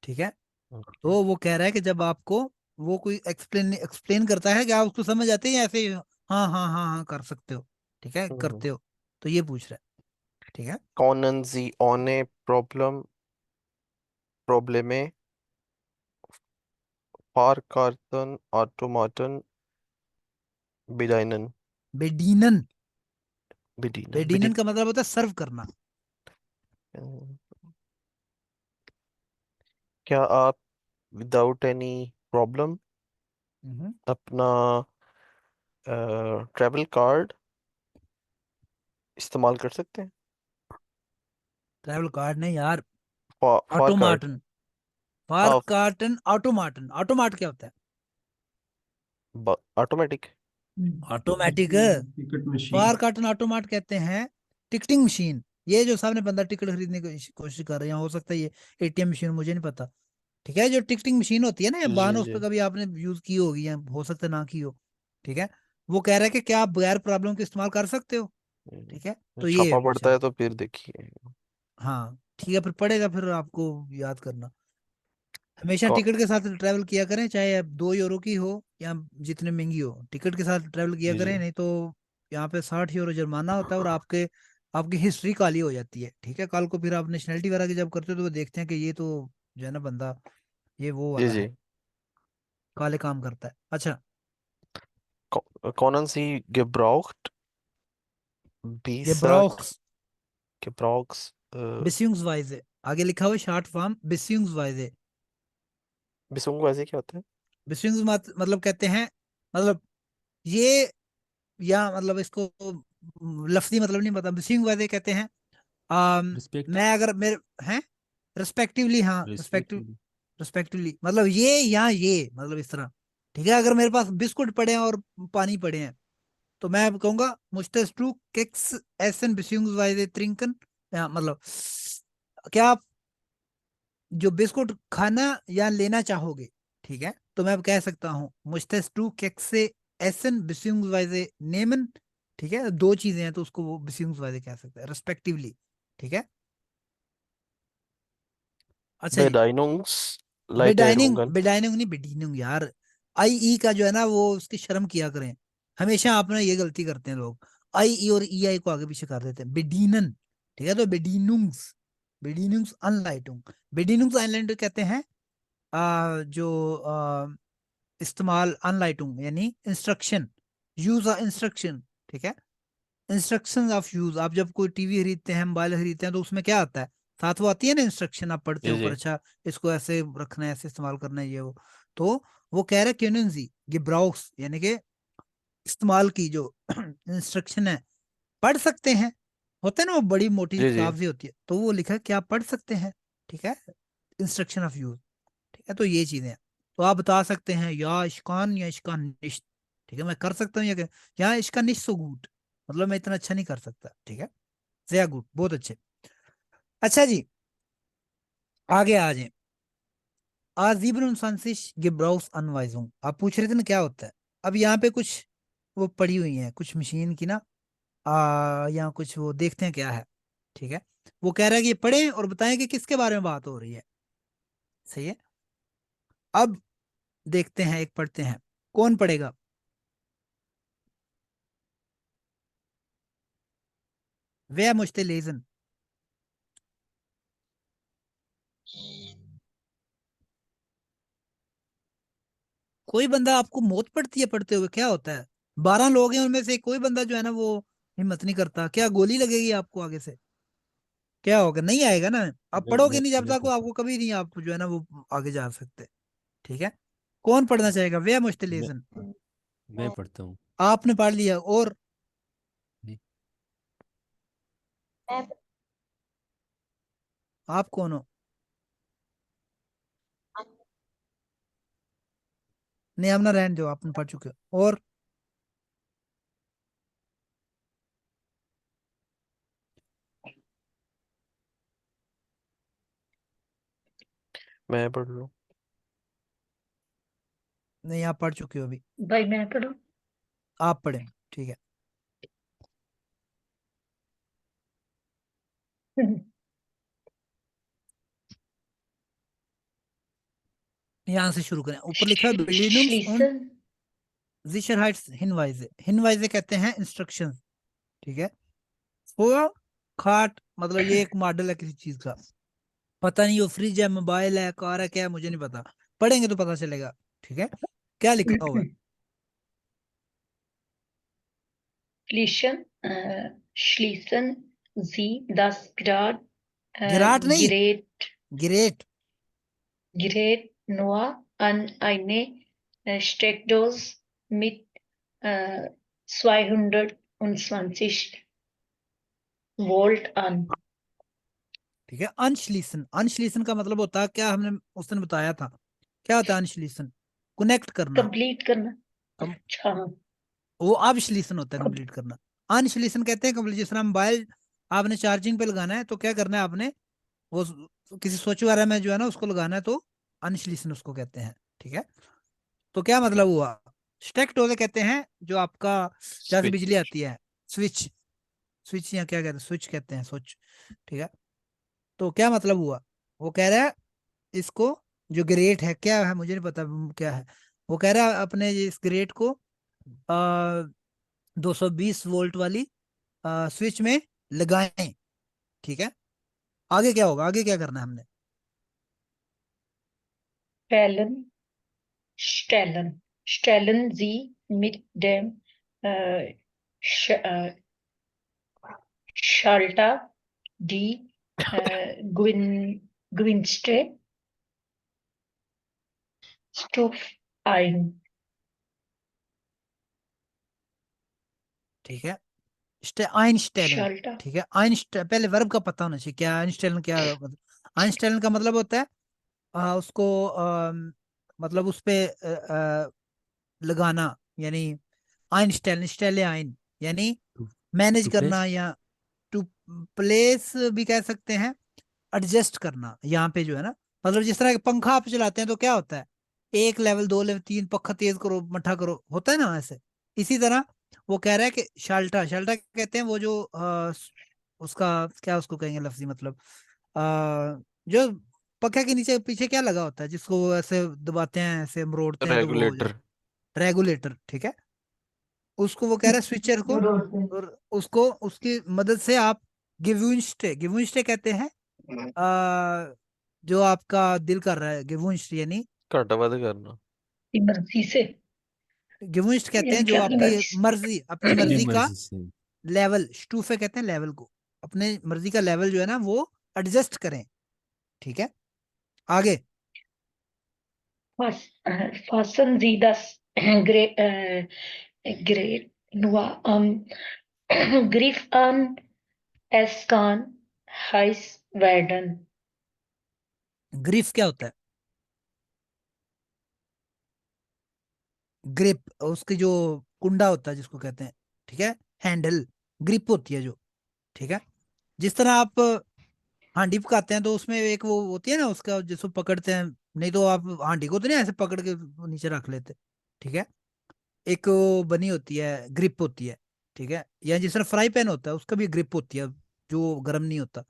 ठीक है। ओके। तो वो कह रहा है कि जब आपको वो कोई एक्सप्लेन एक्सप्लेन करता है कि आप उसको समझ आते हैं या ऐसे ही हाँ हाँ हाँ हाँ कर सकते हो, ठीक है, करते हो, तो ये पूछ रहा है, ठीक है। Können Sie ohne Probleme Fahrkarten Automaten bedienen? बेडीनन, Bedienen. बेडीनन का मतलब होता है सर्व करना। क्या आप विदाउट एनी प्रॉब्लम हम्म, अपना ट्रैवल कार्ड इस्तेमाल कर सकते हैं? ट्रैवल कार्ड नहीं यार, फार कार्ड। ऑटोमाटन, फार कार्टन ऑटोमाटन, ऑटोमाट क्या होता है? ऑटोमेटिक। Automatic, ticket machine. फार कार्टन ऑटोमाट कहते हैं टिकटिंग मशीन। ये जो सामने बंदा टिकट खरीदने की कोशिश कर रहे हैं, हो सकता है ये एटीएम मशीन, मुझे नहीं पता, ठीक है, जो टिकटिंग मशीन होती है ना, या जी वाहन, उस जी पर कभी आपने यूज की होगी या हो सकता है ना की हो, ठीक है। वो कह रहा है कि क्या आप बगैर प्रॉब्लम के इस्तेमाल कर सकते हो, ठीक है, तो ये छापा पूछा पड़ता है। है तो फिर देखिए। हाँ ठीक है, फिर पड़ेगा, फिर आपको याद करना। हमेशा कौ- टिकट के साथ ट्रैवल किया करें, चाहे अब 2 यूरो की हो या जितने महंगी हो, टिकट के साथ ट्रैवल किया जी करें, जी नहीं तो यहाँ पे 60 यूरो जुर्माना होता है और आपके आपकी हिस्ट्री काली हो जाती है, ठीक है। कल को फिर आप नेशनलिटी वगैरह की जब करते हो तो वो देखते हैं कि ये तो जो है ना बंदा, ये वो जी वाला जी। है, काले काम करता है। अच्छा, Können Sie gebraucht ये Bisa ब्रॉक्स Gebrauchs बिस्युंग्सवाइजे, आगे लिखा हुआ शॉर्ट फॉर्म बिस्युंग्सवाइजे। beziehungsweise क्या होता है? बिस्युंग्स मतलब कहते हैं, मतलब ये, या मतलब इसको लफ्जी मतलब नहीं पता, बिस्युंग्सवाइजे कहते हैं रिस्पेक्ट, मैं अगर मेरे हैं रिस्पेक्टिवली, हाँ रिस्पेक्टिव, रिस्पेक्टिवली। रिस्पेक्टिवली मतलब ये या ये, मतलब इस तरह, ठीक है। अगर मेरे पास बिस्कुट पड़े हैं और पानी पड़े हैं, तो मैं कहूंगा मुश्तेस टू केक्स एसन बिस्युंग्सवाइजे ट्रिंकन, या मतलब क्या आप जो बिस्कुट खाना या लेना चाहोगे, ठीक है, तो मैं अब कह सकता हूँ मुश्तेस टू केक्से एसन बिस्युंग्सवाइजे नेमन, ठीक है, दो चीजें हैं तो उसको वो बिस्युंग्सवाइजे कह सकते हैं रिस्पेक्टिवली, ठीक है। अच्छा जी, बेडाइनिंग, Bedienungsleiterungen। बेडाइनिंग नहीं बेडीनिंग यार, आई ई का जो है ना वो उसकी शर्म किया करें, हमेशा आप ना ये गलती करते हैं लोग, आई ई और ई आई को आगे पीछे कर देते हैं, बेडीनन, ठीक है, तो बेडीनुंग्स, बेडीनुंग्स अनलाइटुंग, बेडीनुंग्स अनलाइटुंग कहते हैं जो इस्तेमाल अनलाइटुंग यानी इंस्ट्रक्शन, यूज ऑफ इंस्ट्रक्शन, ठीक है, इंस्ट्रक्शन ऑफ यूज। आप जब कोई टीवी खरीदते हैं, मोबाइल खरीदते हैं, तो उसमें क्या आता है, साथ वो आती है ना इंस्ट्रक्शन, आप पढ़ते जी हो ऊपर, जी अच्छा इसको ऐसे रखना है, ऐसे इस्तेमाल करना है, ये वो, तो वो कह रहा है क्यूनेंसी गिब्राउक्स यानी कि इस्तेमाल की जो इंस्ट्रक्शन है, पढ़ सकते हैं, होता है ना वो बड़ी मोटी जी जी। किताब सी होती है, तो वो लिखा है कि आप पढ़ सकते हैं, ठीक है, इंस्ट्रक्शन ऑफ यूज, ठीक है, तो ये चीजें हैं। तो आप बता सकते हैं या इश्कान या इश्कान निश्त, ठीक है, मैं कर सकता हूँ या इश्कान निश्त सो गुड, मतलब मैं इतना अच्छा नहीं कर सकता, ठीक है, sehr गुड, बहुत अच्छे। अच्छा जी, आगे आ जाए, आज 27 Gebrauchs Anweisung, आप पूछ रहे थे ना क्या होता है। अब यहाँ पे कुछ वो पड़ी हुई हैं, कुछ मशीन की ना, यहाँ कुछ वो देखते हैं क्या है, ठीक है। वो कह रहा है कि ये पढ़ें और बताएं कि किसके बारे में बात हो रही है, सही है। अब देखते हैं, एक पढ़ते हैं, कौन पढ़ेगा? वे मुझते लेजन, कोई बंदा, आपको मौत पड़ती है पढ़ते हुए, क्या होता है? 12 लोग हैं, उनमें से कोई बंदा जो है ना वो हिम्मत नहीं करता, क्या गोली लगेगी आपको आगे से? क्या होगा, नहीं आएगा ना, आप मैं पढ़ोगे मैं नहीं जब मैं तक, वो पढ़ता आपको कभी नहीं, आप जो है ना वो आगे जा सकते, ठीक है। कौन पढ़ना चाहेगा? वे मैं मुश्तलेजन, मैं पढ़ता हूँ। आपने पढ़ लिया, और नहीं, मैं आप कौन हो? नहीं, आप ना रहने दो, आपने पढ़ चुके हो। और मैं पढ़ लूँ। नहीं, आप पढ़ चुके हो अभी, भाई मैं पढ़ूं? आप पढ़े, ठीक है। यहाँ से शुरू करें। ऊपर लिखा है Bedienungs und schließen, Sicherheitshinweise। हिनवाइजे कहते हैं इंस्ट्रक्शन, ठीक है। वो खाट मतलब ये एक मॉडल है किसी चीज का, पता नहीं वो फ्रिज है, मोबाइल है, कार है, क्या है मुझे नहीं पता, पढ़ेंगे तो पता चलेगा, ठीक है। क्या लिखा हुआ है? schließen Sie das गिराट नहीं, great. Gerät nur an eine Steckdose mit 220 Volt an. ठीक है। अनश्लीसन, अनश्लीसन का मतलब होता है क्या, हमने उस दिन बताया था, क्या होता है अनश्लीसन? कनेक्ट करना। कंप्लीट करना। कम, अच्छा, वो अबश्लीसन होता है कंप्लीट करना। अनश्लीसन कहते हैं कंप्लीट। जिस तरह मोबाइल आपने चार्जिंग पे लगाना है तो क्या करना है आपने, वो किसी स्विच वगैरह में जो है ना उसको लगाना है, तो अनश्लीसन उसको कहते हैं, ठीक है। तो क्या मतलब हुआ? स्टेक डोजे कहते हैं जो आपका जहाँ से बिजली आती है, स्विच, स्विच या क्या कहते हैं, स्विच कहते हैं, स्विच, ठीक है। तो क्या मतलब हुआ? वो कह रहा है इसको, जो ग्रेट है, क्या है मुझे नहीं पता क्या है, वो कह रहा है अपने इस ग्रेट को 220 वोल्ट वाली स्विच में लगाएं, ठीक है। आगे क्या होगा, आगे क्या करना है हमने? stellen Sie mit dem Schalter die gewünschte Stufe ein. ठीक है। Einstein, Schalter. ठीक है। आइंस्टाइन, पहले वर्ब का पता होना चाहिए क्या आइंस्टाइन क्या मतलब। आइंस्टाइन का मतलब होता है उसको मतलब उस पे लगाना, यानी आइंस्टाइन, स्टेले आइन यानी मैनेज टू करना, प्लेस, या टू प्लेस भी कह सकते हैं, एडजस्ट करना। यहाँ पे जो है ना, मतलब जिस तरह के पंखा आप चलाते हैं तो क्या होता है, एक लेवल, दो लेवल, तीन, पक्खा तेज करो, मठा करो, होता है ना ऐसे। इसी तरह वो कह रहा है कि शाल्टा, शाल्टा कहते हैं वो जो उसका क्या उसको कहेंगे लफ्जी मतलब, जो पंखे के नीचे पीछे क्या लगा होता है जिसको वो ऐसे दबाते हैं, ऐसे मरोड़ते हैं तो वो हो रेगुलेटर। जाता, रेगुलेटर, ठीक है। उसको वो कह रहा है स्विचर को, और उसको उसकी मदद से आप गिवुंस्टे, गिवुंस्टे कहते हैं जो आपका दिल कर रहा है, गिवुंस्ट यानी घाटा वादा करना। मर्जी से, गिवुंस्ट कहते हैं यानी कि जो अपनी आपकी मर्जी से। मर्जी, अपनी अपनी मर्जी का मर्जी से। लेवल, स्टूफे कहते हैं लेवल को, अपने मर्जी का लेवल जो है ना वो एडजस्ट करें, ठीक है। आगे Fassen Sie das Gerät nur am Griff an, es kann heiß werden. Grief क्या होता है? ग्रिप, उसकी जो कुंडा होता है जिसको कहते हैं, ठीक है, हैंडल, ग्रिप होती है जो, ठीक है। जिस तरह आप हांडी पकाते हैं तो उसमें एक वो होती है ना उसका, जिसको पकड़ते हैं, नहीं तो आप हांडी को तो नहीं ऐसे पकड़ के नीचे रख लेते, ठीक है। एक वो बनी होती है, ग्रिप होती है, ठीक है। या जिस तरह फ्राई पैन होता है उसका भी ग्रिप होती है जो गर्म नहीं होता।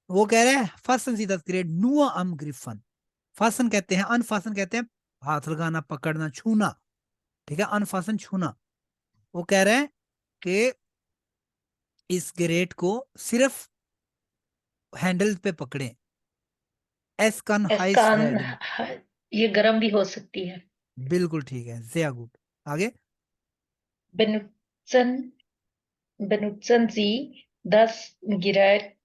वो कह रहे हैं फासन सीधा ग्रेड नुआ अम ग्रिफन। फासन कहते हैं, अनफासन कहते हैं हाथ लगाना, पकड़ना, छूना, ठीक है। अनफासन छूना। वो कह रहे हैं कि इस ग्रेट को सिर्फ हैंडल पे पकड़ें। एस कन Es हाइस kann, वेडन, ये गर्म भी हो सकती है। बिल्कुल ठीक है, sehr gut। आगे Benutzen, benutzen Sie das Gerät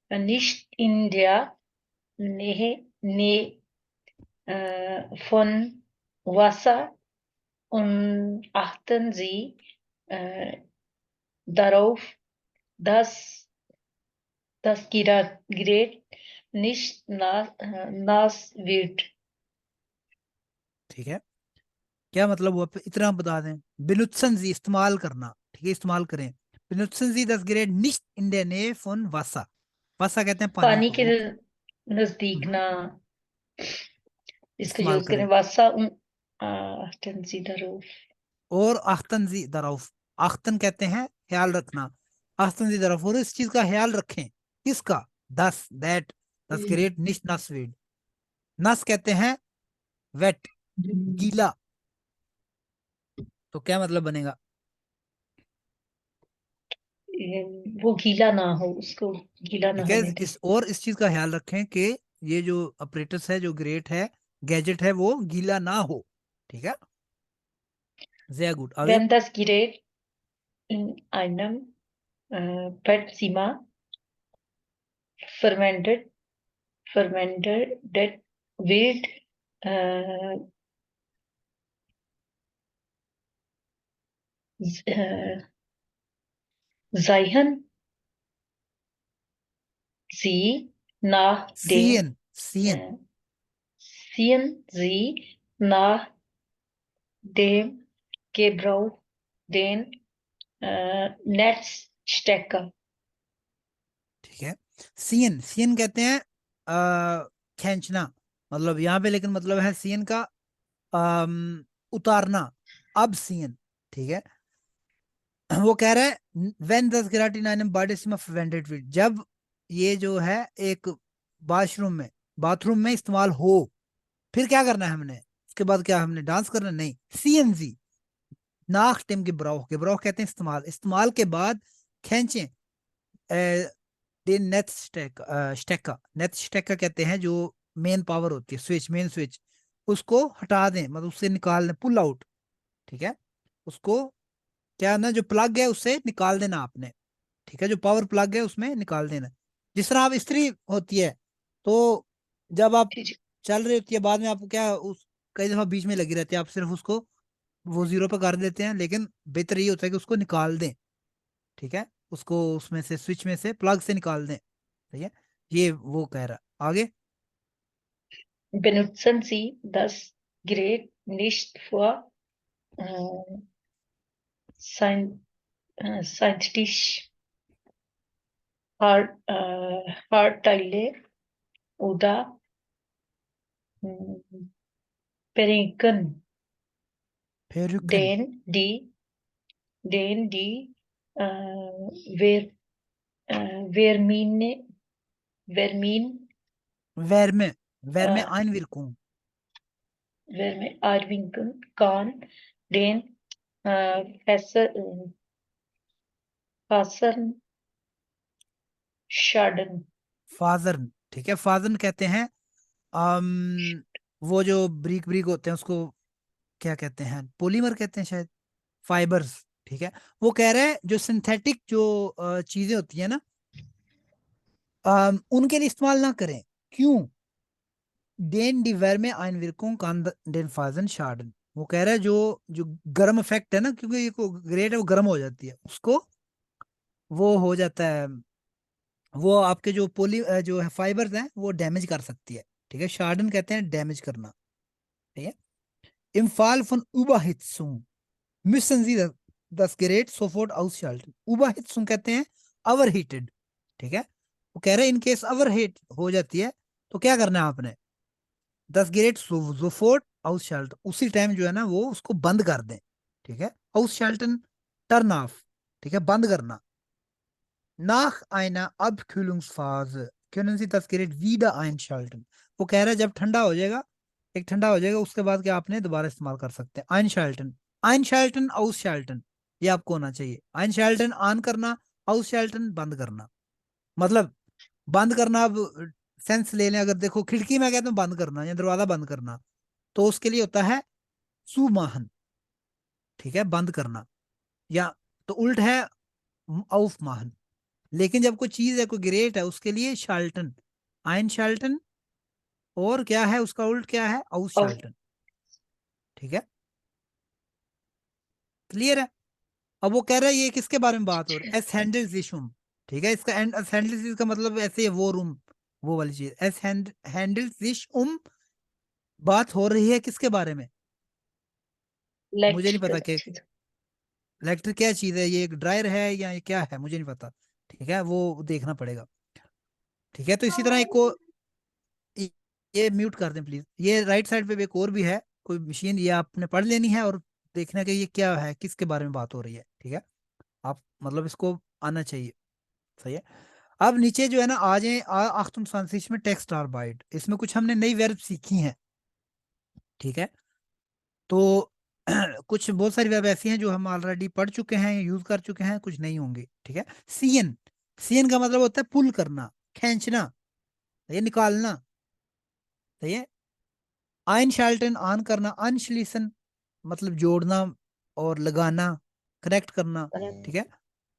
nicht in der Nähe von Wasser und achten Sie darauf, dass das Gerät nicht nass wird. ठीक है। क्या मतलब हुआ, इतना हम बता दें, बेनुत्सन जी इस्तेमाल करना, ठीक है, इस्तेमाल करें। बेनुत्सन जी दस ग्रेड निश्ट इंडिया ने फोन वासा, वासा कहते हैं पानी पानी को, के वो नजदीक ना इसका इस्तेमाल यूज करें। करें। वासा achten Sie darauf. और आख्तन जी दरौफ, आख्तन कहते हैं ख्याल रखना, आख्तन जी दरौफ, और इस चीज का ख्याल रखें, किसका? दस दैट दस ग्रेट निश्ट नस्वीड, नस कहते हैं वेट, गीला। तो क्या मतलब बनेगा? वो गीला ना हो, उसको गीला ना ठीक है, होने दे। इस चीज का ख्याल रखें कि ये जो अपरेटस है, जो ग्रेट है, गैजेट है, वो गीला ना हो। ठीक है, sehr gut, आगे। Wenn das Gerät in einem Bettzimmer fermented wird, äh, seien Sie nach dem CN äh, ziehen Sie nach dem Gebrauch den Netzstecker. ठीक है, सीएन सीएन कहते हैं खींचना, मतलब यहाँ पे, लेकिन मतलब है सीएन का उतारना। अब सीएन, ठीक है, वो कह रहा है when the keratin bodies of vented feed, जब ये जो है एक बाथरूम में इस्तेमाल हो, फिर क्या करना है हमने? उसके बाद क्या हमने डांस करना? नहीं, सीएनजी नाक टिम गेब्राउह कहते हैं इस्तेमाल के बाद खींचें नेट स्टेक कहते हैं, जो मेन पावर होती है, मेन स्विच, उसको हटा दें, मतलब उससे निकाल दें, पुल आउट। ठीक है, उसको क्या ना, जो प्लग है उससे निकाल देना आपने। ठीक है, जो पावर प्लग है उसमें निकाल देना। जिस तरह आप इस्त्री होती है, तो जब आप चल रही होती है, बाद में आपको क्या, उस कई दफा बीच में लगी रहती है, आप सिर्फ उसको वो जीरो पे कर देते हैं, लेकिन बेहतर ये होता है कि उसको निकाल दें। ठीक है, उसको उसमें से, स्विच में से, प्लग से निकाल दें। ठीक है, ये वो कह रहा। आगे, Benutzen Sie das Gerät nicht für scientifisch Hardteile oder Periken, फेरुकन, den die Ver, Vermine, Vermin, Wärme äh, Einwirkung, Wärme einwirken kann, den Fasern Schaden. फाजर्न। ठीक है, फाजर्न कहते हैं अम वो जो ब्रिक ब्रिक होते हैं, उसको क्या कहते हैं? पॉलीमर कहते हैं शायद, फाइबर्स। ठीक है, वो कह रहे हैं जो सिंथेटिक जो चीजें होती है ना, उनके लिए इस्तेमाल ना करें। क्यों? डेन डिवर में आइनविरकों कान डेन फाजन शार्डन, वो कह रहा है जो जो गर्म इफेक्ट है ना, क्योंकि ये ग्रेट है, वो गर्म हो जाती है, उसको वो हो जाता है, वो आपके जो जो है फाइबर्स हैं, वो डैमेज कर सकती है। ठीक है, शार्डन कहते हैं डैमेज करना। ठीक है, im Fall von Überhitzung müssen Sie das Gerät sofort ausschalten। Überhitzung कहते हैं ओवरहीटेड। ठीक है, वो कह रहे हैं इन केस ओवरहीट हो जाती है, तो क्या करना है आपने? दस गेरेट sofort ausschalten, उसी टाइम जो है ना, वो उसको बंद कर दें। ठीक है, ausschalten, टर्न ऑफ। ठीक है, बंद करना। Nach einer Abkühlungsphase können Sie das Gerät wieder einschalten। वो कह रहा है जब ठंडा हो जाएगा, एक ठंडा हो जाएगा, उसके बाद क्या आपने दोबारा इस्तेमाल कर सकते हैं। Einschalten, Einschalten, Ausschalten, ये आपको होना चाहिए। Einschalten ऑन करना, Ausschalten बंद करना। मतलब बंद करना, अब सेंस ले लें, अगर देखो खिड़की में कहते हैं बंद करना या दरवाजा बंद करना, तो उसके लिए होता है सुमाहन। ठीक है, बंद करना, या तो उल्ट है aufmachen। लेकिन जब कोई चीज है, कोई ग्रेट है, उसके लिए शाल्टन, आइन शाल्टन, और क्या है उसका उल्ट, क्या है? आउस Aus, शाल्टन। ठीक है, क्लियर है? अब वो कह रहा है ये किसके बारे में बात हो रही है? एस हैंडल जिशुम। ठीक है, इसका एंड एस हैंडल का मतलब ऐसे वो रूम, वो वाली चीज, एस हैंडल जिशुम। बात हो रही है किसके बारे में? मुझे नहीं पता कि Elektrik. इलेक्ट्रिक क्या चीज है, ये एक ड्रायर है या ये क्या है, मुझे नहीं पता। ठीक है, वो देखना पड़ेगा। ठीक है, तो इसी तरह एक को ये ये म्यूट कर दें प्लीज। ये राइट साइड पे भी एक और भी है कोई मशीन, ये आपने पढ़ लेनी है और देखना कि ये क्या है, किसके बारे में बात हो रही है। ठीक है, आप मतलब इसको आना चाहिए। सही है, अब नीचे जो है ना आ जाए 28 में टेक्स्ट आर्बाइट, इसमें कुछ हमने नई वर्ब सीखी हैं, ठीक है। तो कुछ बहुत सारी वर्ब ऐसी हैं जो हम ऑलरेडी पढ़ चुके हैं, यूज कर चुके हैं, कुछ नहीं होंगी, ठीक है। सीएन, सीएन का मतलब होता है पुल करना, खींचना, ये निकालना, सही है। आइनशाल्टन ऑन करना, अनशलीसन मतलब जोड़ना और लगाना, कनेक्ट करना, ठीक है।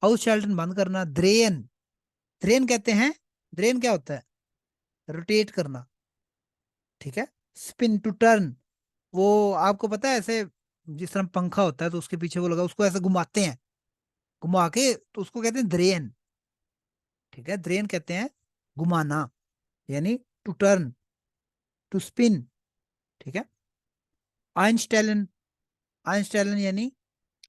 आउटशाल्टन बंद करना। ड्रेन, ड्रेन कहते हैं, ड्रेन क्या होता है, रोटेट करना, ठीक है। स्पिन टू टर्न, वो आपको पता है ऐसे जिस तरह पंखा होता है तो उसके पीछे वो लगा, उसको ऐसे घुमाते हैं, घुमा के, तो उसको कहते हैं ड्रेन, ठीक है। ड्रेन कहते हैं घुमाना, यानी टू टर्न, टू स्पिन, ठीक है। आइंस्टेलन, आइंस्टेलन यानी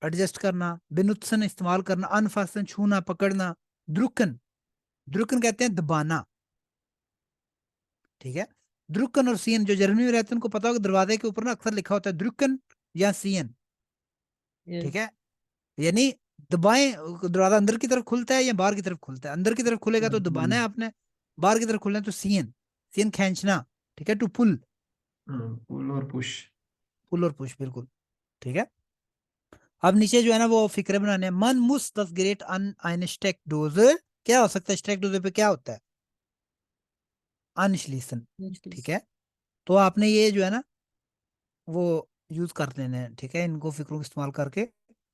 एडजस्ट करना। बेनुत्सन इस्तेमाल करना। अनफासन छूना पकड़ना। द्रुकन, द्रुकन कहते हैं दबाना, ठीक है। द्रुकन और सीएन जो जर्मनी में रहते हैं उनको पता होगा दरवाजे के ऊपर ना अक्सर लिखा होता है द्रुकन या सीएन, ठीक यस है। यानी दबाएं, दरवाजा अंदर की तरफ खुलता है या बाहर की तरफ खुलता है, अंदर की तरफ खुलेगा तो दबाना है आपने, बाहर की तरफ खुलना है तो सीएन, सीएन खींचना, ठीक है। टू पुल, पुल और पुश। पुल और पुश, बिल्कुल, ठीक है। अब नीचे जो है ना वो फिक्रे बनाने हैं। मन मुस दस ग्रेट अन आइन स्टेक डोज, क्या हो सकता है स्टेक डोज पे, क्या होता है, अनशलीसन, ठीक है। तो आपने ये जो है ना वो यूज कर लेने हैं, ठीक है, इनको फिक्रों को इस्तेमाल करके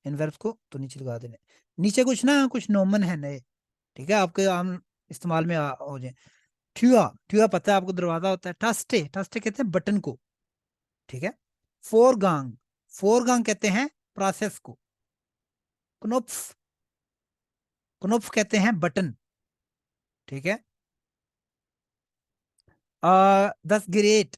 इन verbs को तो नीचे लगा देने। नीचे कुछ ना कुछ नोमन है नए, ठीक है, आपके आम इस्तेमाल में हो जाए। ठुआ, ठुआ पता है आपको दरवाजा होता है। टस्टे, टस्टे कहते हैं बटन को, ठीक है। फोरगांग, फोरगांग कहते हैं प्रोसेस को। क्नोप्फ, क्नोप्फ कहते हैं बटन, ठीक है। दस ग्रेट,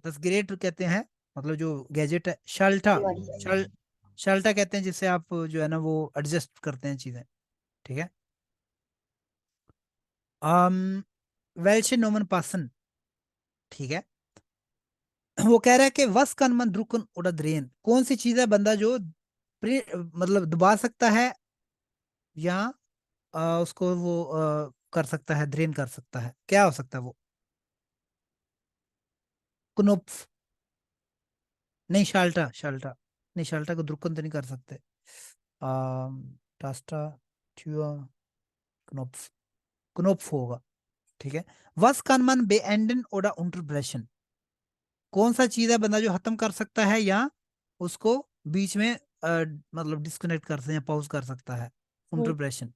दस ग्रेट कहते हैं मतलब जो गैजेट है। शल्टा, शल शल्टा कहते हैं जिससे आप जो है ना वो एडजस्ट करते हैं चीजें, ठीक है। वेल्शे नोमन पासन, ठीक है। वो कह रहा है कि वस कन मन द्रुकन उड़ा द्रेन, कौन सी चीज है बंदा जो मतलब दबा सकता है या उसको वो कर सकता है, ड्रेन कर सकता है, क्या हो सकता है वो। कुनुप्फ, नहीं शाल्टा, शाल्टा नहीं, शाल्टा को द्रुकन तो नहीं कर सकते। टास्टा, ट्यूआ, क्नोप्फ, क्नोप्फ होगा, ठीक है। वस कान मन बेएंडन ओडा unterbrechen, कौन सा चीज है बंदा जो खत्म कर सकता है या उसको बीच में मतलब डिस्कनेक्ट कर सकते हैं, पॉज कर सकता है। unterbrechen,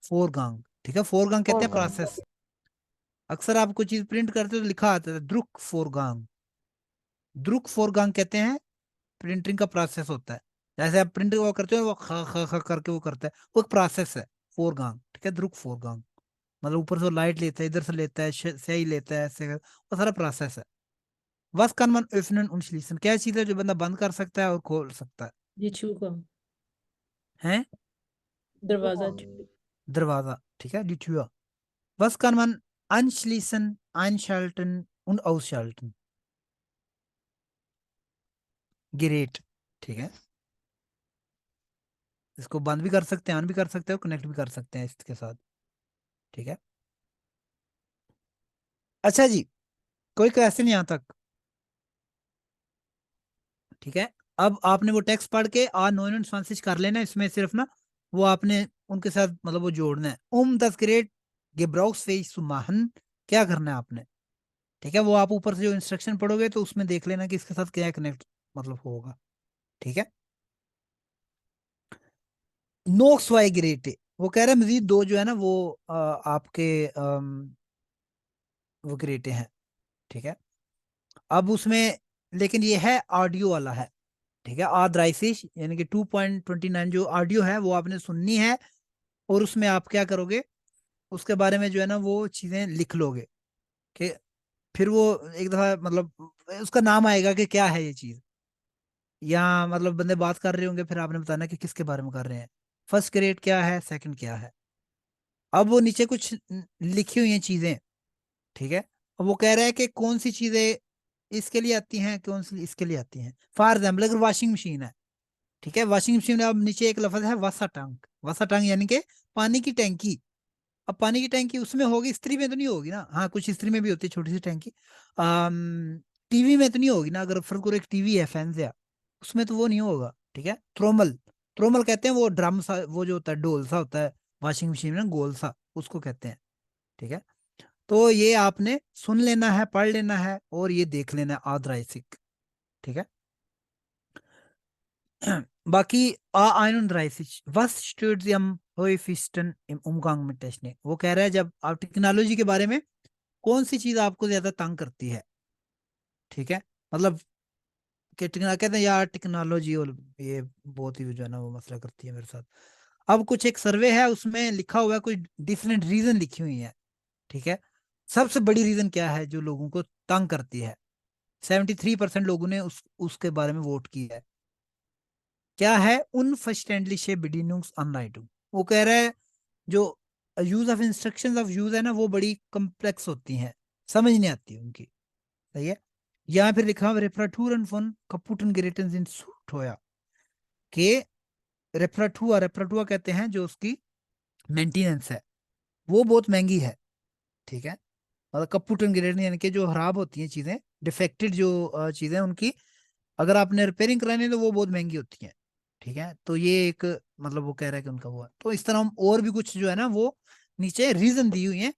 फोरगांग, ठीक है। फोरगांग कहते हैं प्रोसेस। अक्सर आप कोई चीज प्रिंट करते हो तो लिखा आता है द्रुक फोरगांग, द्रुक फोरगांग कहते हैं प्रिंटिंग का प्रोसेस होता है। जैसे आप प्रिंट वो करते हो वो ख ख ख करके वो करता है, वो एक प्रोसेस है फोरगांग, ठीक है। द्रुक फोरगांग मतलब ऊपर से लाइट लेता है, इधर से लेता है, स्याही लेता है, ऐसे वो सारा प्रोसेस है। वस kann man öffnen und schließen, क्या चीज है जो बंदा बंद कर सकता है और खोल सकता है, ये छू का हैं? दरवाजा दरवाजा, ठीक है। die Tür, was kann man anschließen, einschalten und ausschalten, Gerät, ठीक है। इसको बंद भी कर सकते हैं, ऑन भी कर सकते हैं और कनेक्ट भी कर सकते हैं इसके साथ, ठीक है। अच्छा जी, कोई क्वेश्चन यहाँ तक, ठीक है। अब आपने वो टेक्स्ट पढ़ के आ 29 कर लेना, इसमें सिर्फ ना वो आपने उनके साथ मतलब वो जोड़ना है। दस ग्रेट गेब्राउक्स सुमाहन, क्या करना है आपने, ठीक है। वो आप ऊपर से जो इंस्ट्रक्शन पढ़ोगे तो उसमें देख लेना कि इसके साथ क्या कनेक्ट मतलब होगा, ठीक है। नोक्स वाई ग्रेटे, वो कह रहे हैं मजीद दो जो है ना वो आपके वो ग्रेटे हैं, ठीक है। अब उसमें लेकिन ये है ऑडियो वाला है, ठीक है। आद्राइसिश यानी कि 2.29 जो ऑडियो है वो आपने सुननी है और उसमें आप क्या करोगे, उसके बारे में जो है ना वो चीजें लिख लोगे कि फिर वो एक दफा मतलब उसका नाम आएगा कि क्या है ये चीज, या मतलब बंदे बात कर रहे होंगे फिर आपने बताना कि किसके बारे में कर रहे हैं, फर्स्ट ग्रेड क्या है, सेकंड क्या है। अब वो नीचे कुछ लिखी हुई हैं चीजें, ठीक है। अब वो कह रहा है कि कौन सी चीजें इसके लिए आती हैं, कौन सी इसके लिए आती हैं। फॉर एग्जाम्पल अगर वॉशिंग मशीन है, ठीक है, वॉशिंग मशीन में अब नीचे एक लफ्ज है वासा टंक, वासा टैंक यानी कि पानी की टैंकी। अब पानी की टैंकी उसमें होगी, स्त्री में तो नहीं होगी ना, हाँ कुछ स्त्री में भी होती है छोटी सी टैंकी। टीवी में तो नहीं होगी ना, अगर फर्क एक टीवी है फैन से, उसमें तो वो नहीं होगा, ठीक है। थ्रोमल, थ्रोमल कहते हैं वो ड्रम सा, वो जो होता है डोल सा होता है वॉशिंग मशीन में गोल सा, उसको कहते हैं, ठीक है। तो ये आपने सुन लेना है, पढ़ लेना है और ये देख लेना है आद्राइसिक, ठीक है। बाकी A31 was steht sie am häufigsten im Umgang mit Technik? वो कह रहा है जब आप टेक्नोलॉजी के बारे में कौन सी चीज आपको ज्यादा तंग करती है, ठीक है। मतलब कि कहते हैं यार टेक्नोलॉजी और ये बहुत ही जो है ना वो मसला करती है मेरे साथ। अब कुछ एक सर्वे है उसमें लिखा हुआ है कुछ डिफरेंट रीजन लिखी हुई है, ठीक है। सबसे बड़ी रीजन क्या है जो लोगों को तंग करती है? 73% लोगों ने उसके बारे में वोट किया है। क्या है? unverständliche Bedienungsanleitung। वो कह रहा है जो use of instructions of use है ना वो बड़ी कम्प्लेक्स होती हैं, समझ नहीं आती उनकी, सही है। यहाँ फिर लिखा रेफरेटूरन von kaputten Geräten sind zu teuer के रेफरेटुआ, रेफरेटुआ कहते हैं जो उसकी मेंटेनेंस है वो बहुत महंगी है, ठीक है। मतलब कपुटन गिरेट यानी कि जो खराब होती हैं चीजें, डिफेक्टेड जो चीजें उनकी अगर आपने रिपेयरिंग करानी है तो वो बहुत महंगी होती हैं, ठीक है। तो ये एक मतलब वो कह रहा है कि उनका वो है। तो इस तरह हम और भी कुछ जो है ना वो नीचे रीजन दी हुई है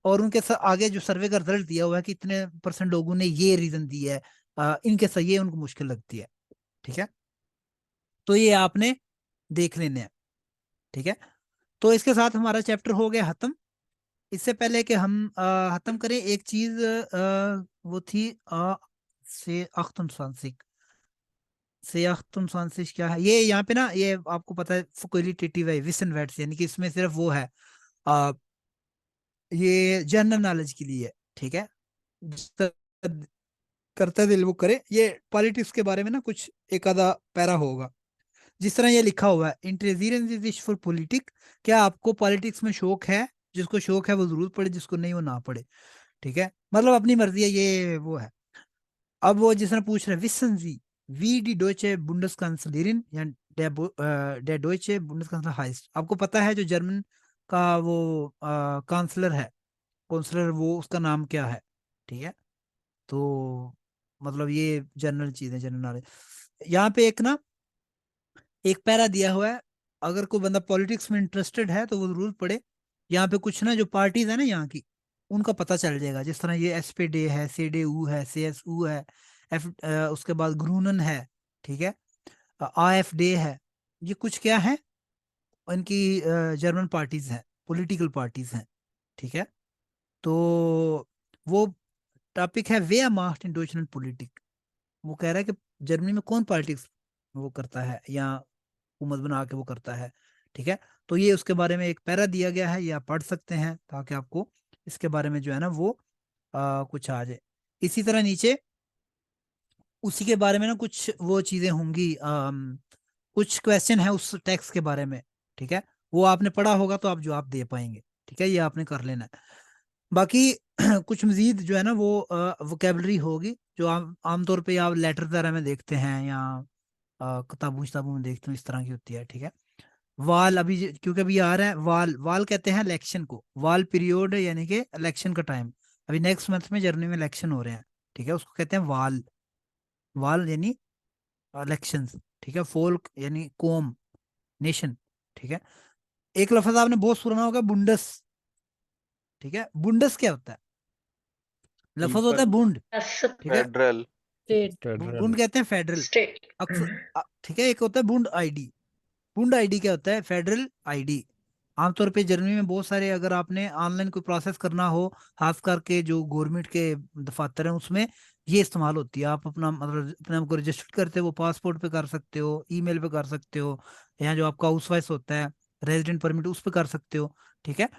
और उनके आगे जो सर्वे का रिजल्ट दिया हुआ है कि इतने % लोगों ने ये रीजन दी है, इनके सही ये उनको मुश्किल लगती है, ठीक है। तो ये आपने देख लेने हैं, ठीक है। तो इसके साथ हमारा चैप्टर हो गया खत्म। इससे पहले कि हम खत्म करें एक चीज वो थी से अख्तम से अख्तम क्या है ये यहाँ पे ना, ये आपको पता है क्वालिटेटिव है विसन वेट्स, यानी कि इसमें सिर्फ वो है आ, ये जनरल नॉलेज के लिए है, ठीक है। जिसका करता दिल वो करे। ये पॉलिटिक्स के बारे में ना कुछ एक आधा पैरा होगा, जिस तरह ये लिखा हुआ है इंटरेस्ट फॉर पॉलिटिक। क्या आपको पॉलिटिक्स में शौक है? जिसको शौक है वो जरूर पढ़े, जिसको नहीं वो ना पढ़े, ठीक है। मतलब अपनी मर्जी है, ये वो है। अब वो जिस तरह पूछ रहे विसन जी वी डी डोइचे बुंडेसकांसलरीन या der deutsche Bundeskanzler heißt। आपको पता है जो जर्मन का वो कांसलर है, काउंसलर, वो उसका नाम क्या है, ठीक है। तो मतलब ये जनरल चीज है, जनरल नॉलेज। यहाँ पे एक ना एक पैरा दिया हुआ है, अगर कोई बंदा पॉलिटिक्स में इंटरेस्टेड है तो वो जरूर पढ़े। यहाँ पे कुछ ना जो पार्टीज है ना यहाँ की उनका पता चल जाएगा, जिस तरह ये एसपीडी है, सीडीयू है, सीएसयू है, उसके बाद ग्रूनन है, ठीक है, आएफडी है। ये कुछ क्या है? इनकी जर्मन पार्टीज हैं, पॉलिटिकल पार्टीज हैं, ठीक है। तो वो टॉपिक है वे मार्ट इन डॉइचलैंड पॉलिटिक। वो कह रहा है कि जर्मनी में कौन पॉलिटिक्स वो करता है या हुकूमत बना के वो करता है, ठीक है। तो ये उसके बारे में एक पैरा दिया गया है, ये आप पढ़ सकते हैं ताकि आपको इसके बारे में जो है ना वो कुछ आ जाए। इसी तरह नीचे उसी के बारे में ना कुछ वो चीजें होंगी, कुछ क्वेश्चन है उस टैक्स के बारे में, ठीक है। वो आपने पढ़ा होगा तो आप जवाब दे पाएंगे, ठीक है। ये आपने कर लेना है। बाकी कुछ मजीद जो है ना वो वोकेबलरी होगी जो आमतौर पे आप लेटर वगैरह में देखते हैं या किताबों में देखते हैं, इस तरह की होती है, ठीक है। वाल अभी क्योंकि अभी आ रहा है, वाल वाल कहते हैं इलेक्शन को, वाल पीरियड यानी कि इलेक्शन का टाइम। अभी नेक्स्ट मंथ में जर्मनी में इलेक्शन हो रहे हैं, ठीक है, उसको कहते हैं वाल। वाल यानी इलेक्शंस, ठीक है। फोल्क यानी कौम, नेशन, ठीक है। एक लफ्ज आपने बहुत सुना होगा बुंडस, ठीक है। बुंडस क्या होता है? लफ्ज होता है बुंड, ठीक है। फेडरल। स्टेट। बुंड कहते हैं फेडरल स्टेट अक्सर, ठीक है। एक होता है बुंड आईडी। बुंड आईडी क्या होता है? Federal ID. आमतौर पे जर्मनी में बहुत सारे, अगर आपने ऑनलाइन कोई प्रोसेस करना हो, खास करके जो गवर्नमेंट के दफातर हैं उसमें ये इस्तेमाल होती है। आप अपना मतलब अपने आप को रजिस्टर करते हो, वो पासपोर्ट पे कर सकते हो, ईमेल पे कर सकते हो, या जो आपका हाउस वाइफ होता है रेजिडेंट परमिट उस पे कर सकते हो, ठीक है।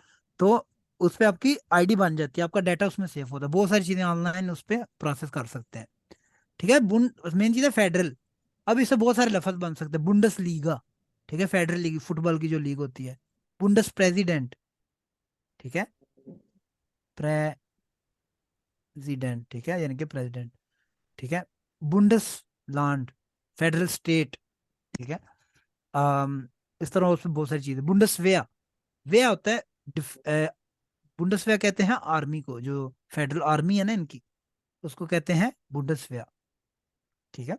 तो उस पे आपकी आईडी बन जाती है, आपका डाटा उसमें सेव होता है, बहुत सारी चीजें ऑनलाइन उस पे प्रोसेस कर सकते हैं, ठीक है। मेन चीज है फेडरल। अब इससे बहुत सारे लफ्ज बन सकते हैं। बुंडस लीगा, ठीक है, फेडरल लीग, फुटबॉल की जो लीग होती है। बुंडस प्रेसिडेंट, ठीक है, प्रेसिडेंट, ठीक है, यानी कि प्रेसिडेंट, ठीक है। बुंडस लैंड, फेडरल स्टेट, ठीक है। इस तरह उसमें बहुत सारी चीजें। बुंडसवेयर, वेयर होता है बुंडसवेयर कहते हैं आर्मी को, जो फेडरल आर्मी है ना इनकी, उसको कहते हैं बुंडसवेयर, ठीक है।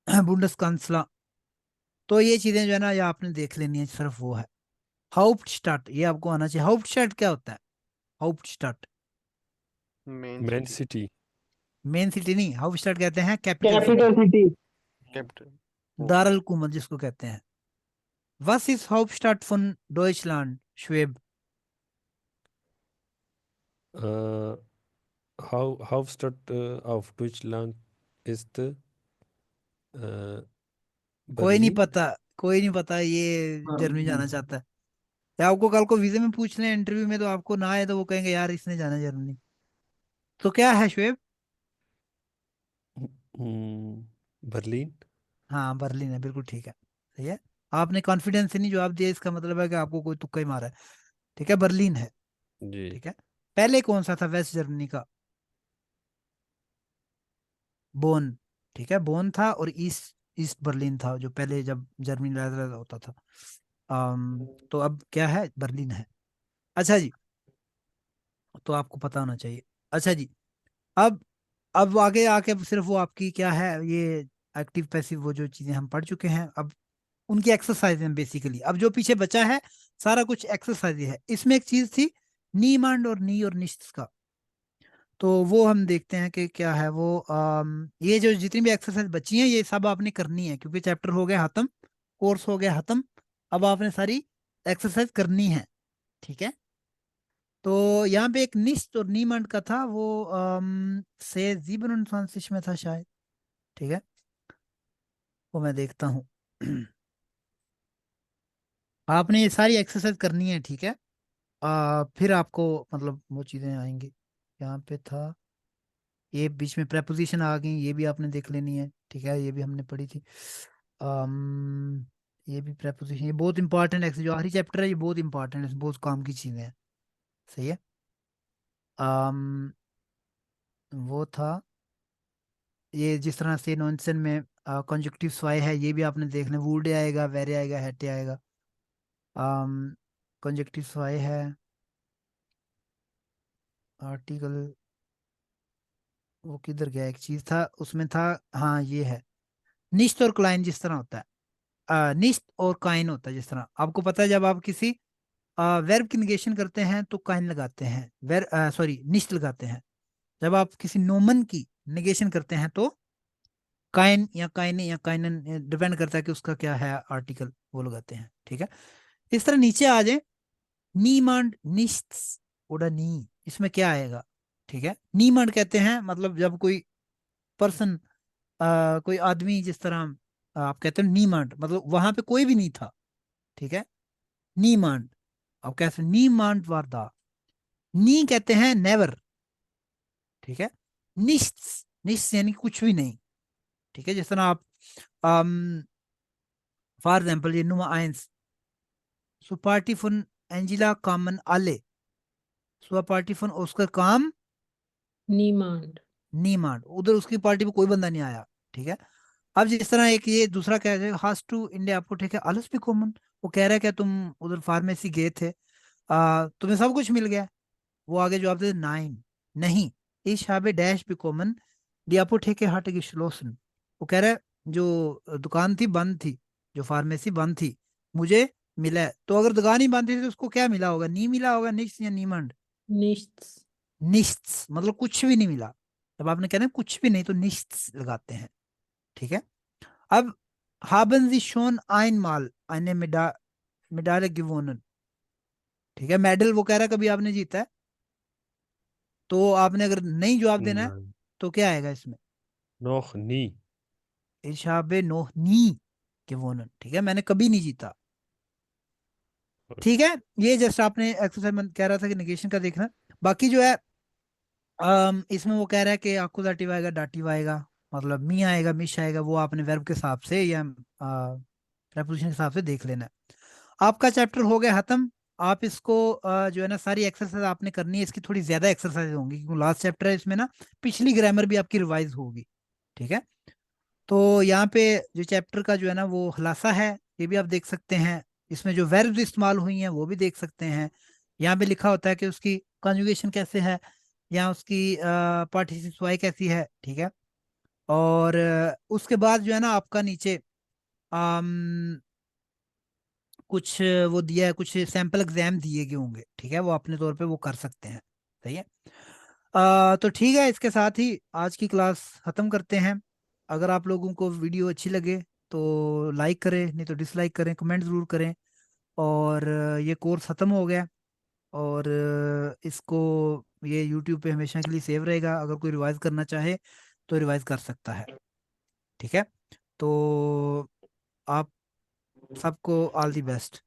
बुंडस कांसला। तो ये चीजें जो है ना, ये आपने देख लेनी है, सिर्फ वो है। हाउप्टस्टाdt, ये आपको आना चाहिए। हाउप्टस्टाdt क्या होता है? हाउप्टस्टाdt main man city. City. Main city नहीं, हाउप्टस्टाdt कहते हैं capital city, capital city. Capital. दारुल हुकूमत जिसको कहते हैं। Was ist Hauptstadt von Deutschland, Schweb? Hauptstadt of Deutschland ist कोई नहीं Berlin. पता, कोई नहीं पता, ये हाँ, जर्मनी जाना चाहता है। या आपको कल को वीजे में पूछ लें इंटरव्यू में, तो आपको ना आए तो वो कहेंगे यार इसने जाना जर्मनी। तो क्या है शुएब? बर्लिन। हाँ बर्लिन है, बिल्कुल ठीक है, सही है। आपने कॉन्फिडेंस से नहीं जवाब दिया, इसका मतलब है कि आपको कोई तुक्का ही मारा है, ठीक है, बर्लिन है, जी। ठीक है। पहले कौन सा था वेस्ट जर्मनी का? बोन, ठीक है, बोन था। और ईस्ट ईस्ट बर्लिन था, जो पहले जब जर्मनी लड़ा होता था। तो अब क्या है? बर्लिन है। अच्छा जी, तो आपको पता होना चाहिए। अच्छा जी, अब अब आगे आके सिर्फ वो आपकी क्या है, ये एक्टिव पैसिव वो जो चीजें हम पढ़ चुके हैं, अब उनकी एक्सरसाइज है बेसिकली। अब जो पीछे बचा है सारा कुछ एक्सरसाइज है। इसमें एक चीज थी, नीमांड और नी और निश्च का, तो वो हम देखते हैं कि क्या है वो। ये जो जितनी भी एक्सरसाइज बची हैं ये सब आपने करनी है, क्योंकि चैप्टर हो गया खत्म, कोर्स हो गया खत्म। अब आपने सारी एक्सरसाइज करनी है, ठीक है। तो यहाँ पे एक निश्च और नीमांड का था, वो से 27 में था शायद, ठीक है, वो मैं देखता हूँ। आपने ये सारी एक्सरसाइज करनी है, ठीक है। फिर आपको मतलब वो चीजें आएंगी। यहाँ पे था, ये बीच में प्रेपोजिशन आ गई, ये भी आपने देख लेनी है, ठीक है, ये भी हमने पढ़ी थी। ये भी प्रेपोजिशन, ये बहुत इंपॉर्टेंट है, जो आखिरी चैप्टर है ये बहुत इंपॉर्टेंट है, बहुत काम की चीजें हैं, सही है। अम वो था, ये जिस तरह से नॉनसेन में कंजक्टिव स्वाय है, ये भी आपने देख लें, वुड आएगा, वेरे आएगा, हेटे आएगा। कंजक्टिव स्वाय है, आर्टिकल वो किधर गया, एक चीज था उसमें था, हाँ ये है। निश्त और क्लाइन जिस तरह होता है, निश्त और काइन होता है जिस तरह, आपको पता है जब आप किसी वर्ब की निगेशन करते हैं तो काइन लगाते हैं, सॉरी निश्त लगाते हैं। जब आप किसी नोमन की निगेशन करते हैं तो काइन या काइने या काइनन, डिपेंड करता है कि उसका क्या है आर्टिकल, वो लगाते हैं, ठीक है। इस तरह नीचे आ जाए, नीमांड निश्त ओडा नी, इसमें क्या आएगा, ठीक है। नीमांड कहते हैं मतलब जब कोई पर्सन, कोई आदमी, जिस तरह आप कहते हैं नीमांड, मतलब वहां पे कोई भी नहीं था, ठीक है। नीमांड, आप कैसे नीमांड वारदा, नी कहते हैं नेवर, ठीक है। निश्च, निश्च यानी कुछ भी नहीं, ठीक है। जिस तरह आप फॉर एग्जाम्पल ये नुमा आइंस सुपार्टी फुन एंजिला कामन आले, सुपार्टी फुन उसका काम निमांड। नीमांड, उधर उसकी पार्टी में कोई बंदा नहीं आया, ठीक है। अब जिस तरह एक ये दूसरा कह रहे हास टू इंडिया आपको, ठीक है, अलस भी कॉमन, वो कह रहा है कि तुम उधर फार्मेसी गए थे, तुम्हें सब कुछ मिल गया। वो आगे जवाब दे 9, नहीं, इस habe डैश भी common die Apotheke hatte geschlossen, वो कह रहा है जो दुकान थी बंद थी, जो फार्मेसी बंद थी, मुझे मिला है। तो अगर दुकान ही बंद थी तो उसको क्या मिला होगा? नहीं मिला होगा, निश्च या नीमंड? निश्च। निश्च मतलब कुछ भी नहीं मिला। जब आपने कहना है कुछ भी नहीं तो निश्च लगाते हैं, ठीक है। अब haben Sie schon einmal eine Medaille gewonnen, ठीक है, मेडल वो कह रहा है कभी आपने जीता है। तो आपने अगर नहीं जवाब देना है Nein, तो क्या आएगा इसमें? noch nie. Ich habe noch nie gewonnen, ठीक है, मैंने कभी नहीं जीता, ठीक है। ये जस्ट आपने एक्सरसाइज में कह रहा था कि नेगेशन का देखना। बाकी जो है इसमें वो कह रहा है कि आकुजाटिव आएगा, डाटिव आएगा, मतलब मी आएगा, मिश आएगा, वो आपने वर्ब के हिसाब से या प्रेपोजिशन के हिसाब से देख लेना है। आपका चैप्टर हो गया खत्म। आप इसको जो है ना सारी एक्सरसाइज आपने करनी है, इसकी थोड़ी ज्यादा एक्सरसाइज होंगी क्योंकि लास्ट चैप्टर है, इसमें ना पिछली ग्रामर भी आपकी रिवाइज होगी, ठीक है। तो यहाँ पे जो चैप्टर का जो है ना वो खुलासा है ये भी आप देख सकते हैं। इसमें जो वर्ब्स इस्तेमाल हुई हैं वो भी देख सकते हैं। यहाँ पे लिखा होता है कि उसकी कॉन्जुगेशन कैसे है, या उसकी पार्टिसिपल वाई कैसी है, ठीक है। और उसके बाद जो है ना आपका नीचे कुछ वो दिया है, कुछ सैंपल एग्जाम दिए गए होंगे, ठीक है, वो अपने तौर पे वो कर सकते हैं। सही है। तो ठीक है, इसके साथ ही आज की क्लास ख़त्म करते हैं। अगर आप लोगों को वीडियो अच्छी लगे तो लाइक करें, नहीं तो डिसलाइक करें, कमेंट ज़रूर करें। और ये कोर्स ख़त्म हो गया, और इसको ये यूट्यूब पे हमेशा के लिए सेव रहेगा। अगर कोई रिवाइज करना चाहे तो रिवाइज कर सकता है, ठीक है। तो आप सबको ऑल दी बेस्ट।